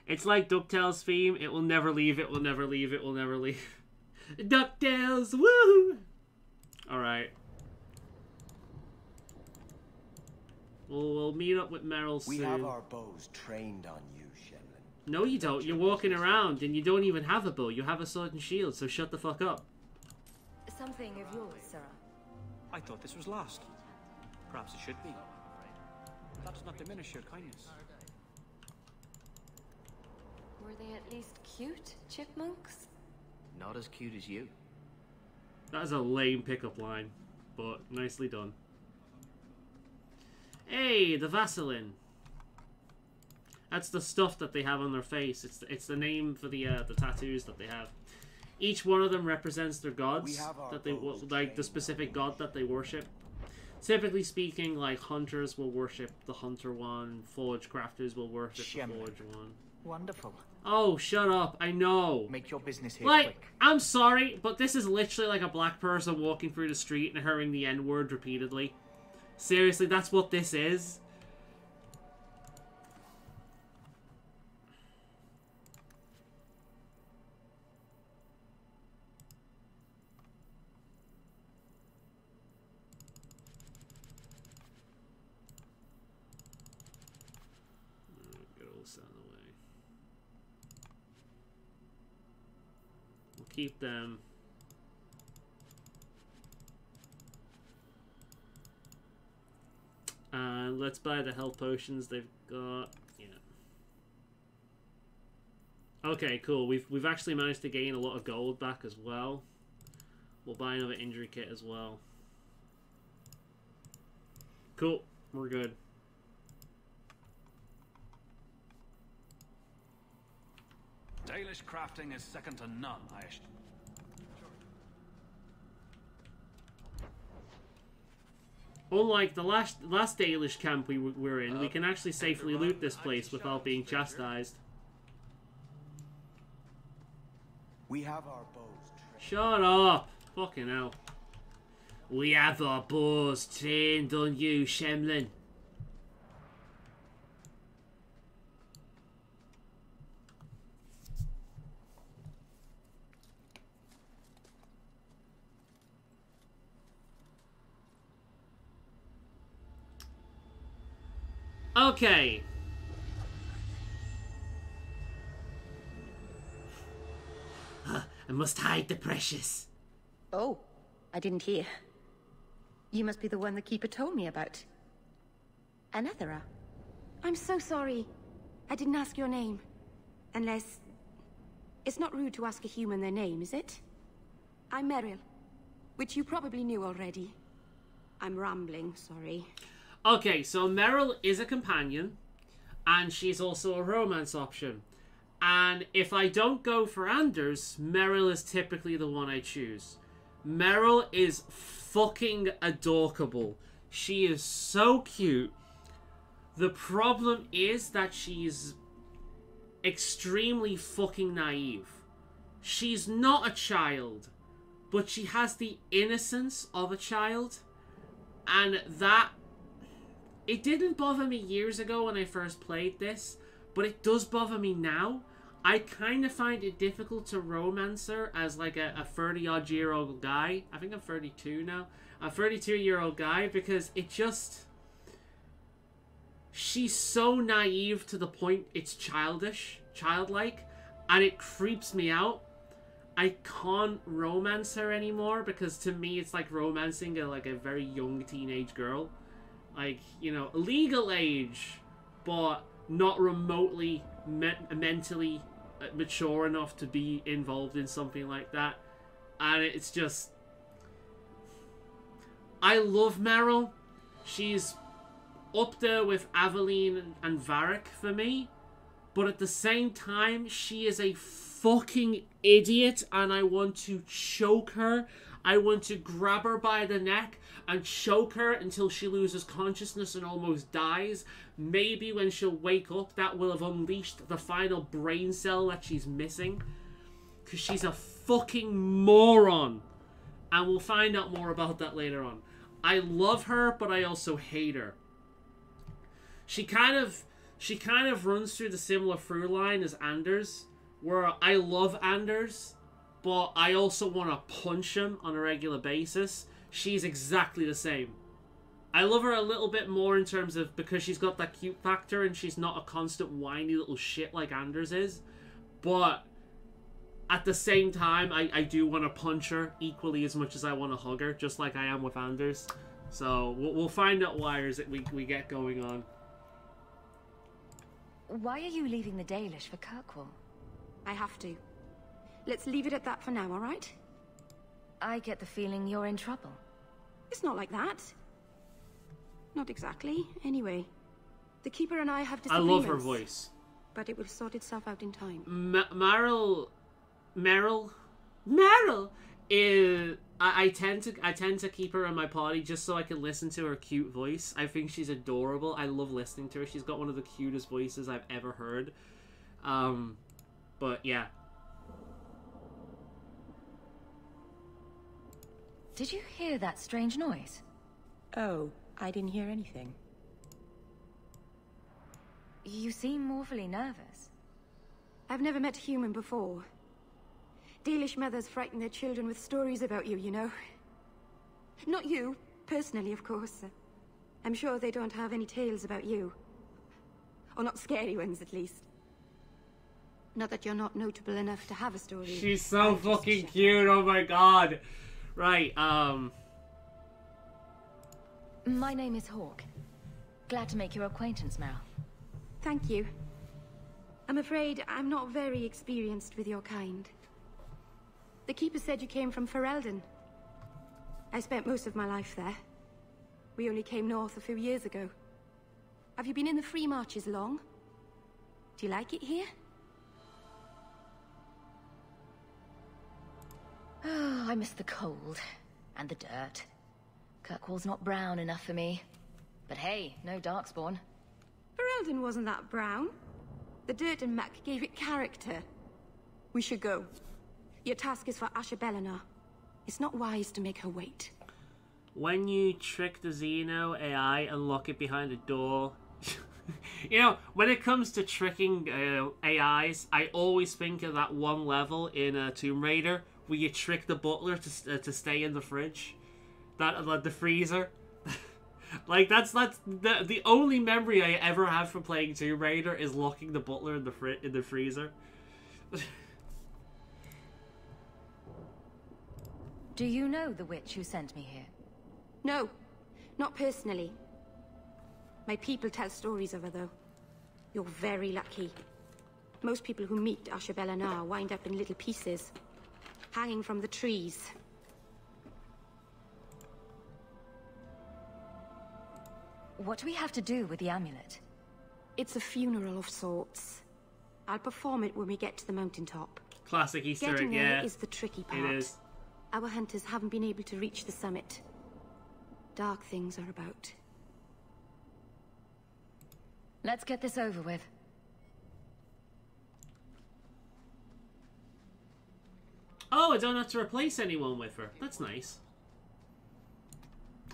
It's like DuckTales' theme. It will never leave, it will never leave, it will never leave. DuckTales, woo! Alright. We'll meet up with Meryl soon. We have our bows trained on you, Shemlin. No, you don't. You're walking around and you don't even have a bow. You have a sword and shield, so shut the fuck up. Something of yours, Sarah. I thought this was lost. Perhaps it should be. That does not diminish your kindness. Were they at least cute, chipmunks? Not as cute as you. That is a lame pickup line, but nicely done. Hey, the Vaseline. That's the stuff that they have on their face. It's the name for the tattoos that they have. Each one of them represents their gods that they like, the specific god that they worship. Typically speaking, like hunters will worship the hunter one, forge crafters will worship the forge one. Wonderful. Oh, shut up! I know. Make your business here like, quick. I'm sorry, but this is literally like a black person walking through the street and hearing the N-word repeatedly. Seriously, that's what this is. Get all this out of the way. We'll keep them. And let's buy the health potions they've got. Yeah. Okay, cool. We've actually managed to gain a lot of gold back as well. We'll buy another injury kit as well. Cool. We're good. Dalish crafting is second to none, Unlike the last Dalish camp we were in, we can actually safely loot this place without being chastised. We have our bows. Shut up! Fucking hell. We have our bows trained on you, Shemlin. Okay. I must hide the precious. Oh, I didn't hear. You must be the one the Keeper told me about. Anethera. I'm so sorry. I didn't ask your name. Unless... It's not rude to ask a human their name, is it? I'm Meryl, which you probably knew already. I'm rambling, sorry. Okay, so Meryl is a companion, and she's also a romance option. And if I don't go for Anders, Meryl is typically the one I choose. Meryl is fucking adorable. She is so cute. The problem is that she's extremely fucking naive. She's not a child, but she has the innocence of a child. And that... It didn't bother me years ago when I first played this, but it does bother me now. I kind of find it difficult to romance her as like a 30-odd-year-old guy. I think I'm 32 now. A 32-year-old guy, because it just... She's so naive to the point it's childlike, and it creeps me out. I can't romance her anymore, because to me it's like romancing a very young teenage girl. Like, you know, legal age, but not remotely mentally mature enough to be involved in something like that. And it's just... I love Meryl. She's up there with Aveline and Varric for me. But at the same time, she is a fucking idiot, and I want to choke her. I want to grab her by the neck and choke her until she loses consciousness and almost dies. Maybe when she'll wake up, that will have unleashed the final brain cell that she's missing. Because she's a fucking moron. And we'll find out more about that later on. I love her, but I also hate her. She kind of runs through the similar through line as Anders, where I love Anders, but I also want to punch him on a regular basis. She's exactly the same. I love her a little bit more in terms of because she's got that cute factor and she's not a constant whiny little shit like Anders is. But at the same time, I do want to punch her equally as much as I want to hug her, just like I am with Anders. So we'll find out why as we get going on. Why are you leaving the Dalish for Kirkwall? I have to. Let's leave it at that for now, alright? I get the feeling you're in trouble. It's not like that. Not exactly. Anyway, the Keeper and I have I disagreements. love her voice. But it will sort itself out in time. Meryl is... I tend to keep her in my party just so I can listen to her cute voice. I think she's adorable. I love listening to her. She's got one of the cutest voices I've ever heard. But yeah. Did you hear that strange noise? Oh, I didn't hear anything. You seem awfully nervous. I've never met a human before. Dalish mothers frighten their children with stories about you, you know. Not you, personally, of course. I'm sure they don't have any tales about you. Or not scary ones, at least. Not that you're not notable enough to have a story. She's so fucking cute, oh my god. Right, My name is Hawk. Glad to make your acquaintance, Meryl. Thank you. I'm afraid I'm not very experienced with your kind. The Keeper said you came from Ferelden. I spent most of my life there. We only came north a few years ago. Have you been in the Free Marches long? Do you like it here? Oh, I miss the cold. And the dirt. Kirkwall's not brown enough for me. But hey, no Darkspawn. Ferelden wasn't that brown. The dirt and muck gave it character. We should go. Your task is for Asha Bellinar. It's not wise to make her wait. When you trick the Xeno AI and lock it behind a door... You know, when it comes to tricking AIs, I always think of that one level in Tomb Raider where you trick the butler to stay in the fridge. The freezer. Like, that's the only memory I ever have from playing Tomb Raider is locking the butler in the freezer. Do you know the witch who sent me here? No, not personally. My people tell stories of her, though. You're very lucky. Most people who meet Ashabella now wind up in little pieces, hanging from the trees. What do we have to do with the amulet? It's a funeral of sorts. I'll perform it when we get to the mountaintop. Classic Easter egg, Getting yeah. there is the tricky part. It is. Our hunters haven't been able to reach the summit. Dark things are about. Let's get this over with. Oh, I don't have to replace anyone with her. That's nice.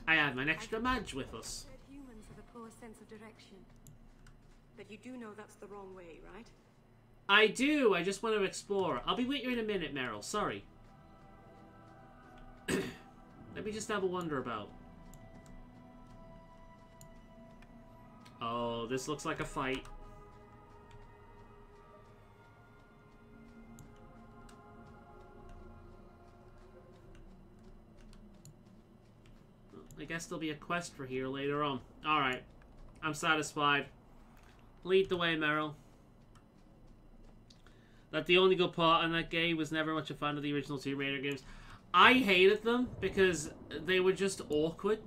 I have an extra Madge with us. Humans have a poor sense of direction. But you do know that's the wrong way, right? I do. I just want to explore. I'll be with you in a minute, Meryl. Sorry. Let me just have a wonder about. Oh, this looks like a fight. I guess there'll be a quest for here later on. Alright. I'm satisfied. Lead the way, Meryl. That the only good part in that game was never much a fan of the original Tomb Raider games. I hated them because they were just awkward.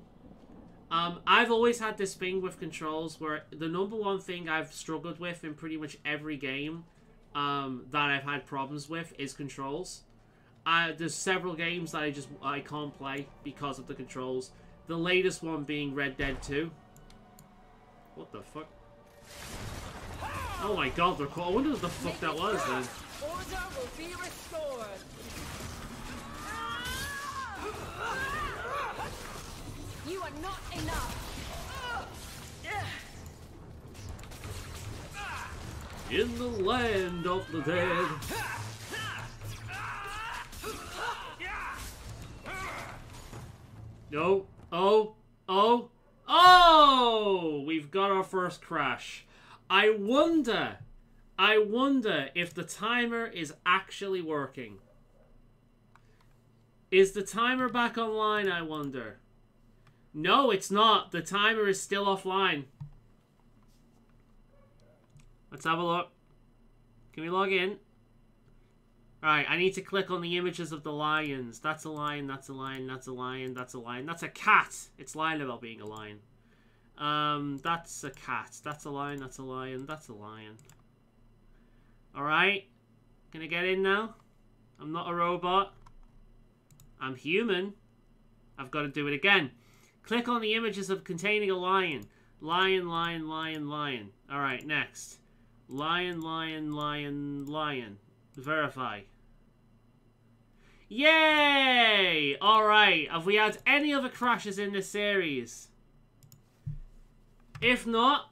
I've always had this thing with controls where the number one thing I've struggled with in pretty much every game that I've had problems with is controls. There's several games that I can't play because of the controls. The latest one being Red Dead 2. What the fuck? Oh my god, they're cool. I wonder what the fuck that was then. Order will be restored. You are not enough. In the land of the dead. No. Oh. Oh. Oh! We've got our first crash. I wonder if the timer is actually working. Is the timer back online, I wonder? No, it's not. The timer is still offline. Let's have a look. Can we log in? Alright, I need to click on the images of the lions. That's a lion, that's a lion, that's a lion, that's a lion. That's a cat! It's lying about being a lion. That's a cat. That's a lion, that's a lion, that's a lion. Alright. Can I get in now? I'm not a robot. I'm human. I've got to do it again. Click on the images of containing a lion. Lion, lion, lion, lion. Alright, next. Lion, lion, lion, lion. Verify. Yay! Alright, have we had any other crashes in this series? If not...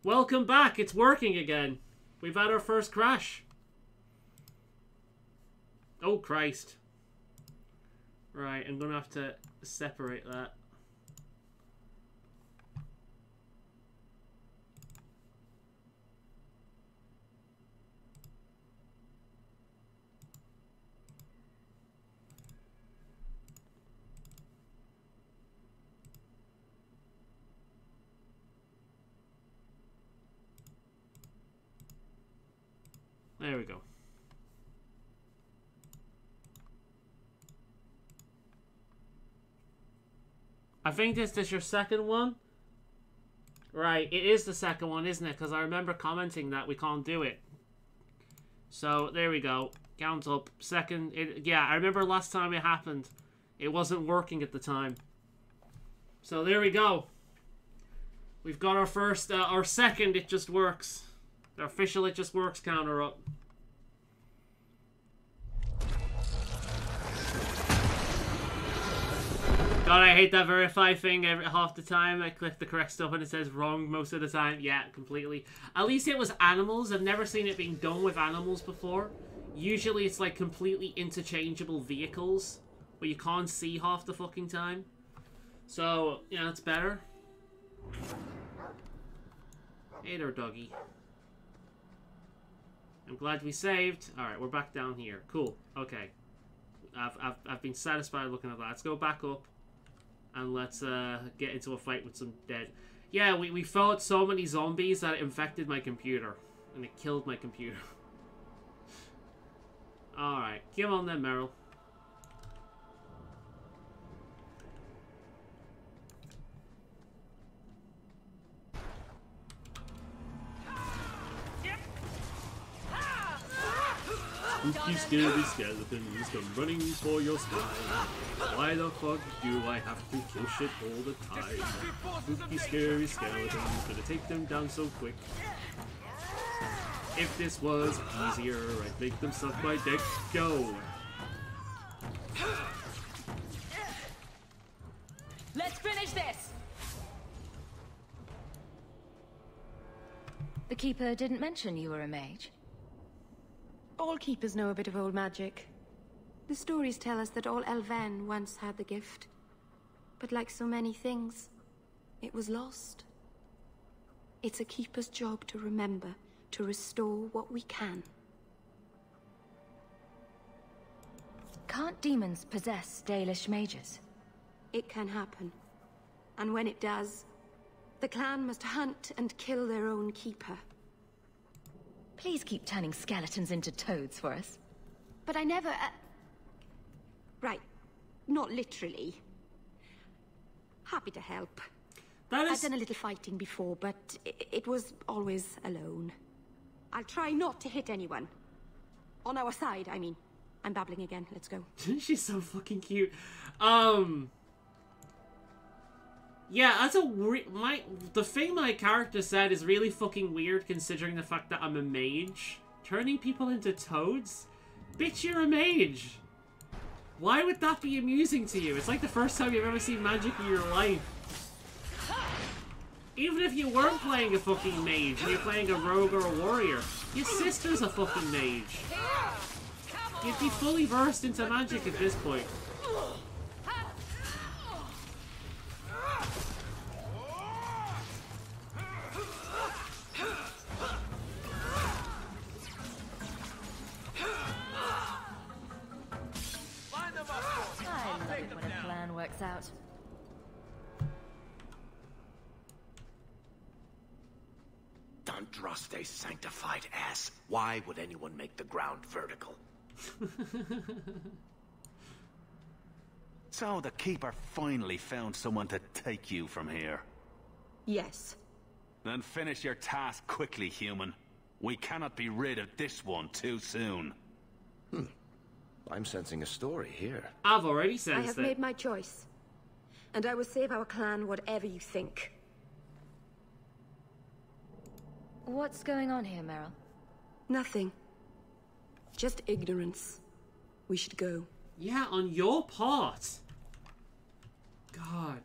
Welcome back, it's working again. We've had our first crash. Oh Christ. Right, I'm gonna have to separate that. There we go. I think this is your second one. Right, it is the second one, isn't it? Because I remember commenting that we can't do it. So, there we go. Count up. Second. Yeah, I remember last time it happened. It wasn't working at the time. So, there we go. We've got our first, our second It Just Works. The official It Just Works counter up. God, I hate that verify thing half the time. I click the correct stuff and it says wrong most of the time. Yeah, completely. At least it was animals. I've never seen it being done with animals before. Usually it's like completely interchangeable vehicles where you can't see half the fucking time. So, yeah, it's better. Hey there, doggy. I'm glad we saved. Alright, we're back down here. Cool. Okay. I've been satisfied looking at that. Let's go back up. And let's get into a fight with some dead. Yeah, we fought so many zombies that it infected my computer. And it killed my computer. Alright. Come on then, Meryl. Spooky, scary skeletons come running for your spine. Why the fuck do I have to kill shit all the time? Spooky, scary skeletons, gonna take them down so quick. If this was easier, I'd make them suck my dick. Go! Let's finish this! The Keeper didn't mention you were a mage. All keepers know a bit of old magic. The stories tell us that all Elven once had the gift. But like so many things, it was lost. It's a keeper's job to remember, to restore what we can. Can't demons possess Dalish mages? It can happen. And when it does, the clan must hunt and kill their own keeper. Please keep turning skeletons into toads for us. But I never... Right. Not literally. Happy to help. I've done a little fighting before, but it was always alone. I'll try not to hit anyone. On our side, I mean. I'm babbling again. Let's go. She's so fucking cute. Yeah, that's the thing my character said is really fucking weird considering the fact that I'm a mage. Turning people into toads? Bitch, you're a mage! Why would that be amusing to you? It's like the first time you've ever seen magic in your life. Even if you weren't playing a fucking mage and you're playing a rogue or a warrior, your sister's a fucking mage. You'd be fully versed into magic at this point. I love it when a plan works out. Andraste sanctified ass. Why would anyone make the ground vertical? So the Keeper finally found someone to take you from here. Yes. Then finish your task quickly, human. We cannot be rid of this one too soon. I'm sensing a story here. I've already sensed it. I have made my choice. And I will save our clan whatever you think. What's going on here, Meryl? Nothing. Just ignorance. We should go. Yeah, on your part. God.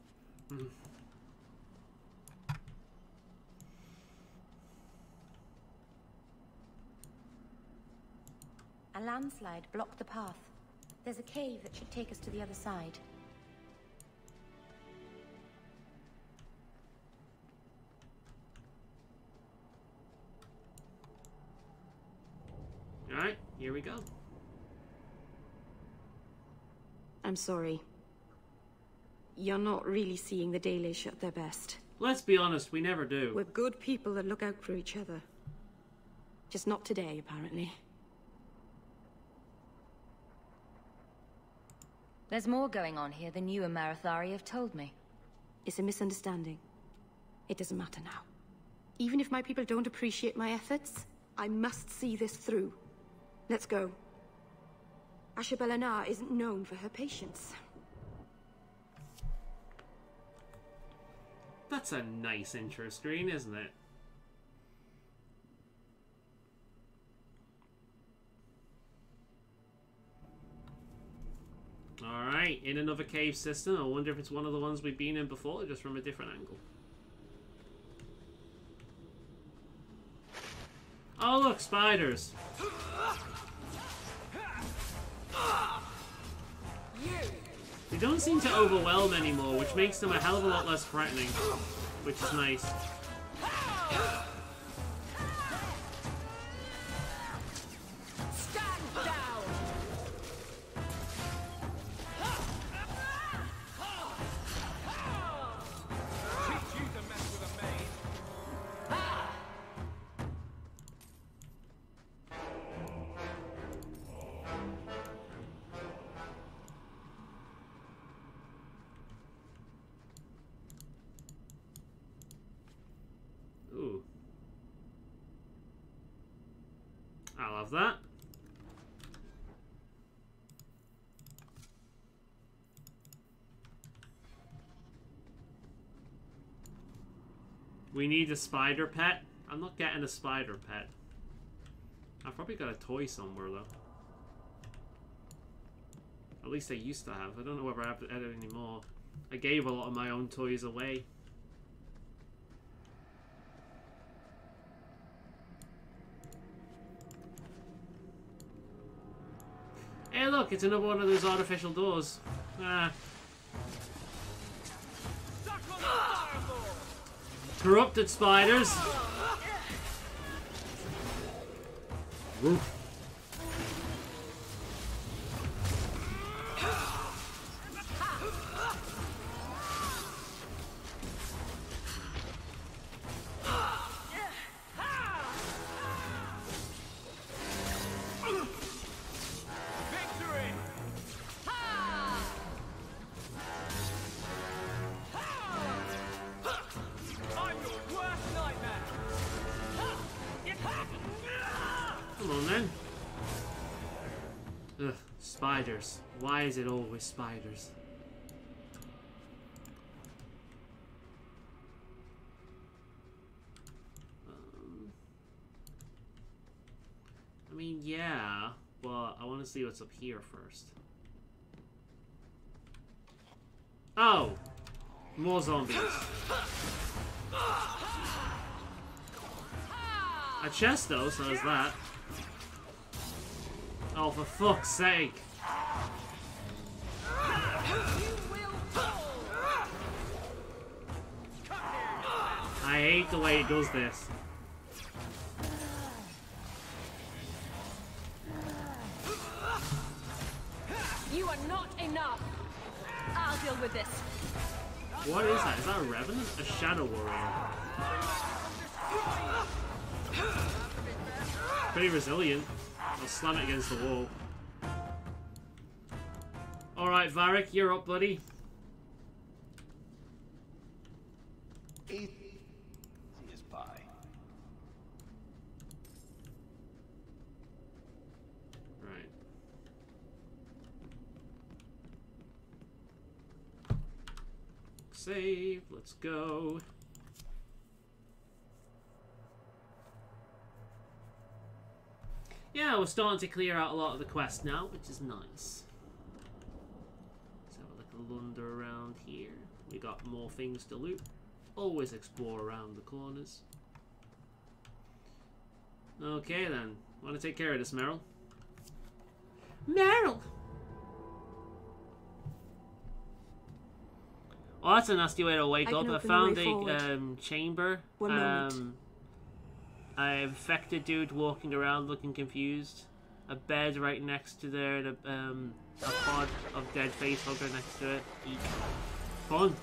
A landslide blocked the path. There's a cave that should take us to the other side. Alright, here we go. I'm sorry. You're not really seeing the Dalish at their best. Let's be honest, we never do. We're good people that look out for each other. Just not today, apparently. There's more going on here than you and Marathari have told me. It's a misunderstanding. It doesn't matter now. Even if my people don't appreciate my efforts, I must see this through. Let's go. Ashabelanar isn't known for her patience. That's a nice intro screen, isn't it? Alright, in another cave system. I wonder if it's one of the ones we've been in before, just from a different angle. Oh look, spiders! They don't seem to overwhelm anymore, which makes them a hell of a lot less threatening. Which is nice. of that. We need a spider pet. I'm not getting a spider pet. I've probably got a toy somewhere though. At least I used to have. I don't know whether I have it anymore. I gave a lot of my own toys away. Hey look, it's another one of those artificial doors. Ah. Corrupted spiders. Woof. Come on then. Ugh, spiders. Why is it always spiders? I mean, yeah, but I want to see what's up here first. Oh! More zombies. A chest though, so there's that. Oh, for fuck's sake. I hate the way it does this. You are not enough. I'll deal with this. What is that? Is that a revenant? A shadow warrior. Pretty resilient. I'll slam it against the wall. Alright, Varric, you're up, buddy. Easy as pie. Right. Save. Let's go. Yeah, we're starting to clear out a lot of the quest now, which is nice. Let's have a little wander around here. We got more things to loot. Always explore around the corners. Okay then. Want to take care of this, Meryl? Meryl! Oh, that's a nasty way to wake up. I found a chamber. An infected dude walking around looking confused. A bed right next to there, and a pod of dead facehugger next to it. Eek. Fun.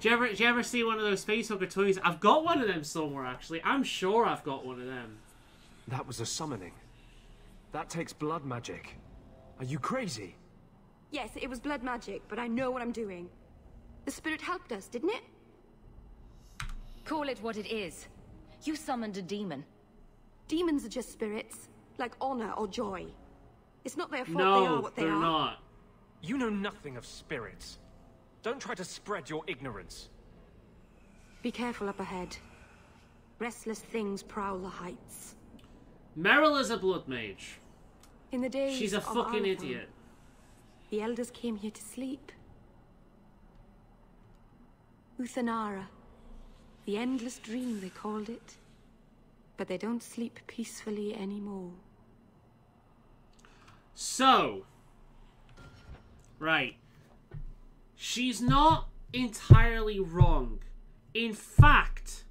Do you ever see one of those facehugger toys? I've got one of them somewhere, actually. I'm sure I've got one of them. That was a summoning. That takes blood magic. Are you crazy? Yes, it was blood magic, but I know what I'm doing. The spirit helped us, didn't it? Call it what it is. You summoned a demon. Demons are just spirits, like honor or joy. It's not their fault no, they are what they are. they're not. You know nothing of spirits. Don't try to spread your ignorance. Be careful up ahead. Restless things prowl the heights. Meryl is a blood mage. In the days She's a of fucking Alpha, idiot. The elders came here to sleep. Uthanara. The endless dream, they called it. But they don't sleep peacefully anymore. So. Right. She's not entirely wrong. In fact,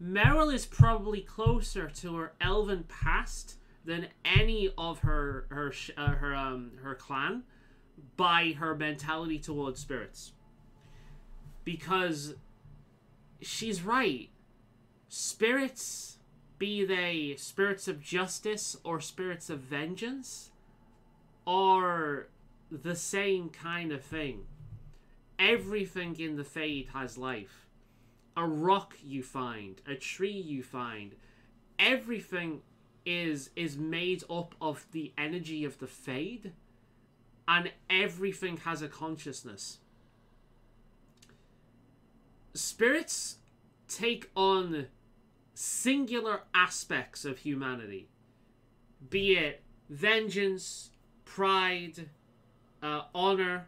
Meryl is probably closer to her elven past than any of her clan by her mentality towards spirits. Because she's right. Spirits, be they spirits of justice or spirits of vengeance, are the same kind of thing. Everything in the Fade has life. A rock you find, a tree you find, everything is made up of the energy of the Fade, and everything has a consciousness. Spirits take on singular aspects of humanity, be it vengeance, pride, honor,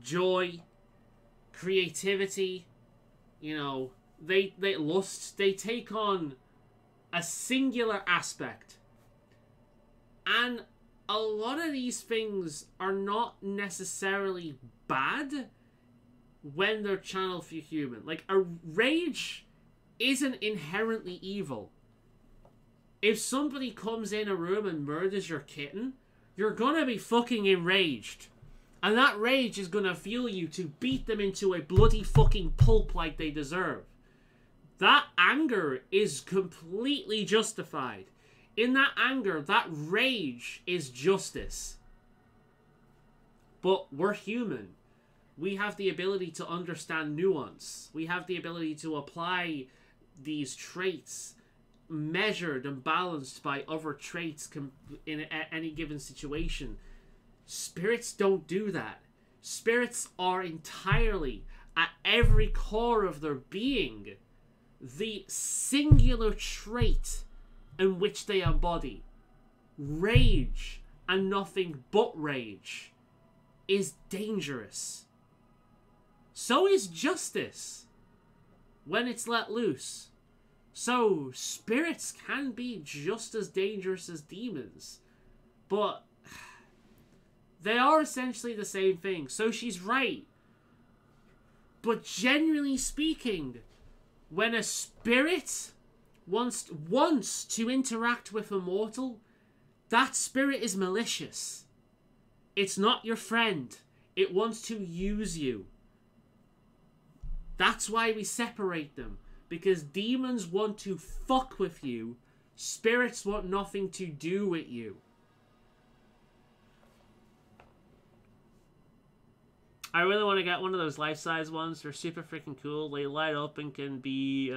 joy, creativity, you know, they lust. They take on a singular aspect, and a lot of these things are not necessarily bad when they're channeled through human. Like, a rage isn't inherently evil. If somebody comes in a room and murders your kitten, you're gonna be fucking enraged. And that rage is gonna fuel you to beat them into a bloody fucking pulp like they deserve. That anger is completely justified. In that anger, that rage is justice. But we're human. We have the ability to understand nuance. We have the ability to apply these traits measured and balanced by other traits in any given situation. Spirits don't do that. Spirits are entirely, at every core of their being, the singular trait in which they embody. Rage, and nothing but rage, is dangerous. So is justice, when it's let loose. So, spirits can be just as dangerous as demons. But they are essentially the same thing. So she's right. But generally speaking, when a spirit wants to interact with a mortal, that spirit is malicious. It's not your friend. It wants to use you. That's why we separate them. Because demons want to fuck with you. Spirits want nothing to do with you. I really want to get one of those life-size ones. They're super freaking cool. They light up and can be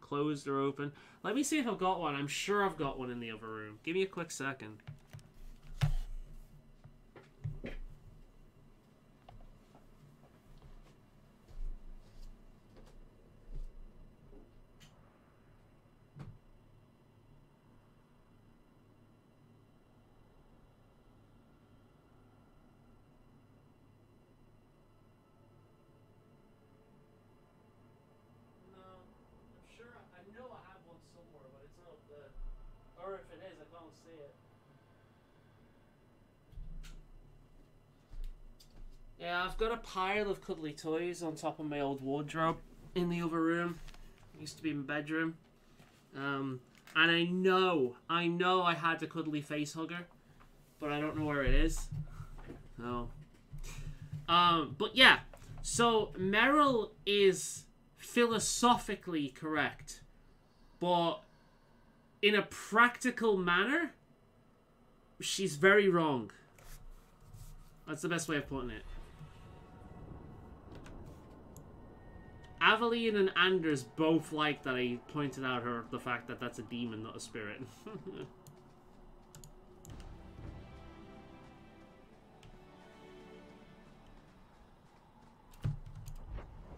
closed or open. Let me see if I've got one. I'm sure I've got one in the other room. Give me a quick second. Or if it is, I can't see it. Yeah, I've got a pile of cuddly toys on top of my old wardrobe in the other room. It used to be my bedroom. And I know I had a cuddly face hugger, but I don't know where it is. No. But yeah, so Meryl is philosophically correct, but in a practical manner, she's very wrong. That's the best way of putting it. Aveline and Anders both like that I pointed out the fact that that's a demon, not a spirit.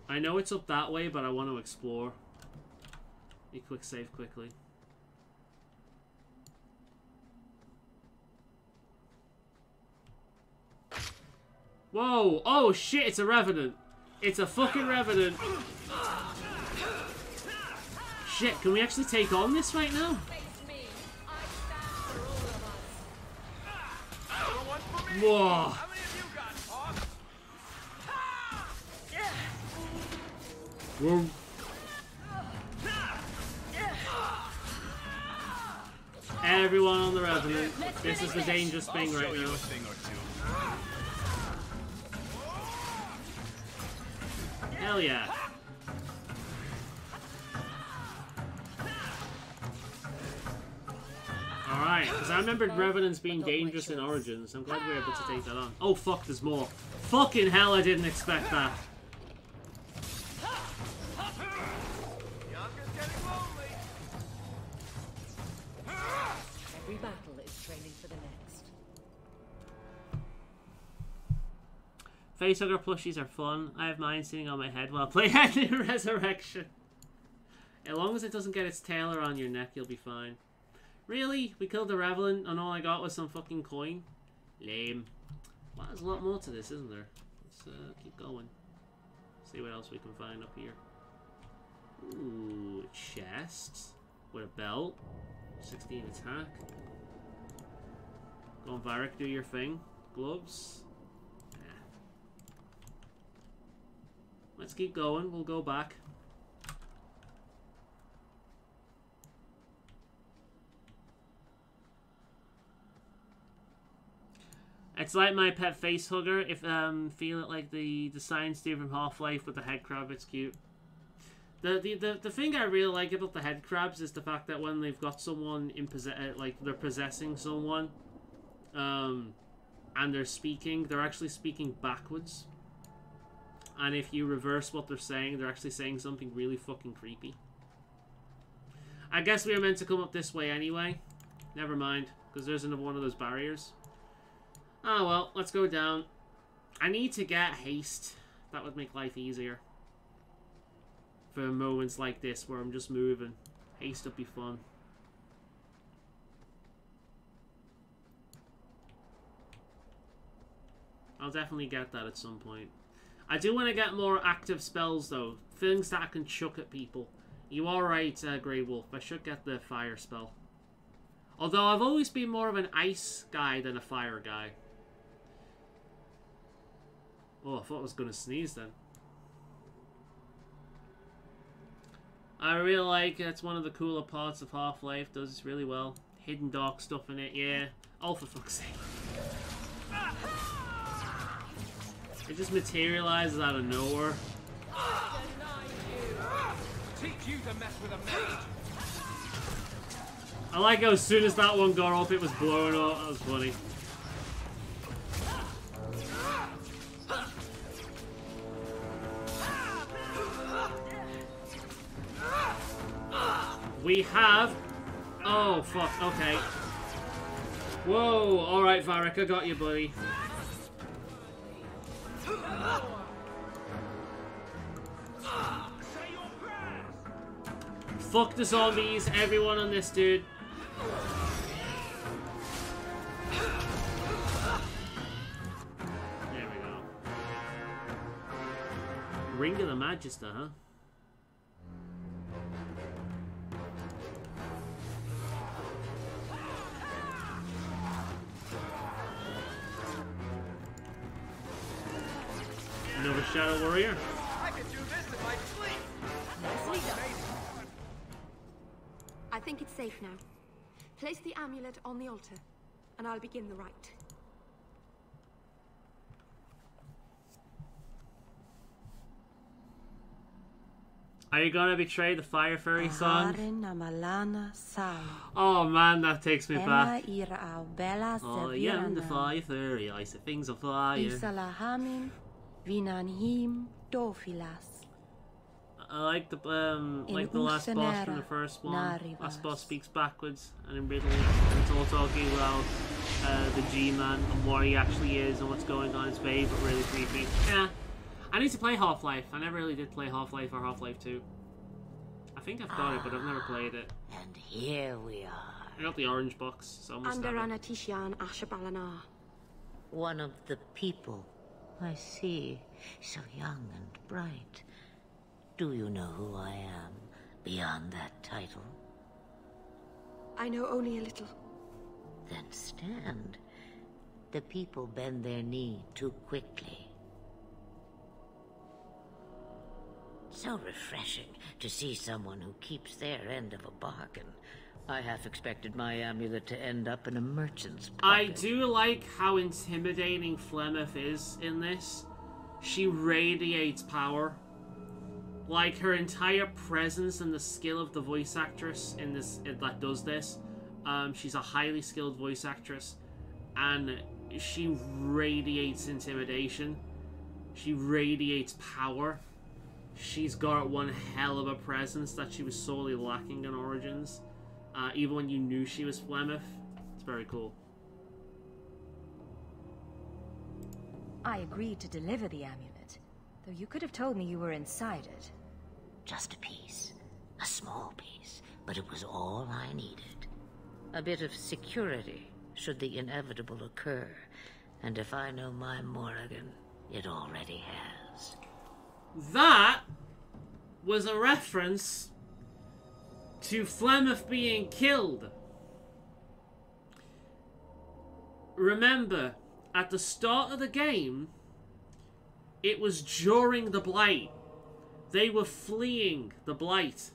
I know it's up that way, but I want to explore. A quick save quickly. Whoa! Oh shit, it's a revenant. It's a fucking revenant. Shit, can we actually take on this right now? Whoa. Whoa. Everyone on the revenant. This is the dangerous thing right now. Hell yeah. Alright, because I remembered Revenants being dangerous in Origins. I'm glad we were able to take that on. Oh fuck, there's more. Fucking hell, I didn't expect that. Every battle is training for the next. Facehugger plushies are fun. I have mine sitting on my head while playing Resurrection. As long as it doesn't get its tail around your neck, you'll be fine. Really? We killed the Revenant and all I got was some fucking coin? Lame. Well, there's a lot more to this, isn't there? Let's keep going. See what else we can find up here. Ooh, chest. With a belt. 16 attack. Go on, Varric, do your thing. Gloves. Nah. Let's keep going. We'll go back. It's like my pet facehugger. If feel it like the science dude from Half-Life with the head crab. It's cute. The thing I really like about the head crabs is the fact that when they've got someone in like they're possessing someone, and they're speaking, they're actually speaking backwards. And if you reverse what they're saying, they're actually saying something really fucking creepy. I guess we were meant to come up this way anyway. Never mind, because there's another one of those barriers. Oh well, let's go down. I need to get haste. That would make life easier. For moments like this where I'm just moving. Haste would be fun. I'll definitely get that at some point. I do want to get more active spells though. Things that I can chuck at people. You are right, Grey Wolf. I should get the fire spell. Although I've always been more of an ice guy than a fire guy. Oh, I thought I was going to sneeze then. I really like it's one of the cooler parts of Half-Life. Does this really well. Hidden dark stuff in it, yeah. Oh, for fuck's sake. It just materializes out of nowhere. Teach you to mess with a mage. I like how as soon as that one got up, it was blowing up. That was funny. We have... Oh, fuck. Okay. Whoa. Alright, Varric. I got you, buddy. Fuck the zombies. Everyone on this dude. There we go. Ring of the Magister, huh? Another Shadow Warrior. I could do this in my sleep. I think it's safe now. Place the amulet on the altar, and I'll begin the rite. Are you gonna betray the Fire Fairy song? Oh man, that takes me back. Oh, I am the Fire Fairy. I set things on fire. I like the last boss from the first one. Last boss speaks backwards, and in middle it's all talking about the G-Man and what he actually is and what's going on in his face, but really creepy. Yeah, I need to play Half-Life. I never really did play Half-Life or Half-Life 2. I think I've got it, but I've never played it. And here we are. I got the orange box, so I must have it. One of the people. I see. So young and bright. Do you know who I am, beyond that title? I know only a little. Then stand. The people bend their knee too quickly. So refreshing to see someone who keeps their end of a bargain. I half expected my amulet to end up in a merchant's pocket. I do like how intimidating Flemeth is in this. She radiates power. Like, her entire presence and the skill of the voice actress in this that does this. She's a highly skilled voice actress. And she radiates intimidation. She radiates power. She's got one hell of a presence that she was sorely lacking in Origins. Even when you knew she was Flemeth. very cool. I agreed to deliver the amulet, though you could have told me you were inside it. Just a piece. A small piece, but it was all I needed. A bit of security, should the inevitable occur. And if I know my Morrigan, it already has. That was a reference to Flemeth being killed. Remember, at the start of the game, it was during the Blight. They were fleeing the Blight.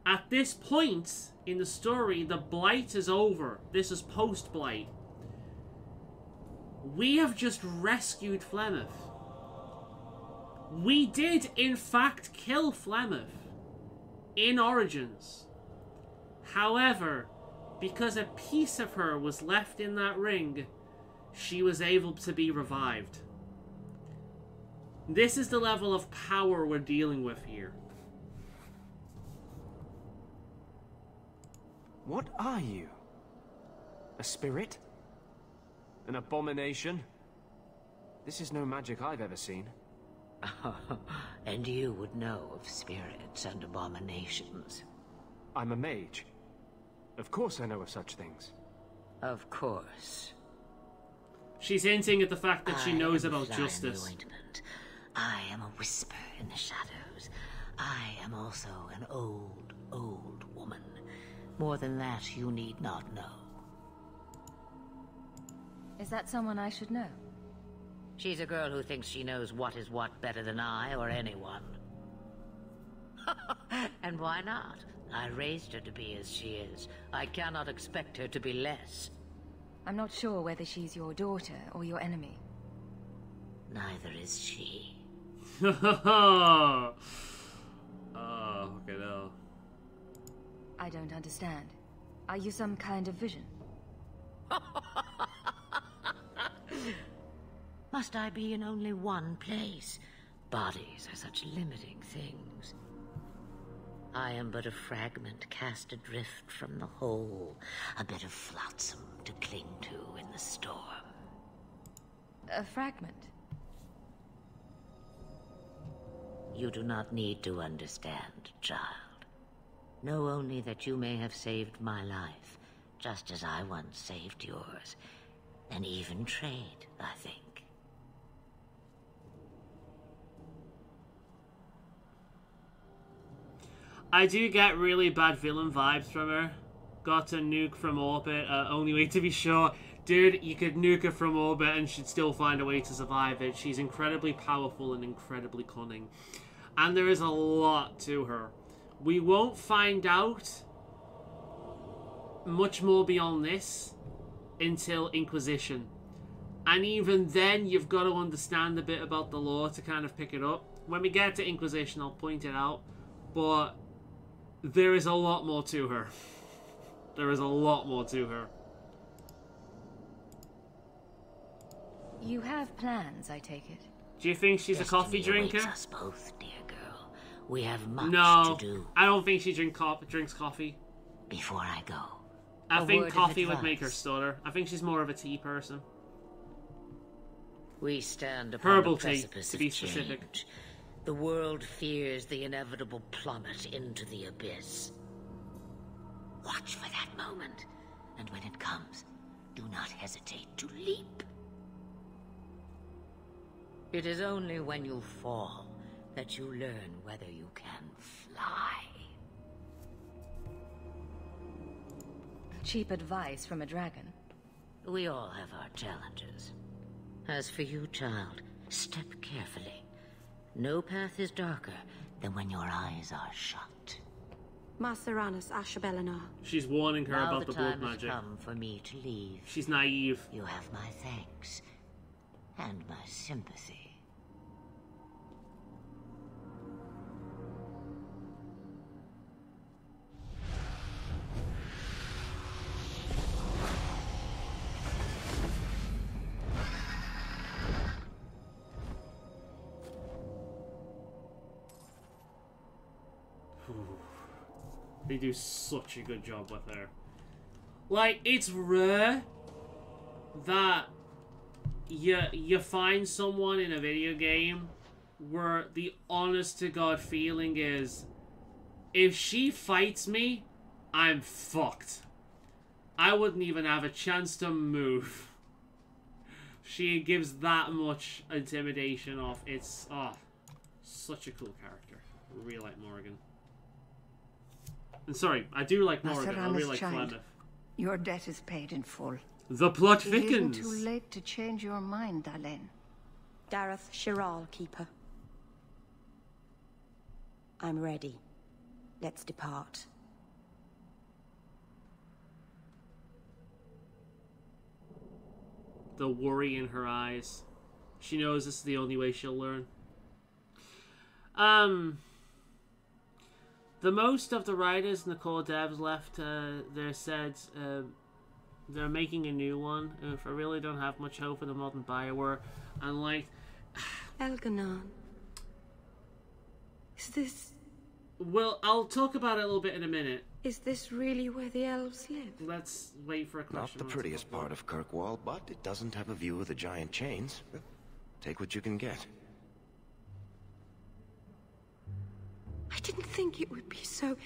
At this point in the story, the Blight is over. This is post-Blight. We have just rescued Flemeth. We did, in fact, kill Flemeth in Origins. However, because a piece of her was left in that ring, she was able to be revived. This is the level of power we're dealing with here. What are you? A spirit? An abomination? This is no magic I've ever seen. And you would know of spirits and abominations. I'm a mage. Of course I know of such things. Of course. She's hinting at the fact that she knows about justice. Ointment. I am a whisper in the shadows. I am also an old, old woman. More than that, you need not know. Is that someone I should know? She's a girl who thinks she knows what is what better than I or anyone. And why not? I raised her to be as she is. I cannot expect her to be less. I'm not sure whether she's your daughter or your enemy. Neither is she. Oh, okay, no. I don't understand. Are you some kind of vision? Must I be in only one place? Bodies are such limiting things. I am but a fragment cast adrift from the whole, a bit of flotsam to cling to in the storm. A fragment? You do not need to understand, child. Know only that you may have saved my life, just as I once saved yours. An even trade, I think. I do get really bad villain vibes from her. Got a nuke from orbit. Only way to be sure. Dude, you could nuke her from orbit and she'd still find a way to survive it. She's incredibly powerful and incredibly cunning. And there is a lot to her. We won't find out much more beyond this until Inquisition. And even then, you've got to understand a bit about the lore to kind of pick it up. When we get to Inquisition, I'll point it out. But there is a lot more to her. There is a lot more to her. You have plans, I take it. Do you think she's a coffee drinker? Us both, dear girl. We have much No, to do. I don't think she drinks coffee. Before I go, I think coffee would make her stutter. I think she's more of a tea person. We stand upon Herbal the tea, precipice to be of specific. change. The world fears the inevitable plummet into the abyss. Watch for that moment, and when it comes, do not hesitate to leap. It is only when you fall that you learn whether you can fly. Cheap advice from a dragon. We all have our challenges. As for you, child, step carefully. No path is darker than when your eyes are shut. Maceranus Ashabelinar. She's warning her Now about the blood magic. Now the time has come for me to leave. She's naive. You have my thanks and my sympathy. They do such a good job with her. Like, it's rare that you find someone in a video game where the honest to God feeling is, if she fights me, I'm fucked. I wouldn't even have a chance to move. She gives that much intimidation off. It's such a cool character. I really like Morrigan. And sorry, I do like Morrigan. I really like Flemeth. Your debt is paid in full. The plot It thickens. isn't too late to change your mind, Dalen. Dareth Shiral, Keeper. I'm ready. Let's depart. The worry in her eyes. She knows this is the only way she'll learn. The most of the writers and the core devs left there said they're making a new one. If I really don't have much hope for the modern Bioware, and like Elganon. Is this... Well, I'll talk about it a little bit in a minute. Is this really where the elves live? Let's wait for a question. Not the prettiest part of Kirkwall, but it doesn't have a view of the giant chains. Take what you can get. I didn't think it would be so...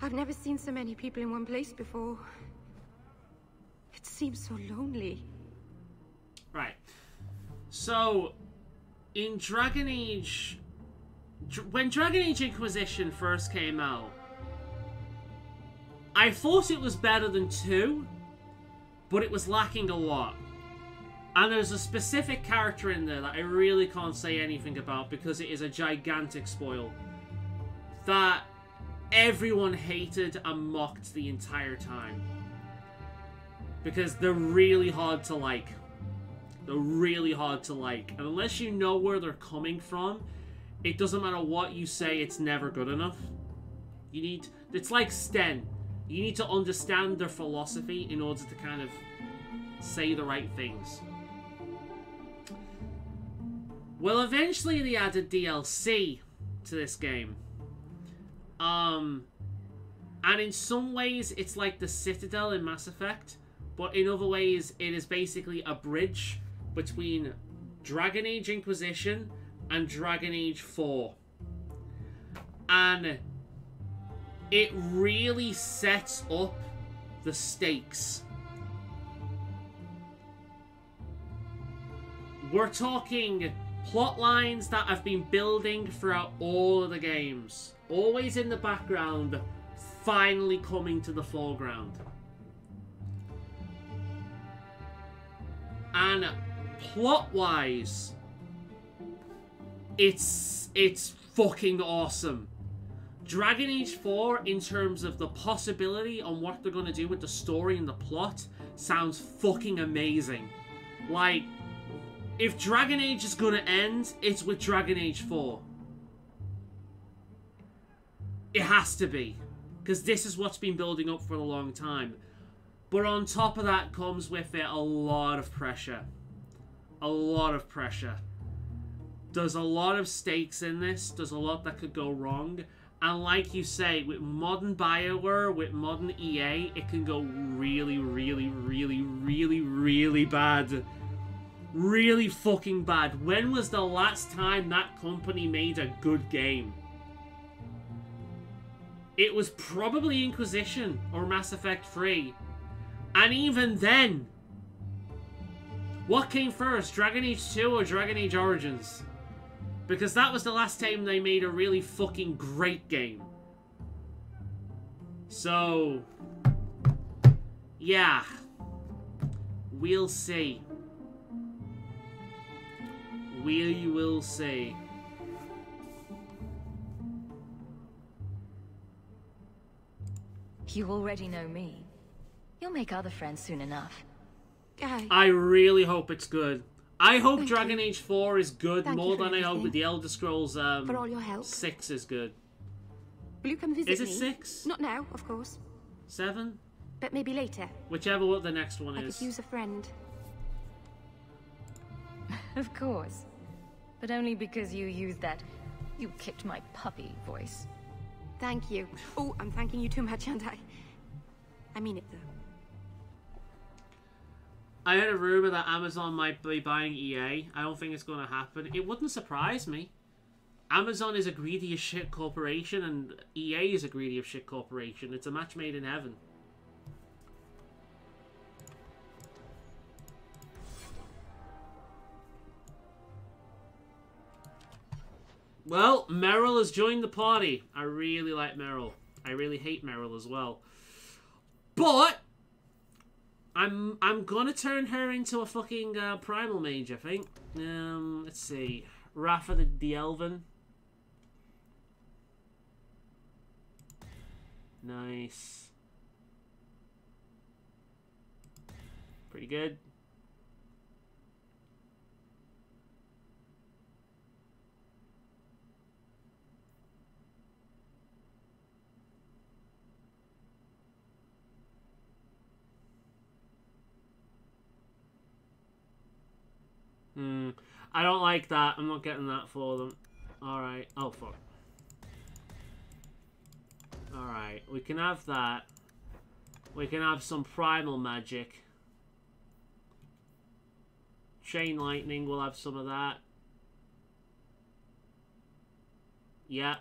I've never seen so many people in one place before. It seems so lonely. Right. So, in Dragon Age... When Dragon Age Inquisition first came out, I thought it was better than 2, but it was lacking a lot. And there's a specific character in there that I really can't say anything about because it is a gigantic spoil that everyone hated and mocked the entire time. Because they're really hard to like. They're really hard to like. And unless you know where they're coming from, it doesn't matter what you say, it's never good enough. It's like Sten. You need to understand their philosophy in order to kind of say the right things. Well, eventually they added DLC to this game. And in some ways, it's like the Citadel in Mass Effect, but in other ways, it is basically a bridge between Dragon Age Inquisition and Dragon Age 4. And it really sets up the stakes. We're talking plot lines that have been building throughout all of the games. Always in the background, finally coming to the foreground. And plot-wise, it's fucking awesome. Dragon Age 4, in terms of the possibility on what they're going to do with the story and the plot, sounds fucking amazing. Like, if Dragon Age is going to end, it's with Dragon Age 4. It has to be. Because this is what's been building up for a long time. But on top of that comes with it a lot of pressure. A lot of pressure. There's a lot of stakes in this. There's a lot that could go wrong. And like you say, with modern BioWare, with modern EA, it can go really, really, really, really, really bad. Really fucking bad. When was the last time that company made a good game? It was probably Inquisition or Mass Effect 3. And even then, what came first, Dragon Age 2 or Dragon Age Origins? Because that was the last time they made a really fucking great game. So, yeah. We'll see. We will see. You already know me. You'll make other friends soon enough. I really hope it's good. I hope Dragon Age 4 is good more than I hope the Elder Scrolls for all your help. 6 is good. Will you come visit me? Is it 6? Not now, of course. 7? But maybe later. Whichever what the next one I is. could use a friend. Of course. But only because you used that "you kicked my puppy" voice. Thank you. Oh, I'm thanking you too much, aren't I? I mean it, though. I heard a rumor that Amazon might be buying EA. I don't think it's going to happen. It wouldn't surprise me. Amazon is a greedy as shit corporation, and EA is a greedy as shit corporation. It's a match made in heaven. Well, Meryl has joined the party. I really like Meryl. I really hate Meryl as well. But I'm gonna turn her into a fucking primal mage, I think. Let's see. Rafa the Elven. Nice. Pretty good. I don't like that. I'm not getting that for them. Alright. Oh, fuck. Alright. We can have that. We can have some primal magic. Chain lightning, we'll have some of that. Yeah.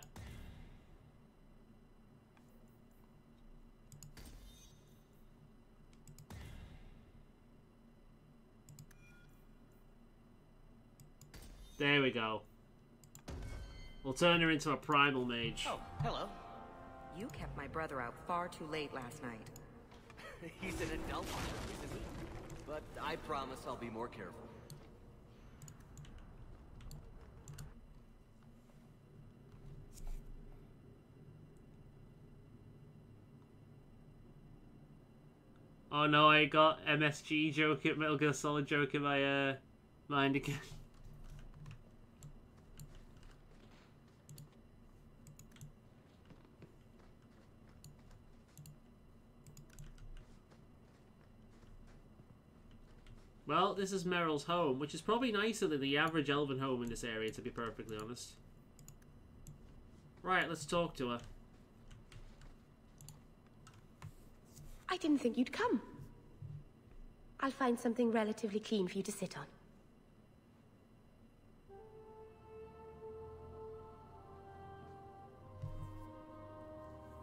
There we go. We'll turn her into a primal mage. Oh, hello. You kept my brother out far too late last night. He's an adult, isn't he? But I promise I'll be more careful. Oh no, I got MSG joke at Metal Gear Solid joke in my mind again. Well, this is Meryl's home, which is probably nicer than the average elven home in this area, to be perfectly honest. Right, let's talk to her. I didn't think you'd come. I'll find something relatively clean for you to sit on.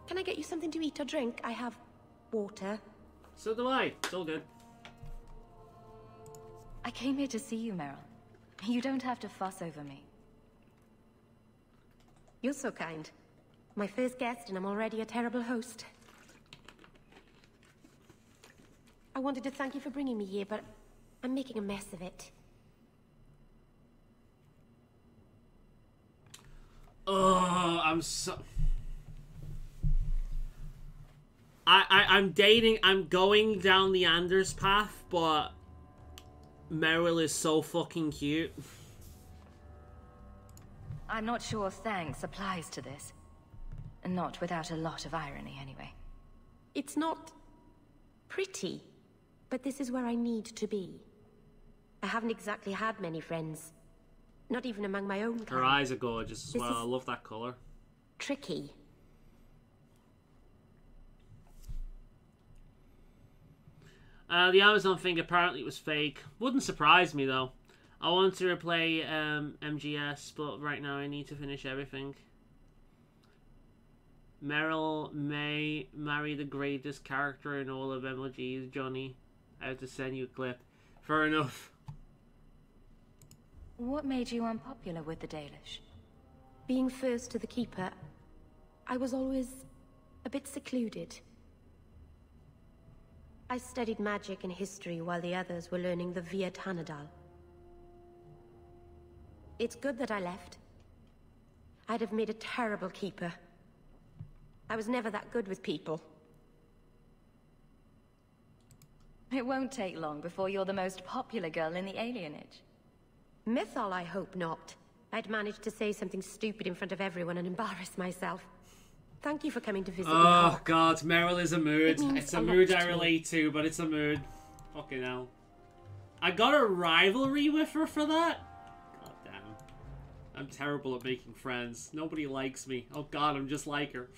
Can I get you something to eat or drink? I have water. So do I. It's all good. I came here to see you, Meryl. You don't have to fuss over me. You're so kind. My first guest, and I'm already a terrible host. I wanted to thank you for bringing me here, but I'm making a mess of it. Oh, I'm so... I'm going down the Anders path, but Meryl is so fucking cute. I'm not sure thanks applies to this. Not without a lot of irony, anyway. It's not pretty, but this is where I need to be. I haven't exactly had many friends. Not even among my own kind. Her eyes are gorgeous as This well. is I love that colour. tricky. The Amazon thing apparently was fake. Wouldn't surprise me though. I want to replay MGS, but right now I need to finish everything. Meryl may marry the greatest character in all of MLGs, Johnny. I have to send you a clip. Fair enough. What made you unpopular with the Dalish? Being first to the Keeper, I was always a bit secluded. I studied magic and history while the others were learning the Via Tanadal. It's good that I left. I'd have made a terrible Keeper. I was never that good with people. It won't take long before you're the most popular girl in the alienage. Mythal, I hope not. I'd managed to say something stupid in front of everyone and embarrass myself. Thank you for coming to visit me. Oh god, Meryl is a mood. It's a a mood lot I to me. relate to, but it's a mood. Fucking hell. I got a rivalry with her for that? God damn. I'm terrible at making friends. Nobody likes me. Oh god, I'm just like her.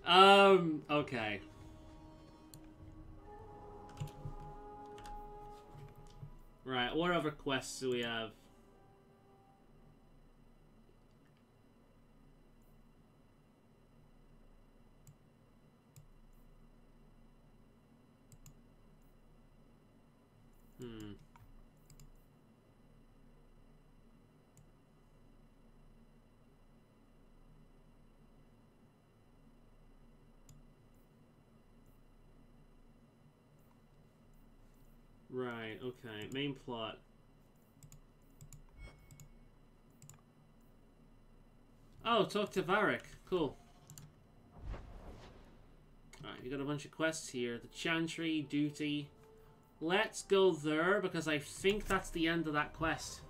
Okay. Right, what other quests do we have? Right, okay. Main plot. Oh, talk to Varric. Cool. Alright, you got a bunch of quests here. The Chantry, Duty. Let's go there, because I think that's the end of that quest.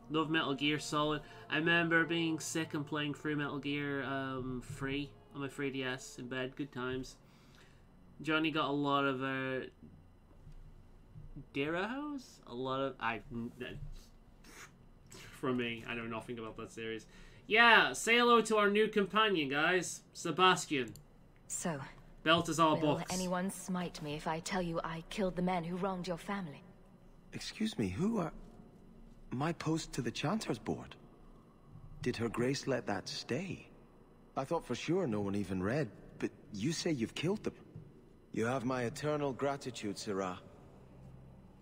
Love Metal Gear Solid. I remember being sick and playing through Metal Gear 3 on my 3DS in bed. Good times. Johnny got a lot of Dirahos? A lot of... from me, I know nothing about that series. Yeah, say hello to our new companion, guys. Sebastian. So, Balthazar will Books. anyone smite me if I tell you I killed the men who wronged your family? Excuse me, who are... My post to the Chanter's board? Did Her Grace let that stay? I thought for sure no one even read, but you say you've killed them. You have my eternal gratitude, Sirrah.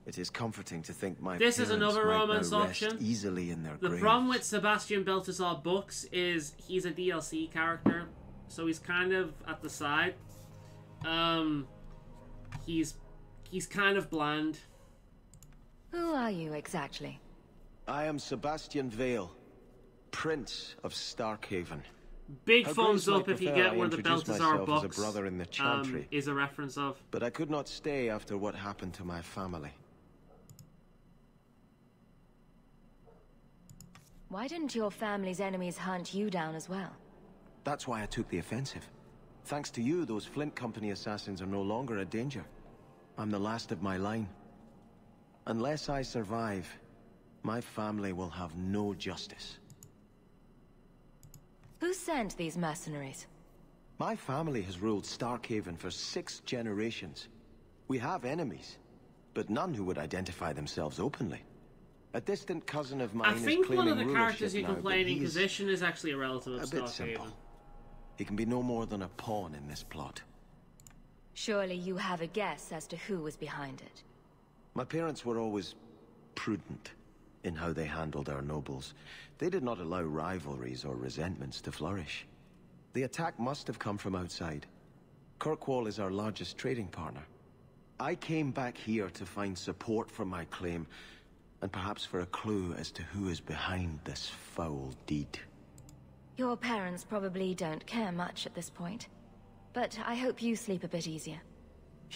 It is comforting to think my This is another might romance now rest option. easily in their The graves. problem with Sebastian Balthazar Books is he's a DLC character, so he's kind of at the side. He's kind of bland. Who are you exactly? I am Sebastian Vale, Prince of Starkhaven. Big Her thumbs Grace up might if you prefer get I where the introduce Balthazar myself as Books a brother in the Chantry. is a reference of. But I could not stay after what happened to my family. Why didn't your family's enemies hunt you down as well? That's why I took the offensive. Thanks to you, those Flint Company assassins are no longer a danger. I'm the last of my line. Unless I survive, my family will have no justice. Who sent these mercenaries? My family has ruled Starkhaven for 6 generations. We have enemies, but none who would identify themselves openly. A distant cousin of mine I think is one of claiming the characters rulership you can now, play in but he is Inquisition is actually a relative of a bit Starkhaven. simple. He can be no more than a pawn in this plot. Surely you have a guess as to who was behind it. My parents were always prudent in how they handled our nobles. They did not allow rivalries or resentments to flourish. The attack must have come from outside. Kirkwall is our largest trading partner. I came back here to find support for my claim, and perhaps for a clue as to who is behind this foul deed. Your parents probably don't care much at this point, but I hope you sleep a bit easier.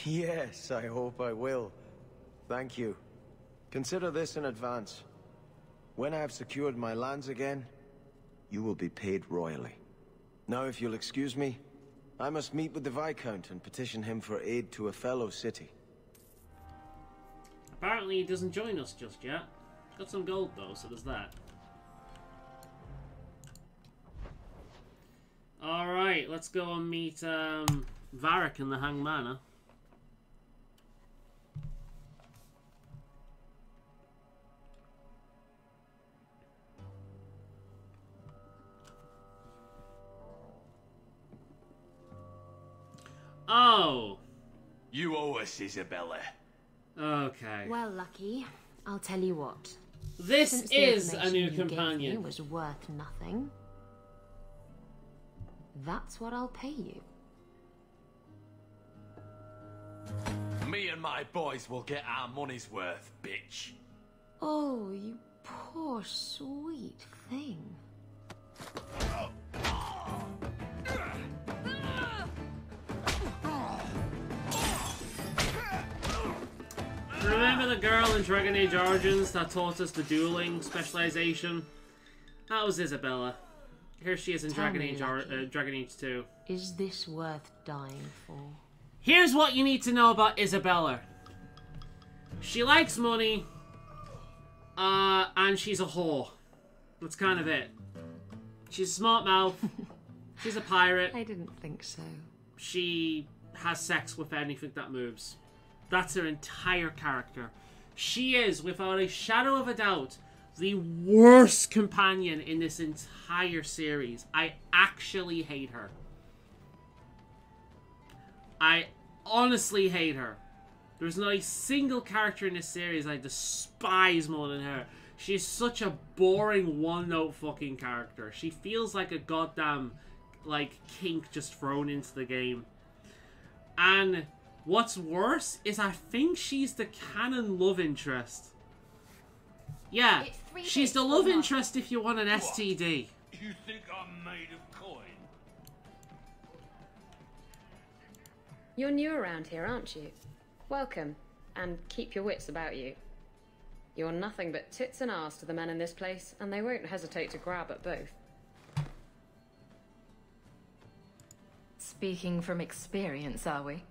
Yes, I hope I will. Thank you. Consider this in advance. When I have secured my lands again, you will be paid royally. Now, if you'll excuse me, I must meet with the Viscount and petition him for aid to a fellow city. Apparently he doesn't join us just yet. Got some gold though, so there's that. Alright, let's go and meet Varric in the Hanged Manor. Oh! You owe us, Isabella. Okay. Well, Lucky, I'll tell you what. This Since the is a information new you gave companion. me was worth nothing. That's what I'll pay you. Me and my boys will get our money's worth, bitch. Oh, you poor sweet thing. Remember the girl in Dragon Age Origins that taught us the dueling specialization? That was Isabella. Here she is in Tell Dragon me, Age, Lucky. Dragon Age 2. Is this worth dying for? Here's what you need to know about Isabella. She likes money, And she's a whore. That's kind of it. She's a smart mouth. She's a pirate. I didn't think so. She has sex with anything that moves. That's her entire character. She is, without a shadow of a doubt, the worst companion in this entire series. I actually hate her. I honestly hate her. There's not a single character in this series I despise more than her. She's such a boring one-note fucking character. She feels like a goddamn, like, kink just thrown into the game. And what's worse is I think she's the canon love interest. Yeah, she's the love interest if you want an STD. You think I'm made of coin? You're new around here, aren't you? Welcome, and keep your wits about you. You're nothing but tits and arse to the men in this place, and they won't hesitate to grab at both. Speaking from experience, are we?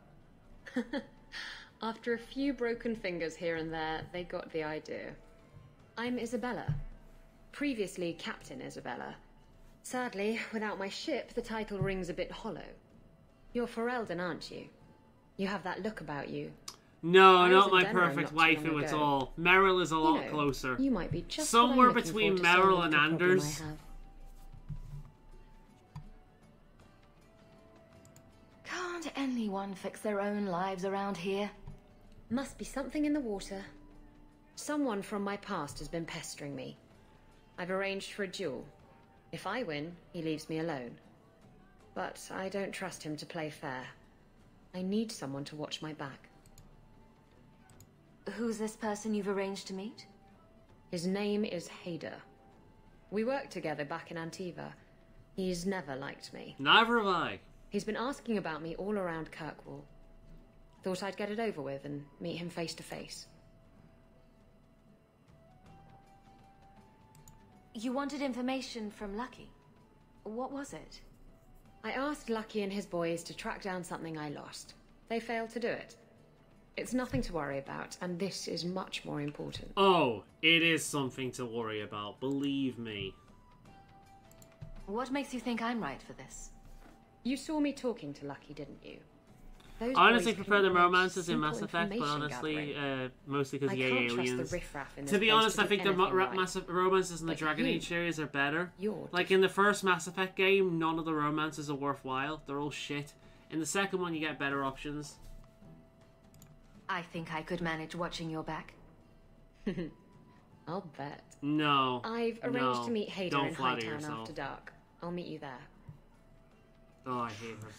After a few broken fingers here and there, they got the idea. I'm Isabella. Previously Captain Isabella. Sadly, without my ship, the title rings a bit hollow. You're Faolan, aren't you? You have that look about you. No, not my perfect waifu at all. Meryl is a lot closer. You might be just somewhere between Meryl and Anders. Can't anyone fix their own lives around here? Must be something in the water. Someone from my past has been pestering me. I've arranged for a duel. If I win, he leaves me alone. But I don't trust him to play fair. I need someone to watch my back. Who's this person you've arranged to meet? His name is Hader. We worked together back in Antiva. He's never liked me. Neither have I. He's been asking about me all around Kirkwall. Thought I'd get it over with and meet him face to face. You wanted information from Lucky. What was it? I asked Lucky and his boys to track down something I lost. They failed to do it. It's nothing to worry about, and this is much more important. Oh, it is something to worry about, believe me. What makes you think I'm right for this? You saw me talking to Lucky, didn't you? I honestly prefer the romances in Mass Effect, but honestly, mostly because of the aliens. To be honest, I think the romances in the Dragon Age series are better. Like in the first Mass Effect game, none of the romances are worthwhile. They're all shit. In the second one, you get better options. I think I could manage watching your back. I'll bet. No. I've arranged to meet Hader in Hightown after dark. I'll meet you there. Oh, I hate her.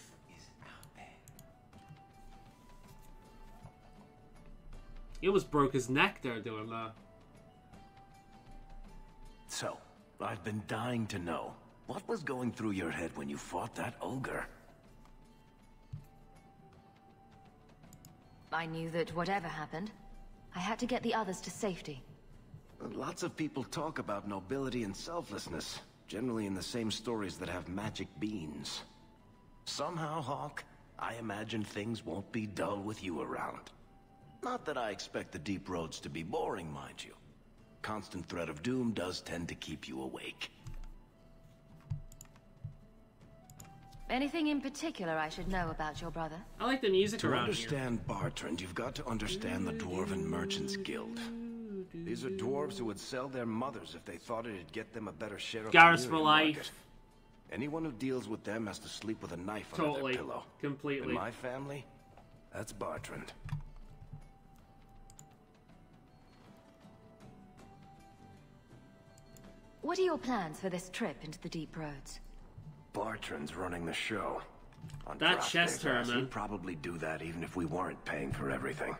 He almost broke his neck there doing that. So, I've been dying to know. What was going through your head when you fought that ogre? I knew that whatever happened, I had to get the others to safety. Lots of people talk about nobility and selflessness, generally in the same stories that have magic beans. Somehow, Hawk, I imagine things won't be dull with you around. Not that I expect the deep roads to be boring, mind you. Constant threat of doom does tend to keep you awake. Anything in particular I should know about your brother? I like the music around here. To understand Bartrand, you've got to understand the Dwarven Merchants Guild. These are dwarves who would sell their mothers if they thought it'd get them a better share of Garrus the for life. market. Anyone who deals with them has to sleep with a knife under their pillow. Completely. In my family, that's Bartrand. What are your plans for this trip into the deep roads? Bartrand's running the show. On that chest hair, man. He'd probably do that even if we weren't paying for everything.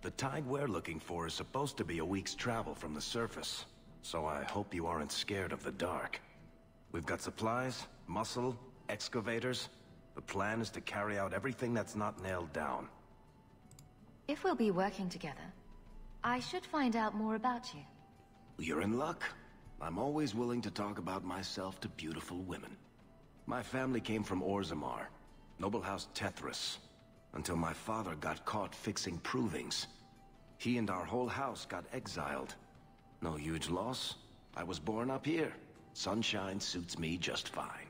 The tide we're looking for is supposed to be a week's travel from the surface, so I hope you aren't scared of the dark. We've got supplies, muscle, excavators. The plan is to carry out everything that's not nailed down. If we'll be working together, I should find out more about you. You're in luck. I'm always willing to talk about myself to beautiful women. My family came from Orzammar, noble house Tethras, until my father got caught fixing provings. He and our whole house got exiled. No huge loss. I was born up here. Sunshine suits me just fine.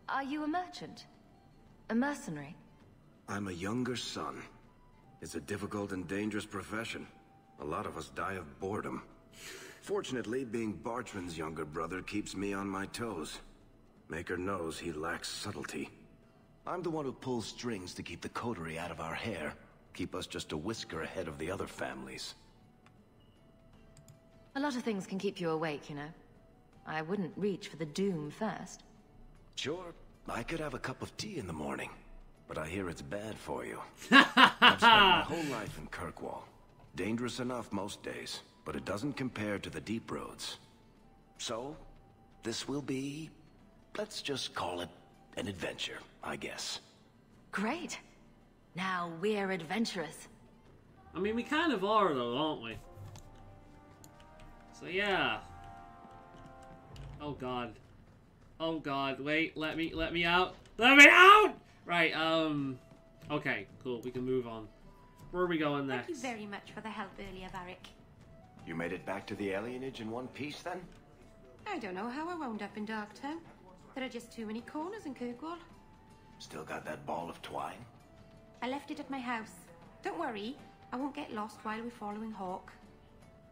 Are you a merchant? A mercenary? I'm a younger son. It's a difficult and dangerous profession. A lot of us die of boredom. Fortunately, being Bartran's younger brother keeps me on my toes. Maker knows he lacks subtlety. I'm the one who pulls strings to keep the coterie out of our hair. Keep us just a whisker ahead of the other families. A lot of things can keep you awake, you know. I wouldn't reach for the doom first. Sure, I could have a cup of tea in the morning, but I hear it's bad for you. I've spent my whole life in Kirkwall. Dangerous enough most days, but it doesn't compare to the deep roads. So, this will be, let's just call it an adventure, I guess. Great. Now we're adventurous. I mean, we kind of are, though, aren't we? So, yeah. Oh, God. Oh, God. Wait, let me out. Let me out! Right, okay, cool. We can move on. Where are we going next? Thank you very much for the help earlier, Varric. You made it back to the alienage in one piece, then? I don't know how I wound up in Darktown. There are just too many corners in Kirkwall. Still got that ball of twine? I left it at my house. Don't worry, I won't get lost while we're following Hawk.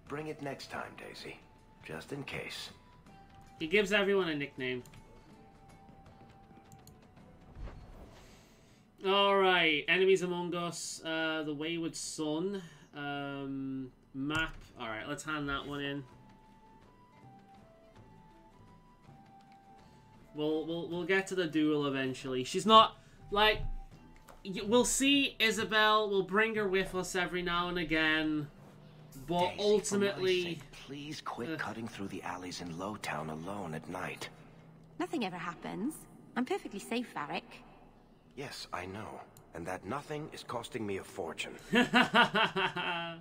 Bring it next time, Daisy. Just in case. He gives everyone a nickname. Alright, enemies among us. The Wayward Sun. Map. Alright, let's hand that one in. We'll get to the duel eventually. She's not, like... We'll see Isabel. We'll bring her with us every now and again. But Daisy, ultimately... for my sake, please quit cutting through the alleys in Lowtown alone at night. Nothing ever happens. I'm perfectly safe, Varric. Yes, I know. And that nothing is costing me a fortune. I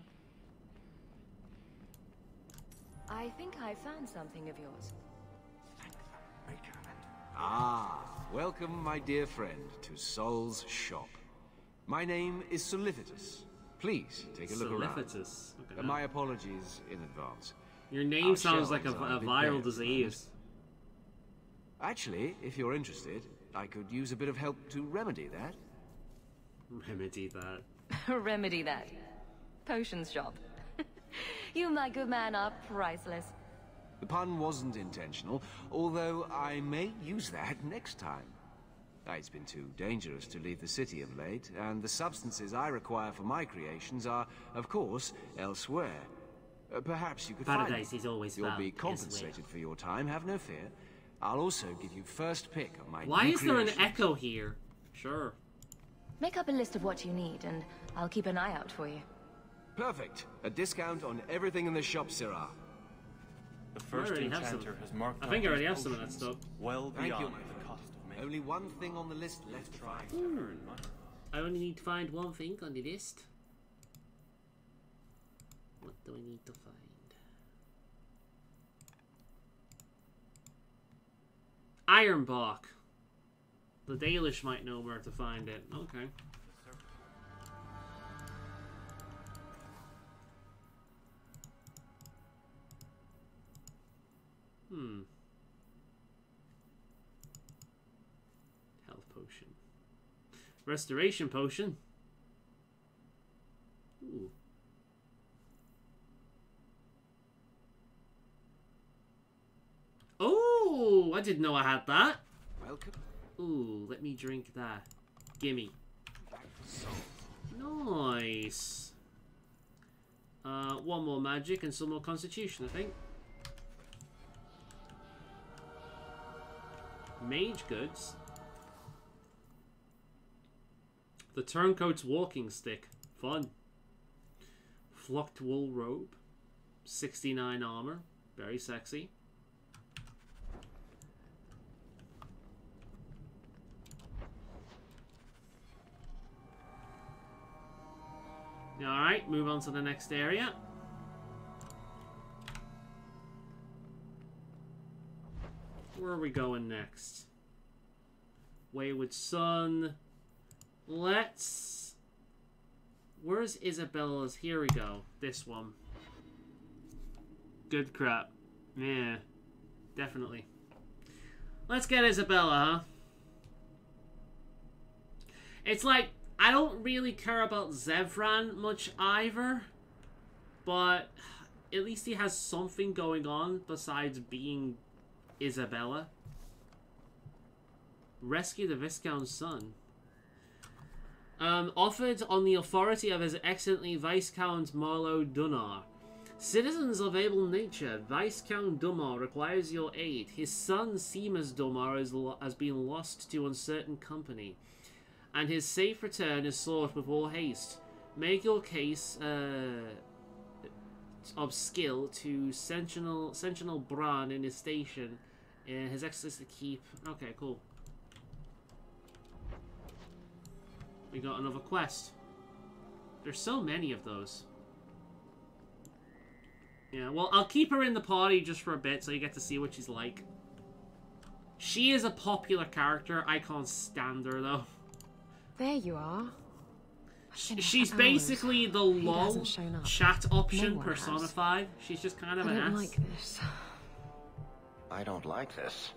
think I found something of yours. Ah, welcome, my dear friend, to Sol's shop. My name is Solicitus. Please take a look around. Solicitus. Okay. My apologies in advance. Your name Our sounds like a shelves are bit viral bare at the disease. moment. Actually, if you're interested, I could use a bit of help to remedy that. Remedy that. Remedy that. Potions shop. You, my good man, are priceless. The pun wasn't intentional, although I may use that next time. It's been too dangerous to leave the city of late, and the substances I require for my creations are, of course, elsewhere. Perhaps you could find Paradise is always You'll found be compensated elsewhere. for your time, have no fear. I'll also give you first pick of my Why new is there an creations. echo here? Sure. Make up a list of what you need, and I'll keep an eye out for you. Perfect. A discount on everything in the shop, Syrah. The first already have enchanter some. has marked I think I out already his have some of that potions stuff. well Thank you, beyond my the friend. cost of making. Only one thing on the list left to find. I only need to find one thing on the list. What do I need to find? Ironbark. The Dalish might know where to find it. Okay. Health potion. Restoration potion. Ooh. Oh, I didn't know I had that. Welcome. Ooh, let me drink that. Gimme. Nice. One more magic and some more constitution, I think. Mage goods. The turncoat's walking stick. Fun. Flocked wool robe. 69 armor. Very sexy. Alright, move on to the next area. Where are we going next? Wayward Sun. Let's... Where's Isabella's? Here we go. This one. Good crap. Yeah, definitely. Let's get Isabella, huh? It's like, I don't really care about Zevran much either, but at least he has something going on besides being Isabella. Rescue the Viscount's son. Offered on the authority of His Excellency Viscount Marlowe Dunnar. Citizens of able nature, Viscount Dunnar requires your aid. His son Seamus Dunnar has been lost to uncertain company, and his safe return is sought with all haste. Make your case of skill to Sentinel Bran in his station. His Excellency to keep. Okay, cool. We got another quest. There's so many of those. Yeah, well, I'll keep her in the party just for a bit so you get to see what she's like. She is a popular character. I can't stand her, though. There you are. She's basically the LOL chat option personified. She's just kind of an ass. I don't like this. I don't like this.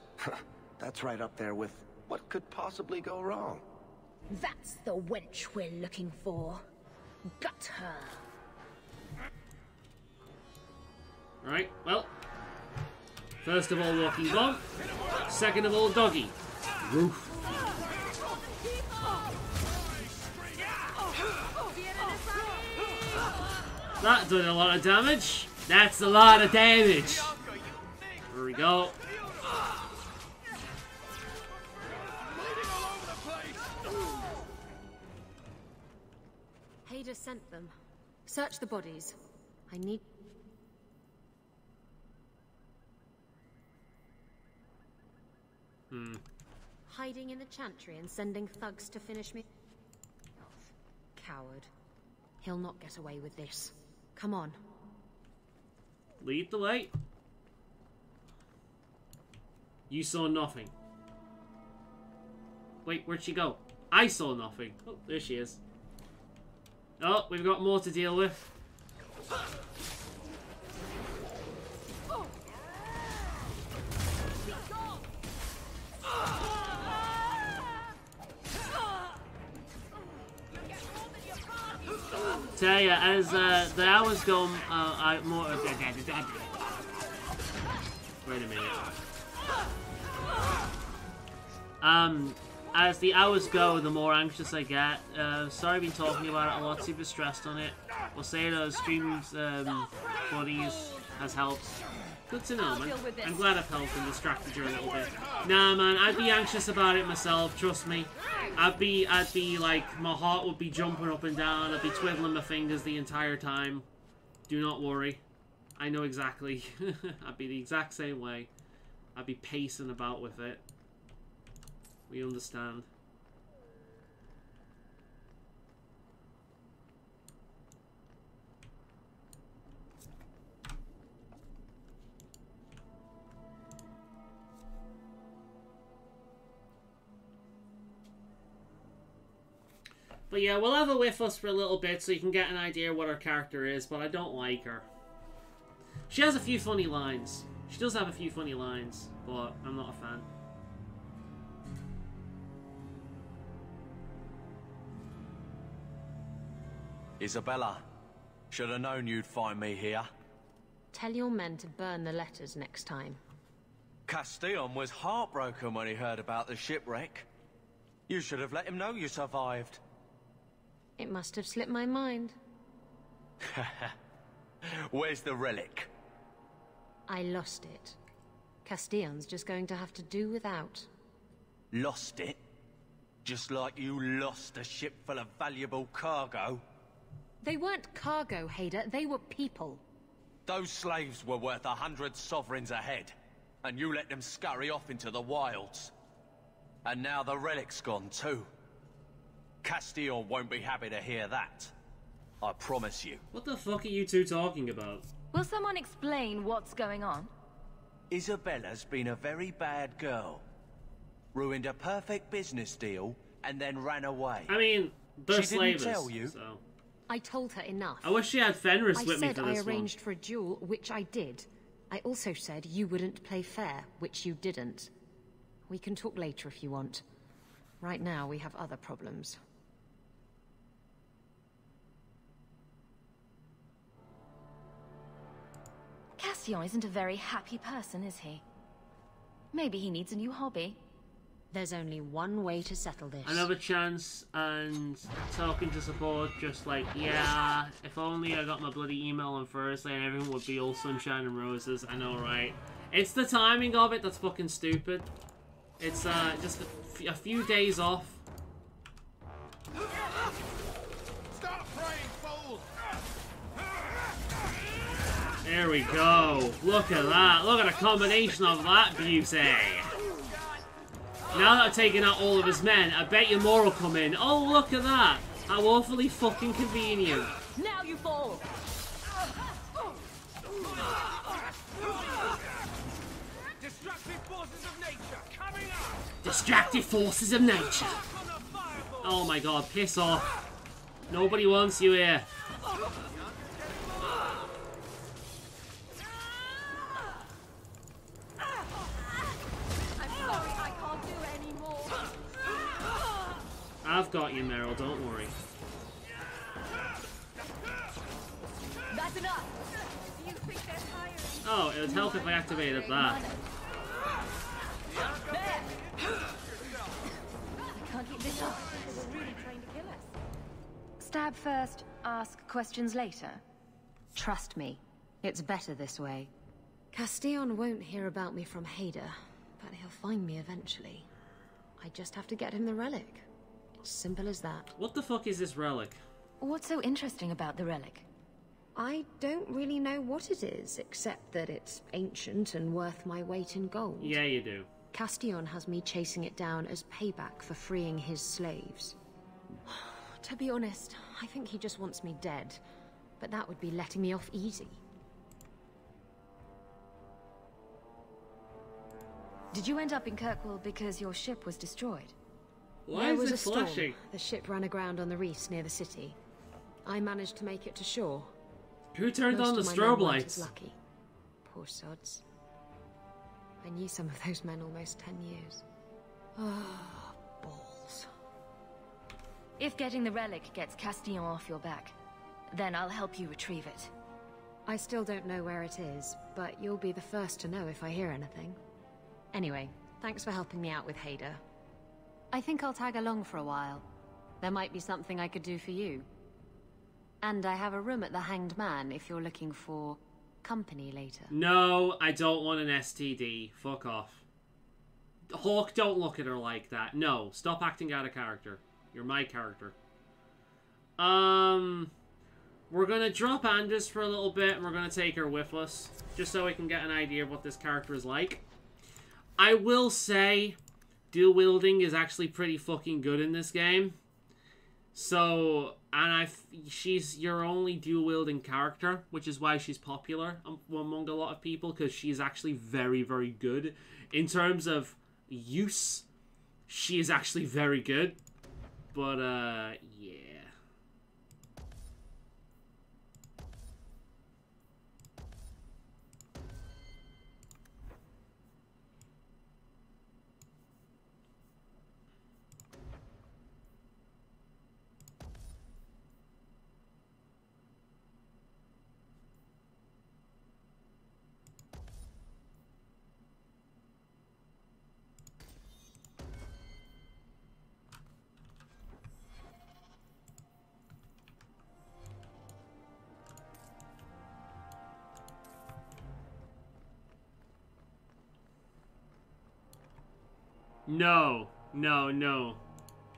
That's right up there with what could possibly go wrong. That's the wench we're looking for. Gut her. Alright, well. First of all, walking dog. Second of all, doggy. Roof. That did a lot of damage. That's a lot of damage. There we go. Hader sent them. Search the bodies. I need... Hiding in the chantry and sending thugs to finish me? Coward. He'll not get away with this. Come on. Lead the way. You saw nothing. Wait, where'd she go? I saw nothing. Oh, there she is. Oh, we've got more to deal with. Tell ya, as the hours go, more. Wait a minute. As the hours go, the more anxious I get. Sorry, I've been talking about it a lot. Super stressed on it. We'll say those streams, buddies has helped. Good to know, man. I'm glad I've helped and distracted you a little bit. Nah, man, I'd be anxious about it myself. Trust me. I'd be like, my heart would be jumping up and down. I'd be twiddling my fingers the entire time. Do not worry. I know exactly. I'd be the exact same way. I'd be pacing about with it. We understand. But yeah, we'll have her with us for a little bit so you can get an idea what her character is, but I don't like her. She has a few funny lines. She does have a few funny lines, but I'm not a fan. Isabella, should have known you'd find me here. Tell your men to burn the letters next time. Castillon was heartbroken when he heard about the shipwreck. You should have let him know you survived. It must have slipped my mind. Where's the relic? I lost it. Castillon's just going to have to do without. Lost it? Just like you lost a ship full of valuable cargo? They weren't cargo, Hader. They were people. Those slaves were worth 100 sovereigns a head, and you let them scurry off into the wilds. And now the relic's gone too. Castillon won't be happy to hear that. I promise you. What the fuck are you two talking about? Will someone explain what's going on? Isabella's been a very bad girl. Ruined a perfect business deal, and then ran away. I mean, they're slavers, didn't tell you. I told her enough. I wish she had Fenris with me for this I said I arranged for a duel, which I did. I also said you wouldn't play fair, which you didn't. We can talk later if you want. Right now, we have other problems. Cassian isn't a very happy person, is he? Maybe he needs a new hobby. There's only one way to settle this. Another chance, and talking to support, just like, yeah, if only I got my bloody email on Thursday and everything would be all sunshine and roses. I know, right? It's the timing of it that's fucking stupid. It's just a few days off. Stop praying, fools! There we go. Look at that. Look at the combination of that beauty. Now that I've taken out all of his men, I bet you more will come in. Oh, look at that. How awfully fucking convenient. Now you fall! Destructive forces of nature coming up! Destructive forces of nature. Oh my god, piss off. Nobody wants you here. I've got you, Meryl, don't worry. That's enough! Do you think they're tired? Oh, it would help if I activated that. I can't keep this up. They're really trying to kill us. Stab first, ask questions later. Trust me, it's better this way. Castellan won't hear about me from Hader, but he'll find me eventually. I just have to get him the relic. Simple as that. What the fuck is this relic? What's so interesting about the relic? I don't really know what it is, except that it's ancient and worth my weight in gold. Yeah, you do. Castellan has me chasing it down as payback for freeing his slaves. To be honest, I think he just wants me dead, but that would be letting me off easy. Did you end up in Kirkwall because your ship was destroyed? Why is it flashing? Storm. The ship ran aground on the reefs near the city. I managed to make it to shore. Who turned Most on the of my strobe men weren't lights? as lucky. Poor sods. I knew some of those men almost 10 years. Ah, balls. If getting the relic gets Castellan off your back, then I'll help you retrieve it. I still don't know where it is, but you'll be the first to know if I hear anything. Anyway, thanks for helping me out with Hader. I think I'll tag along for a while. There might be something I could do for you. And I have a room at the Hanged Man if you're looking for company later. No, I don't want an STD. Fuck off. Hawk, don't look at her like that. No, stop acting out of character. You're my character. We're gonna drop Anders for a little bit, and we're gonna take her with us, just so we can get an idea of what this character is like. I will say, dual wielding is actually pretty fucking good in this game. So, and she's your only dual wielding character, which is why she's popular among a lot of people, because she's actually very, very good. In terms of use, she is actually very good. But, yeah. No, no, no.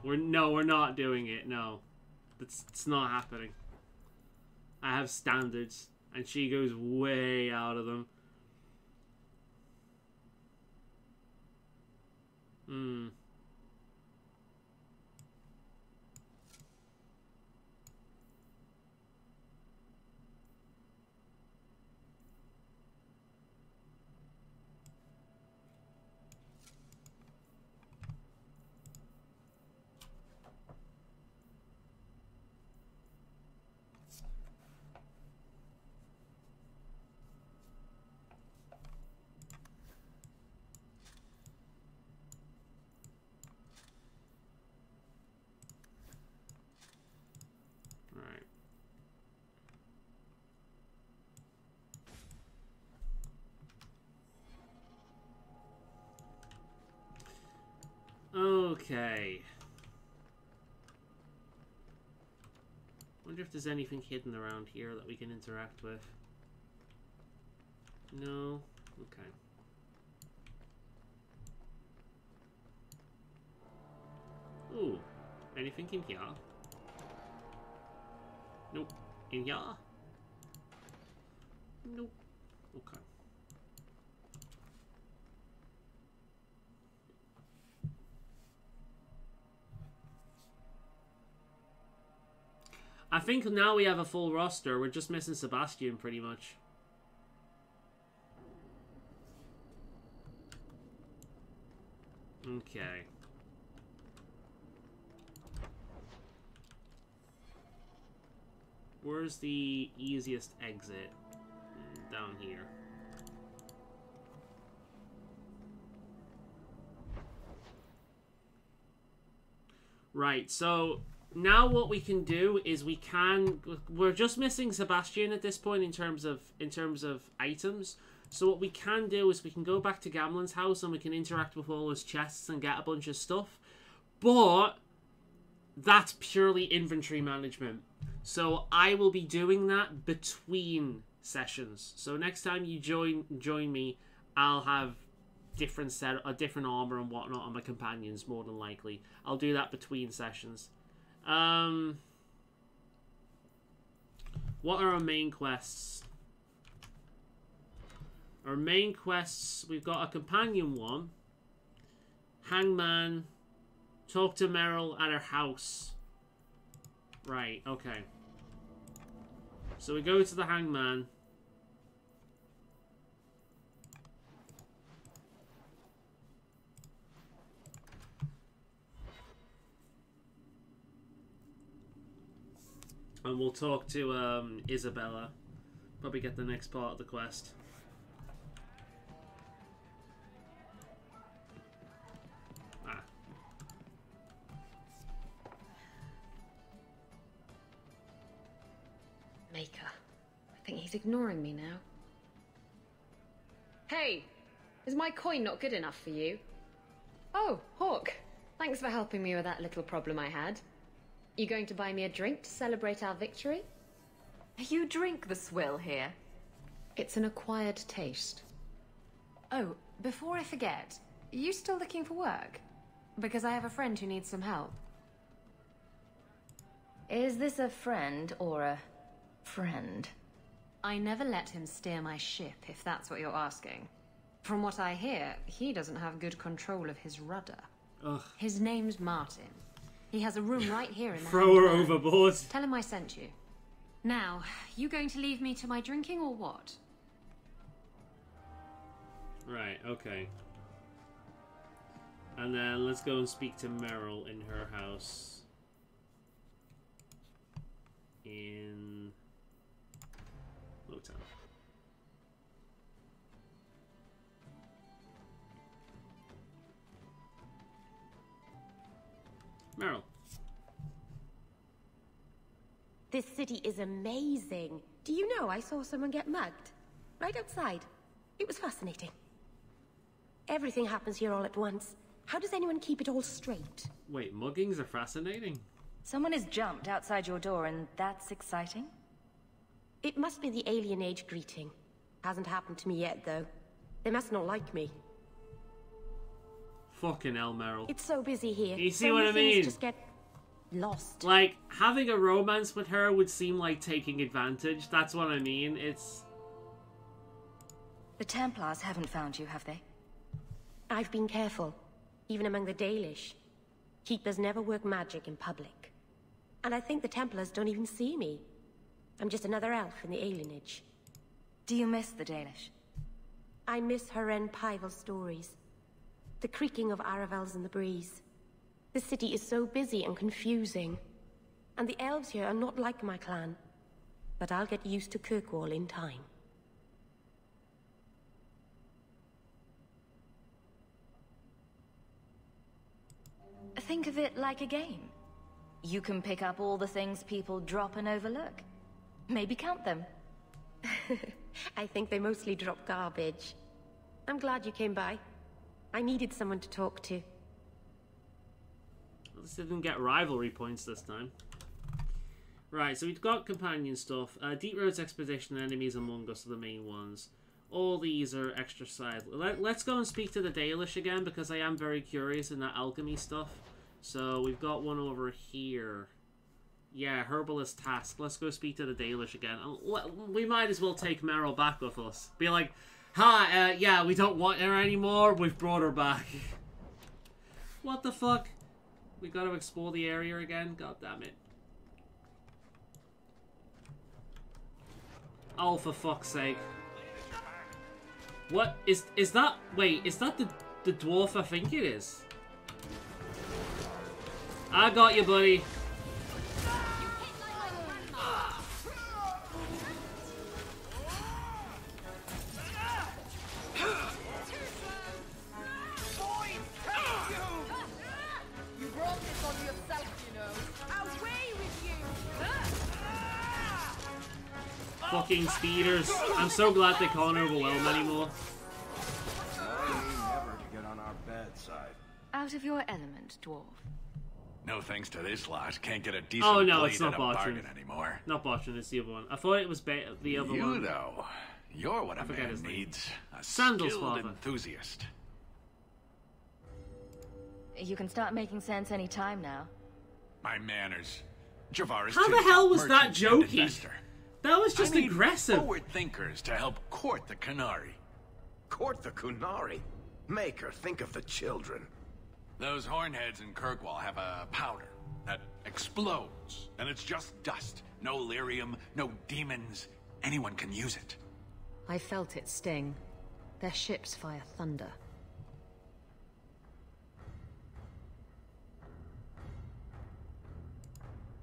We're not doing it. No. It's not happening. I have standards, and she goes way out of them. Okay. Wonder if there's anything hidden around here that we can interact with. No? Okay. Ooh. Anything in here? Nope. In here? Nope. Okay. I think now we have a full roster. We're just missing Sebastian, pretty much. Okay. Where's the easiest exit? Down here. Right, so now what we can do is we're just missing Sebastian at this point in terms of items. So what we can do is we can go back to Gamlen's house and we can interact with all his chests and get a bunch of stuff. But that's purely inventory management. So I will be doing that between sessions. So next time you join me, I'll have a different armor and whatnot on my companions, more than likely. I'll do that between sessions. What are our main quests? Our main quests, we've got a companion one. Hangman. Talk to Meryl at her house. Right, okay. So we go to the Hangman. And we'll talk to Isabella. Probably get the next part of the quest. Maker. I think he's ignoring me now. Hey! Is my coin not good enough for you? Oh, Hawk. Thanks for helping me with that little problem I had. You going to buy me a drink to celebrate our victory? You drink the swill here? It's an acquired taste. Oh, before I forget, are you still looking for work? Because I have a friend who needs some help. Is this a friend or a friend? I never let him steer my ship, if that's what you're asking. From what I hear, he doesn't have good control of his rudder. Ugh. His name's Martin. He has a room right here in the Throw her Hangman. overboard. Tell him I sent you. Now, you going to leave me to my drinking or what? Right, okay. And then let's go and speak to Meryl in her house. In Motown. Meryl. This city is amazing. Do you know I saw someone get mugged? Right outside. It was fascinating. Everything happens here all at once. How does anyone keep it all straight? Wait, muggings are fascinating? Someone has jumped outside your door and that's exciting? It must be the alien age greeting. Hasn't happened to me yet, though. They must not like me. Fucking hell, Meryl. It's so busy here. You see so what I many things mean? Just get lost. Like, having a romance with her would seem like taking advantage. That's what I mean. It's... The Templars haven't found you, have they? I've been careful. Even among the Dalish. Keepers never work magic in public. And I think the Templars don't even see me. I'm just another elf in the alienage. Do you miss the Dalish? I miss Haren Pyval's stories. The creaking of Aravels in the breeze. The city is so busy and confusing. And the elves here are not like my clan. But I'll get used to Kirkwall in time. Think of it like a game. You can pick up all the things people drop and overlook. Maybe count them. I think they mostly drop garbage. I'm glad you came by. I needed someone to talk to. At least I didn't get rivalry points this time. Right, so we've got companion stuff. Deep Roads Expedition and Enemies Among Us are the main ones. All these are extra side. Let's go and speak to the Dalish again, because I am very curious in that alchemy stuff. So we've got one over here. Yeah, Herbalist Task. Let's go speak to the Dalish again. We might as well take Meryl back with us. Be like, hi, yeah, we don't want her anymore. We've brought her back. What the fuck? We got to explore the area again? God damn it. Oh, for fuck's sake. What? Is that... Wait, is that the dwarf I think it is? I got you, buddy. You brought this on yourself, you know. Away with you! Fucking speeders. I'm so glad they can't overwhelm anymore. Never to get on our bad side. Out of your element, dwarf. No thanks to this lot. Can't get a decent Oh no, blade it's not at a bargain Bartran anymore. Not Bartran, it's the other one. I thought it was the other You, one. though, you're what a forget man his name. needs. A Sandal's skilled father. enthusiast. You can start making sense any time now. My manners. Javaris How the too, hell was that merchant and jokey? investor. That was just I need aggressive. forward thinkers to help court the Qunari. Court the Qunari? Maker, think of the children. Those hornheads in Kirkwall have a powder that explodes, and it's just dust. No lyrium, no demons. Anyone can use it. I felt it sting. Their ships fire thunder.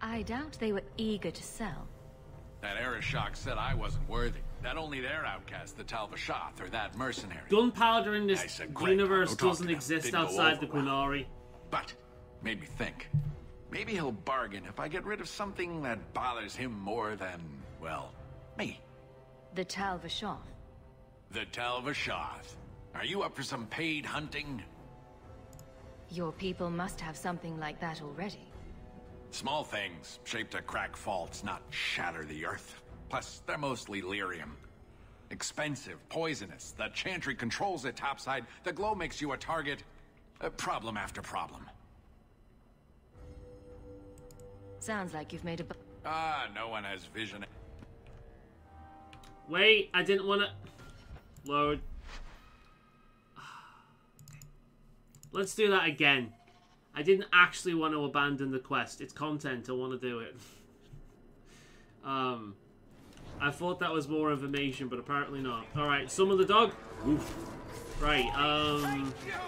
I doubt they were eager to sell. That Arishok said I wasn't worthy. That only their outcast, the Talvashath, or that mercenary. Gunpowder in this I said, "Great, universe I'll talk doesn't to them." exist Didn't go outside the over well. Qunari. But, made me think. Maybe he'll bargain if I get rid of something that bothers him more than, well, me. The Talvashath. The Talvashath. Are you up for some paid hunting? Your people must have something like that already. Small things, shaped to crack faults, not shatter the earth. Plus, they're mostly lyrium. Expensive, poisonous. The Chantry controls it topside. The glow makes you a target. Problem after problem. Sounds like you've made a... No one has vision. Wait, I didn't want to... Load. Let's do that again. I didn't actually want to abandon the quest. It's content. I want to do it. I thought that was more information, but apparently not. Alright, summon the dog. Oof. Right, I'll kill you!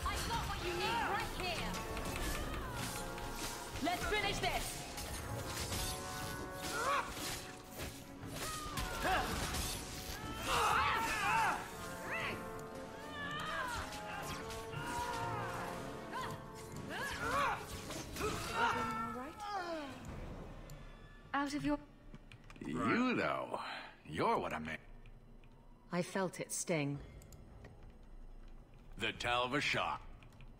I got what you need right here. Let's finish this. Out of your... You, though, you're what I meant. I felt it sting. The Talvashath.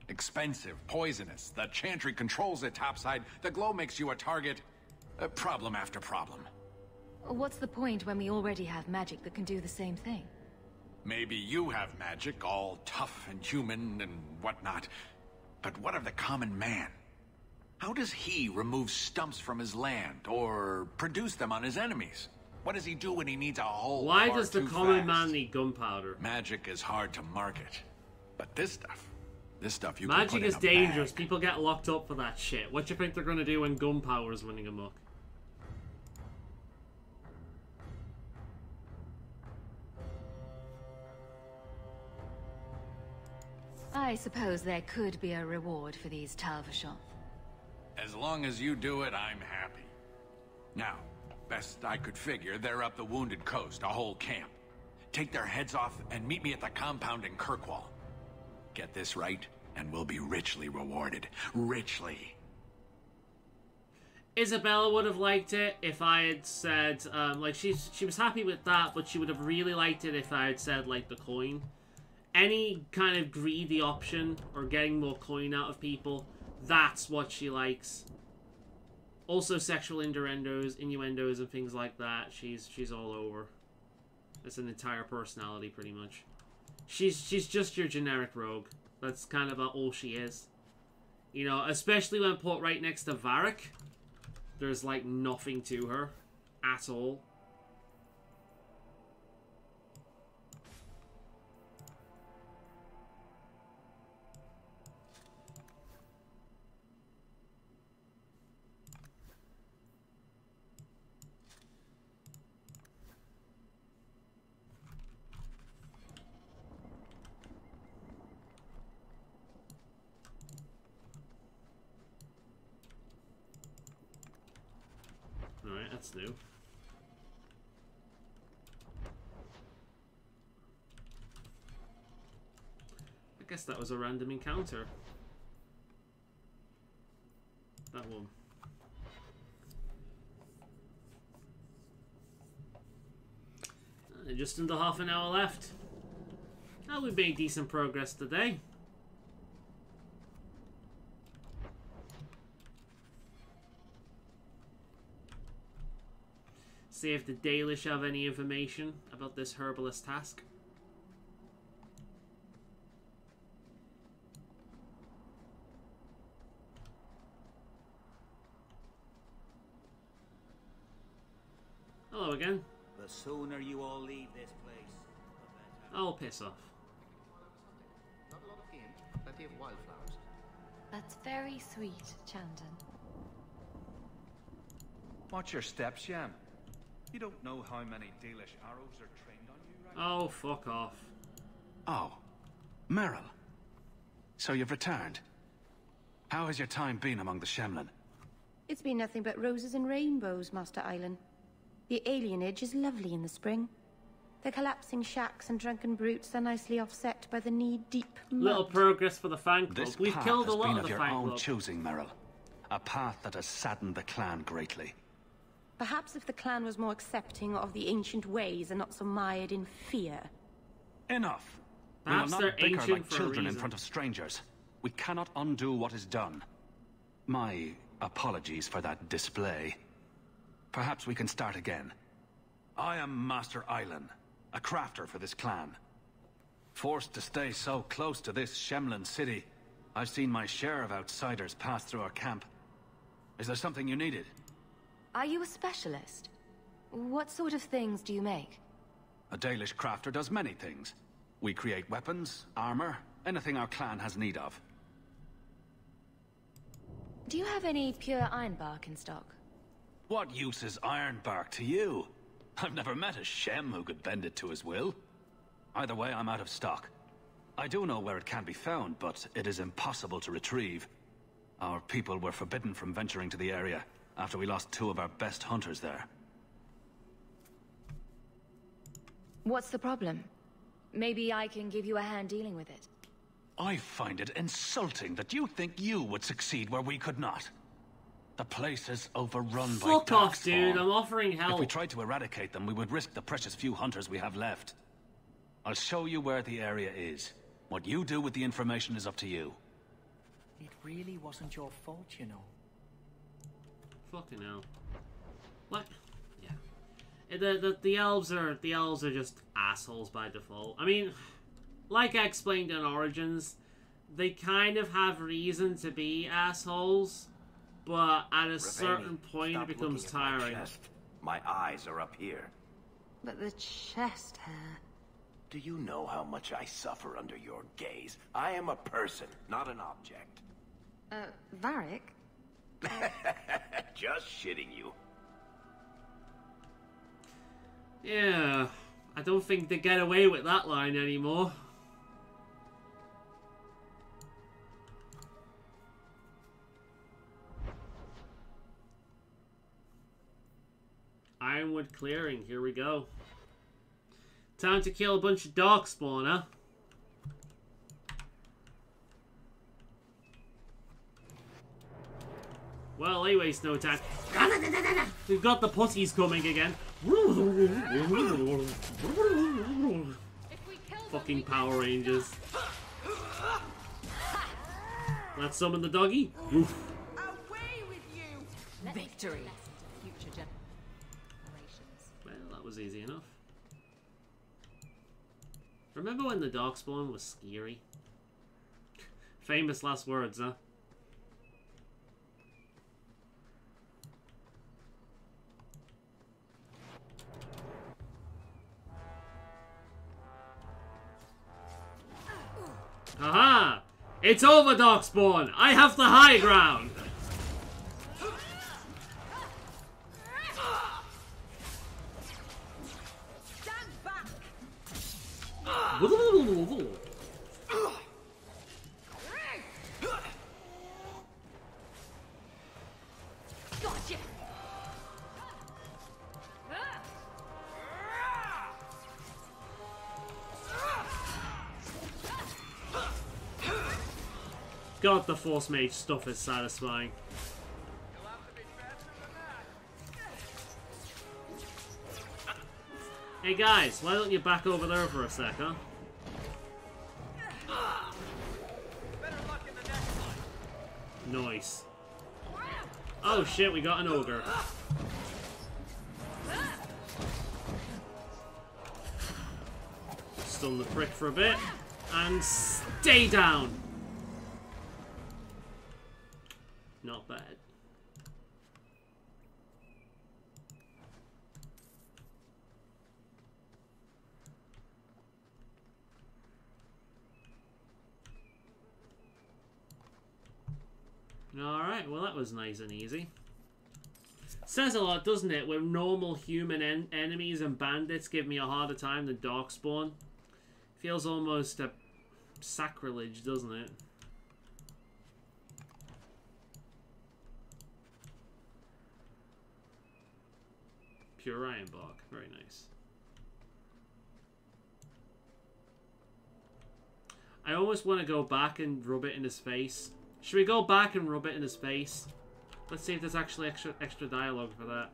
Expensive, poisonous. The Chantry controls it topside. The glow makes you a target. Problem after problem. What's the point when we already have magic that can do the same thing? Maybe you have magic, all tough and human and whatnot. But what of the common man? How does he remove stumps from his land, or produce them on his enemies? What does he do when he needs a hole? Why far does the too common fast? man need gunpowder? Magic is hard to market. But this stuff you can Magic put in is a dangerous. bag. People get locked up for that shit. What do you think they're going to do when gunpowder's running amok? I suppose there could be a reward for these Talvashath. As long as you do it, I'm happy. Now, best I could figure, they're up the Wounded Coast, a whole camp. Take their heads off and meet me at the compound in Kirkwall. Get this right, and we'll be richly rewarded. Richly. Isabella would have liked it if I had said, like, she was happy with that, but she would have really liked it if I had said, like, the coin. Any kind of greedy option, or getting more coin out of people, that's what she likes. Also sexual innuendos, and things like that, she's all over. That's an entire personality, pretty much. She's just your generic rogue. That's kind of all she is. You know, especially when put right next to Varric. There's, like, nothing to her. At all. Alright, that's new. I guess that was a random encounter. That one. Just under half an hour left. Oh, we've made decent progress today. See if the Dalish have any information about this herbalist task. Hello again. The sooner you all leave this place, the better. Oh, piss off. Not a lot of game, plenty of wildflowers. That's very sweet, Chandon. Watch your steps, Shem. You don't know how many Dalish arrows are trained on you, right? Oh, fuck off. Oh, Merrill. So you've returned. How has your time been among the Shemlin? It's been nothing but roses and rainbows, Master Island. The alienage is lovely in the spring. The collapsing shacks and drunken brutes are nicely offset by the knee-deep mud. Little progress for the Fang Club. This We've path killed a has lot been of the your Fang own Club. choosing, Merrill. A path that has saddened the clan greatly. Perhaps if the clan was more accepting of the ancient ways and not so mired in fear. Enough. Perhaps We will they're not bicker ancient like for a children in reason. front of strangers. We cannot undo what is done. My apologies for that display. Perhaps we can start again. I am Master Island, a crafter for this clan. Forced to stay so close to this Shemlin city, I've seen my share of outsiders pass through our camp. Is there something you needed? Are you a specialist? What sort of things do you make? A Dalish crafter does many things. We create weapons, armor, anything our clan has need of. Do you have any pure ironbark in stock? What use is ironbark to you? I've never met a Shem who could bend it to his will. Either way, I'm out of stock. I do know where it can be found, but it is impossible to retrieve. Our people were forbidden from venturing to the area after we lost 2 of our best hunters there. What's the problem? Maybe I can give you a hand dealing with it. I find it insulting that you think you would succeed where we could not. The place is overrun by Fuck off, darkspawn. dude. I'm offering help. If we tried to eradicate them, we would risk the precious few hunters we have left. I'll show you where the area is. What you do with the information is up to you. It really wasn't your fault, you know. Fucking hell. What? Yeah. The elves are just assholes by default. I mean, like I explained in Origins, they kind of have reason to be assholes, but at a certain point it becomes tiring. My eyes are up here. But the chest hair... Do you know how much I suffer under your gaze? I am a person, not an object. Varric? Just shitting you. Yeah, I don't think they get away with that line anymore. Ironwood clearing, here we go. Time to kill a bunch of darkspawn, huh? Well, they waste no time. We've got the putties coming again. Fucking Power Rangers. Let's summon the doggy. Oof. Away with you! Victory. Well, that was easy enough. Remember when the Darkspawn was scary? Famous last words, huh? Haha! It's over, Darkspawn! I have the high ground! Stand back! Gotcha. God, the Force Mage stuff is satisfying. Hey guys, why don't you back over there for a sec, huh? Nice. Oh shit, we got an ogre. Stun the prick for a bit. And stay down! Not bad. Alright, well that was nice and easy. Says a lot, doesn't it? When normal human enemies and bandits give me a harder time than Darkspawn. Feels almost a sacrilege, doesn't it? Pure iron bark, very nice. I almost want to go back and rub it in his face. Should we go back and rub it in his face? Let's see if there's actually extra dialogue for that.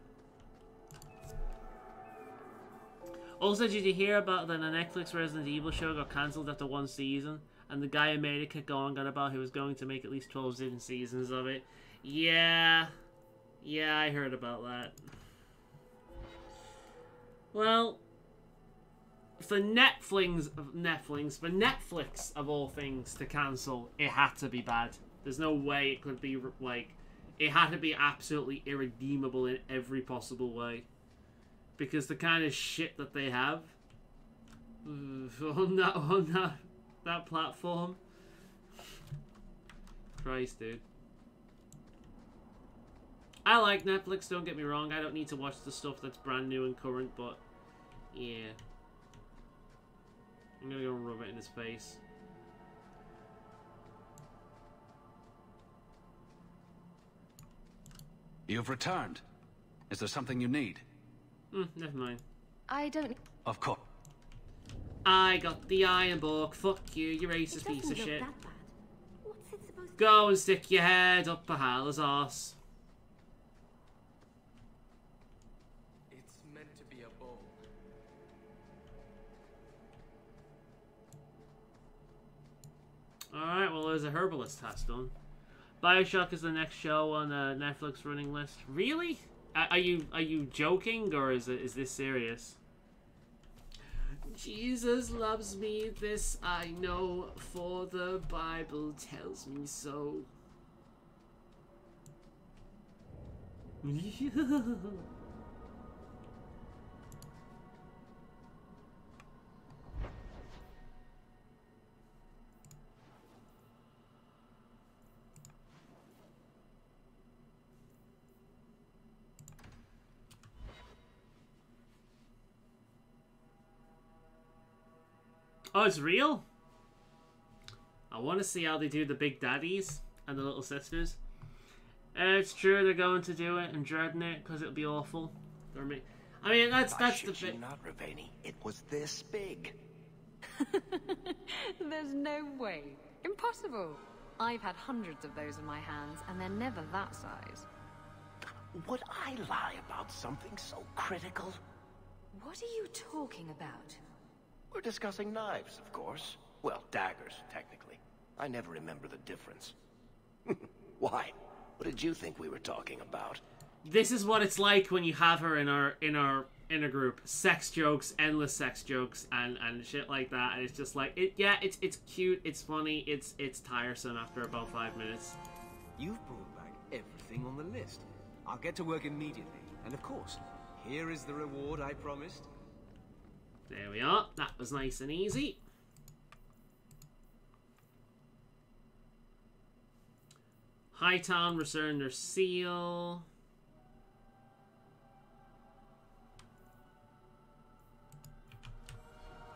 Also, did you hear about that the Netflix Resident Evil show got cancelled after one season? And the guy who made it kept going on about he was going to make at least 12 different seasons of it. Yeah. Yeah, I heard about that. Well, for Netflix of all things to cancel, it had to be bad. There's no way it could be like, it had to be absolutely irredeemable in every possible way, because the kind of shit that they have on that platform. Christ, dude. I like Netflix, don't get me wrong. I don't need to watch the stuff that's brand new and current, but yeah. I'm gonna go rub it in his face. You've returned. Is there something you need? Never mind. I don't... Of course. I got the iron book. Fuck you, you racist piece of shit. What's it supposed to Go and stick your head up a Hala's arse. It's meant to be a bowl. Alright, well there's a herbalist task done. Bioshock is the next show on the Netflix running list. Really? Are you joking, or is this serious? Jesus loves me, this I know, for the Bible tells me so. Oh, it's real? I want to see how they do the big daddies and the little sisters. It's true they're going to do it. I'm dreading it because it'll be awful. I mean, that's the bit. Not Ravani. It was this big. There's no way. Impossible. I've had hundreds of those in my hands, and they're never that size. Would I lie about something so critical? What are you talking about? We're discussing knives, of course. Well, daggers, technically. I never remember the difference. Why? What did you think we were talking about? This is what it's like when you have her in our group. Sex jokes, endless sex jokes, and shit like that. And it's just like it's cute, it's funny, it's tiresome after about 5 minutes. You've brought back everything on the list. I'll get to work immediately. And of course, here is the reward I promised. There we are. That was nice and easy. Hightown returned their seal.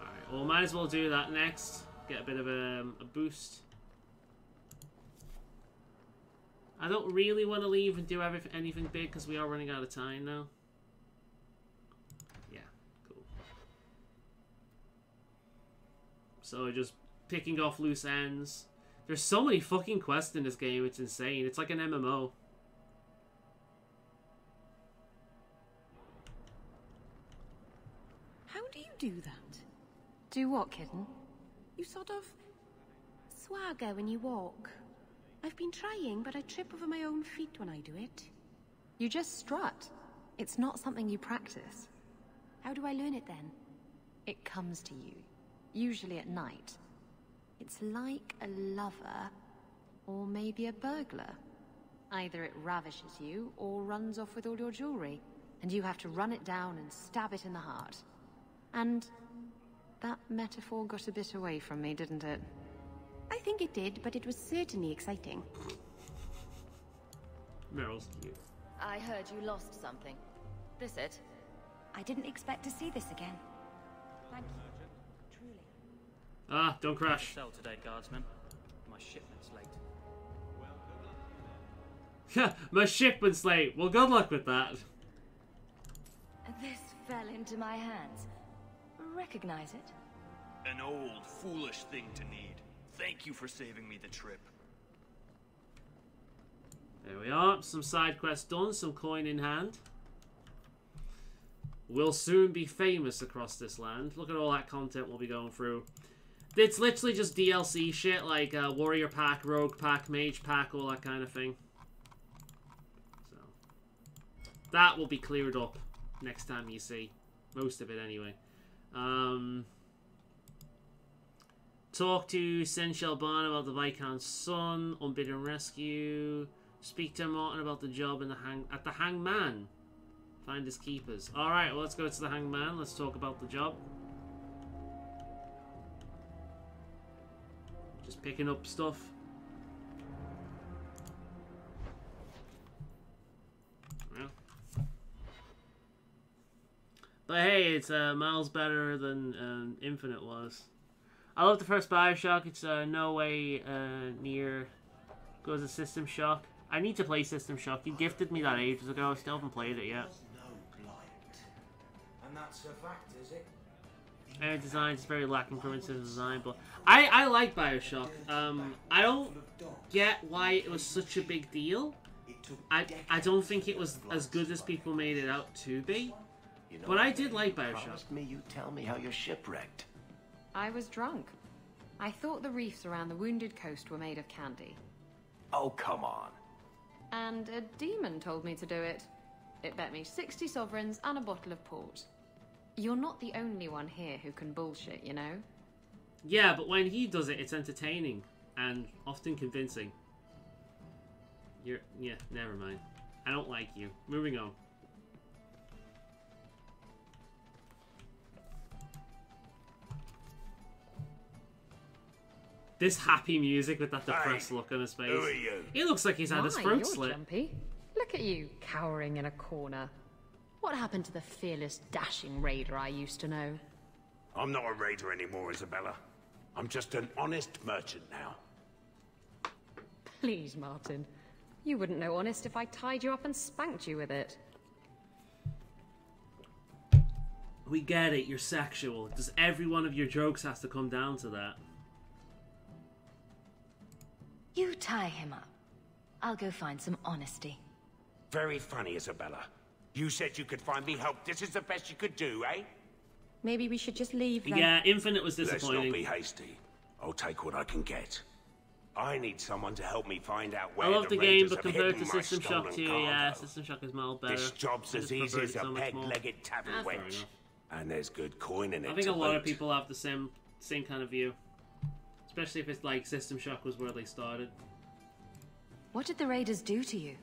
Alright, well, might as well do that next. Get a bit of a boost. I don't really want to leave and do anything big because we are running out of time now. Yeah, cool. So just picking off loose ends. There's so many fucking quests in this game, it's insane. It's like an MMO. How do you do that? Do what, kitten? You sort of swagger when you walk. I've been trying, but I trip over my own feet when I do it. You just strut. It's not something you practice. How do I learn it then? It comes to you, usually at night. It's like a lover, or maybe a burglar. Either it ravishes you, or runs off with all your jewelry, and you have to run it down and stab it in the heart. And that metaphor got a bit away from me, didn't it? I think it did, but it was certainly exciting. Meryl's cute. I heard you lost something. This it? I didn't expect to see this again. Thank you. Truly. Ah, don't crash. Sell today, guardsman. My shipment's late. My shipment's late. Well, good luck with that. This fell into my hands. Recognize it? An old, foolish thing to need. Thank you for saving me the trip. There we are. Some side quests done. Some coin in hand. We'll soon be famous across this land. Look at all that content we'll be going through. It's literally just DLC shit like Warrior Pack, Rogue Pack, Mage Pack, all that kind of thing. So that will be cleared up next time you see. Most of it anyway. Talk to Sen Shelban about the Viscount's son. Unbidden rescue. Speak to Martin about the job in at the Hangman. Find his keepers. Alright, well, let's go to the Hangman. Let's talk about the job. Just picking up stuff. Well. But hey, it's miles better than Infinite was. I love the first Bioshock. It's no way near goes a System Shock. I need to play System Shock. You gifted me that ages ago. I still haven't played it yet. And that's a fact, is it? Design is very lacking from incidental design, but I like Bioshock. I don't get why it was such a big deal. I don't think it was as good as people made it out to be. But I did like Bioshock. Promised me you'd tell me how you're shipwrecked. I was drunk. I thought the reefs around the Wounded Coast were made of candy. Oh, come on. And a demon told me to do it. It bet me 60 sovereigns and a bottle of port. You're not the only one here who can bullshit, you know? Yeah, but when he does it, it's entertaining and often convincing. Yeah, never mind. I don't like you. Moving on. This happy music with that depressed look on his face. Who are you? He looks like he's had his throat slit. Jumpy. Look at you, cowering in a corner. What happened to the fearless, dashing raider I used to know? I'm not a raider anymore, Isabella. I'm just an honest merchant now. Please, Martin. You wouldn't know honest if I tied you up and spanked you with it. We get it, you're sexual. Does every one of your jokes has to come down to that? You tie him up. I'll go find some honesty. Very funny, Isabella. You said you could find me help. This is the best you could do, eh? Maybe we should just leave then. Yeah, Infinite was disappointing. Let's not be hasty. I'll take what I can get. I need someone to help me find out where I love the game, Raiders but have compared to hidden my System Shock 2, stolen yeah, cargo. System Shock is mild better. This job's I as just easy preferred as it a so much more. peg-legged tavern Ah, fair wench. enough. And there's good coin in it. I think to a lot of boot. people have the same kind of view. Especially if it's like System Shock was where they started. What did the raiders do to you?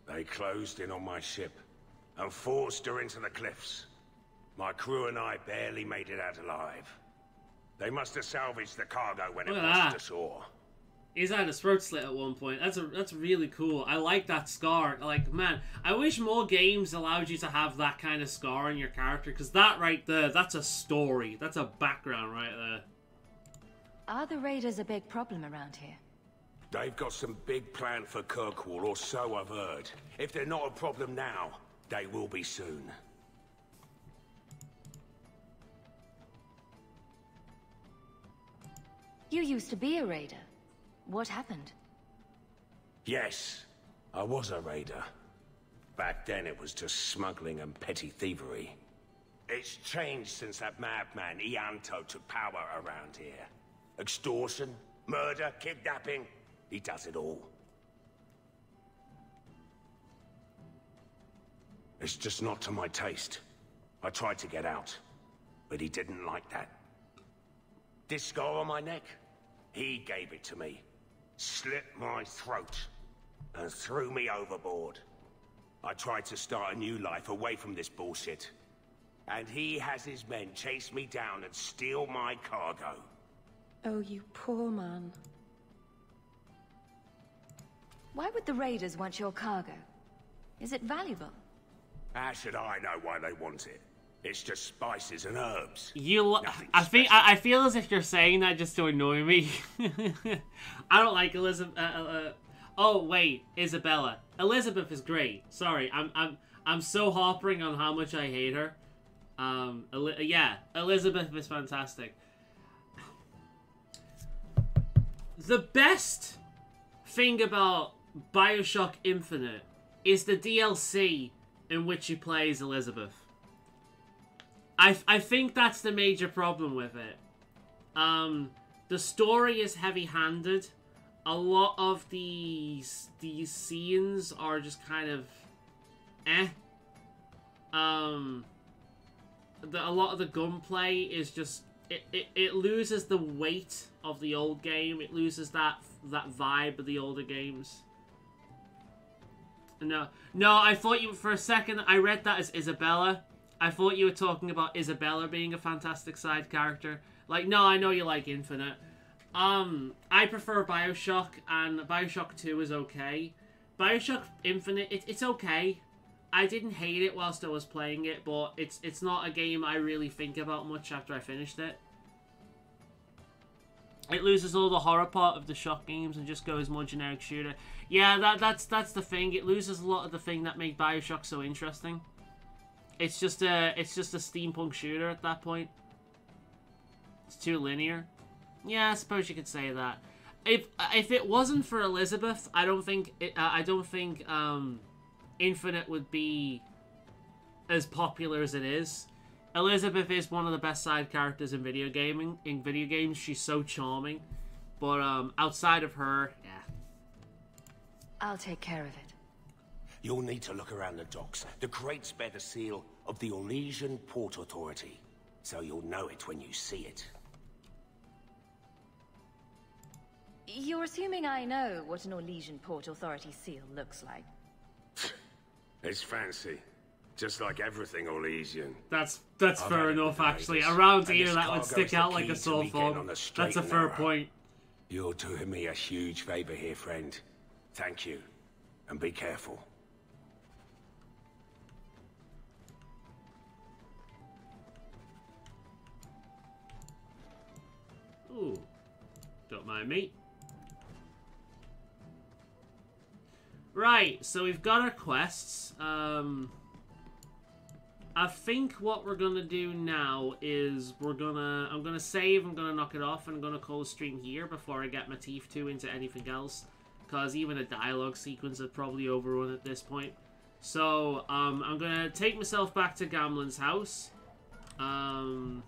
They closed in on my ship and forced her into the cliffs. My crew and I barely made it out alive. They must have salvaged the cargo when it Look at washed that. ashore. He's had his throat slit at one point. That's really cool. I like that scar. Like, man, I wish more games allowed you to have that kind of scar on your character, because that right there, that's a story. That's a background right there. Are the raiders a big problem around here? They've got some big plan for Kirkwall, or so I've heard. If they're not a problem now, they will be soon. You used to be a raider. What happened? Yes, I was a raider. Back then it was just smuggling and petty thievery. It's changed since that madman Ianto took power around here. Extortion, murder, kidnapping, he does it all. It's just not to my taste. I tried to get out, but he didn't like that. This scar on my neck, he gave it to me. Slit my throat and threw me overboard. I tried to start a new life away from this bullshit. And he has his men chase me down and steal my cargo. Oh, you poor man. Why would the raiders want your cargo? Is it valuable? How should I know why they want it? It's just spices and herbs. I feel as if you're saying that just to annoy me. I don't like Elizabeth. Oh wait, Isabella. Elizabeth is great. Sorry, I'm so harping on how much I hate her. Yeah, Elizabeth is fantastic. The best thing about BioShock Infinite is the DLC in which she plays Elizabeth. I think that's the major problem with it. The story is heavy-handed. A lot of these scenes are just kind of a lot of the gunplay is just it loses the weight of the old game. It loses that vibe of the older games. No, I thought you for a second. I read that as Isabella. I thought you were talking about Isabella being a fantastic side character. Like, no, I know you like Infinite. I prefer BioShock, and BioShock 2 is okay. BioShock Infinite, it's okay. I didn't hate it whilst I was playing it, but it's not a game I really think about much after I finished it. It loses all the horror part of the Shock games and just goes more generic shooter. Yeah, that's the thing. It loses a lot of the thing that made BioShock so interesting. It's just a steampunk shooter at that point. It's too linear. Yeah, I suppose you could say that. If it wasn't for Elizabeth, I don't think Infinite would be as popular as it is. Elizabeth is one of the best side characters in video gaming. In video games, she's so charming. But outside of her, yeah. I'll take care of it. You'll need to look around the docks. The crates bear the seal of the Orlesian Port Authority, so you'll know it when you see it. You're assuming I know what an Orlesian Port Authority seal looks like. It's fancy. Just like everything Orlesian. That's fair enough, actually. Around here, that would stick out like a sore thumb. That's a fair point. You're doing me a huge favor here, friend. Thank you. And be careful. Ooh. Don't mind me. Right, so we've got our quests. I think what we're gonna do now is I'm gonna save, I'm gonna knock it off, and I'm gonna call the stream here before I get my teeth into anything else. Because even a dialogue sequence would probably overrun at this point. So, I'm gonna take myself back to Gamlen's house. And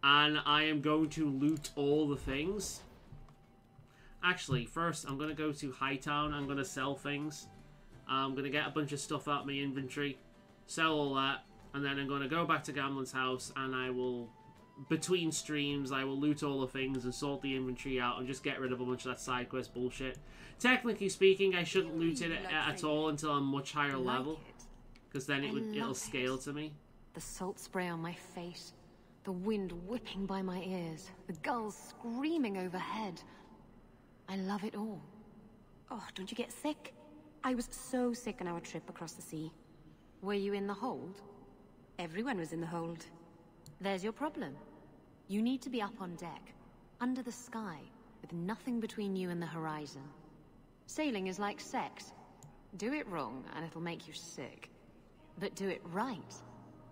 I am going to loot all the things. Actually, first, I'm gonna go to Hightown. I'm gonna sell things. I'm gonna get a bunch of stuff out of my inventory. Sell all that. And then I'm gonna go back to Gamlen's house and I will... Between streams, I will loot all the things and sort the inventory out and just get rid of a bunch of that side quest bullshit. Technically speaking, I shouldn't loot it at all until I'm much higher level, because then it'll scale to me. The salt spray on my face, the wind whipping by my ears, the gulls screaming overhead. I love it all. Oh, don't you get sick? I was so sick on our trip across the sea. Were you in the hold? Everyone was in the hold. There's your problem. You need to be up on deck, under the sky, with nothing between you and the horizon. Sailing is like sex. Do it wrong, and it'll make you sick. But do it right,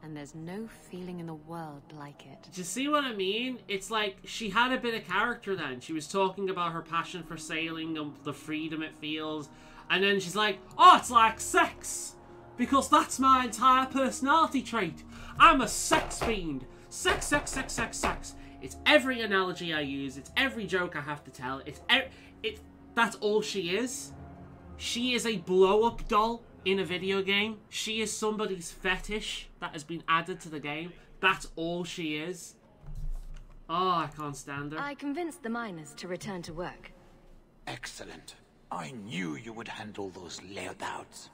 and there's no feeling in the world like it. Do you see what I mean? It's like, she had a bit of character then. She was talking about her passion for sailing and the freedom it feels. And then she's like, oh, it's like sex! Because that's my entire personality trait. I'm a sex fiend. Sex, sex, sex, sex, sex. It's every analogy I use. It's every joke I have to tell. That's all she is. She is a blow-up doll in a video game. She is somebody's fetish that has been added to the game. That's all she is. Oh, I can't stand her. I convinced the miners to return to work. Excellent. I knew you would handle those layabouts.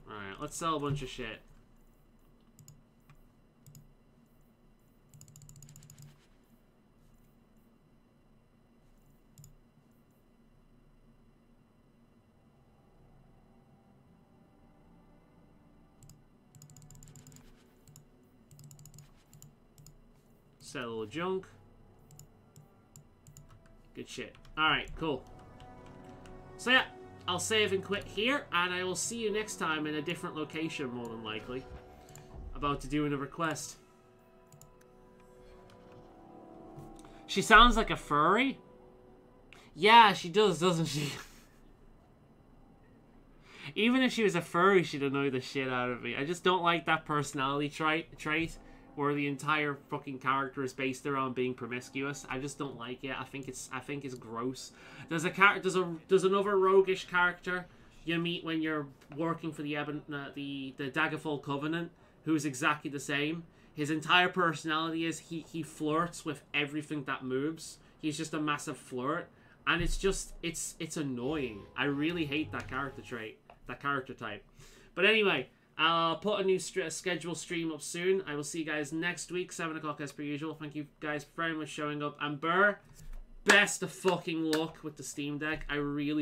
Alright, let's sell a bunch of shit. Sell all the junk. Good shit. Alright, cool. So yeah, I'll save and quit here, and I will see you next time in a different location, more than likely. About to do another quest. She sounds like a furry? Yeah, she does, doesn't she? Even if she was a furry, she'd annoy the shit out of me. I just don't like that personality trait where the entire fucking character is based around being promiscuous. I just don't like it. I think it's gross. There's another roguish character you meet when you're working for the Daggerfall Covenant, who's exactly the same. His entire personality is he flirts with everything that moves. He's just a massive flirt, and it's annoying. I really hate that character trait, that character type. But anyway, I'll put a new schedule stream up soon. I will see you guys next week, 7 o'clock as per usual. Thank you guys very much for showing up. And Burr, best of fucking luck with the Steam Deck. I really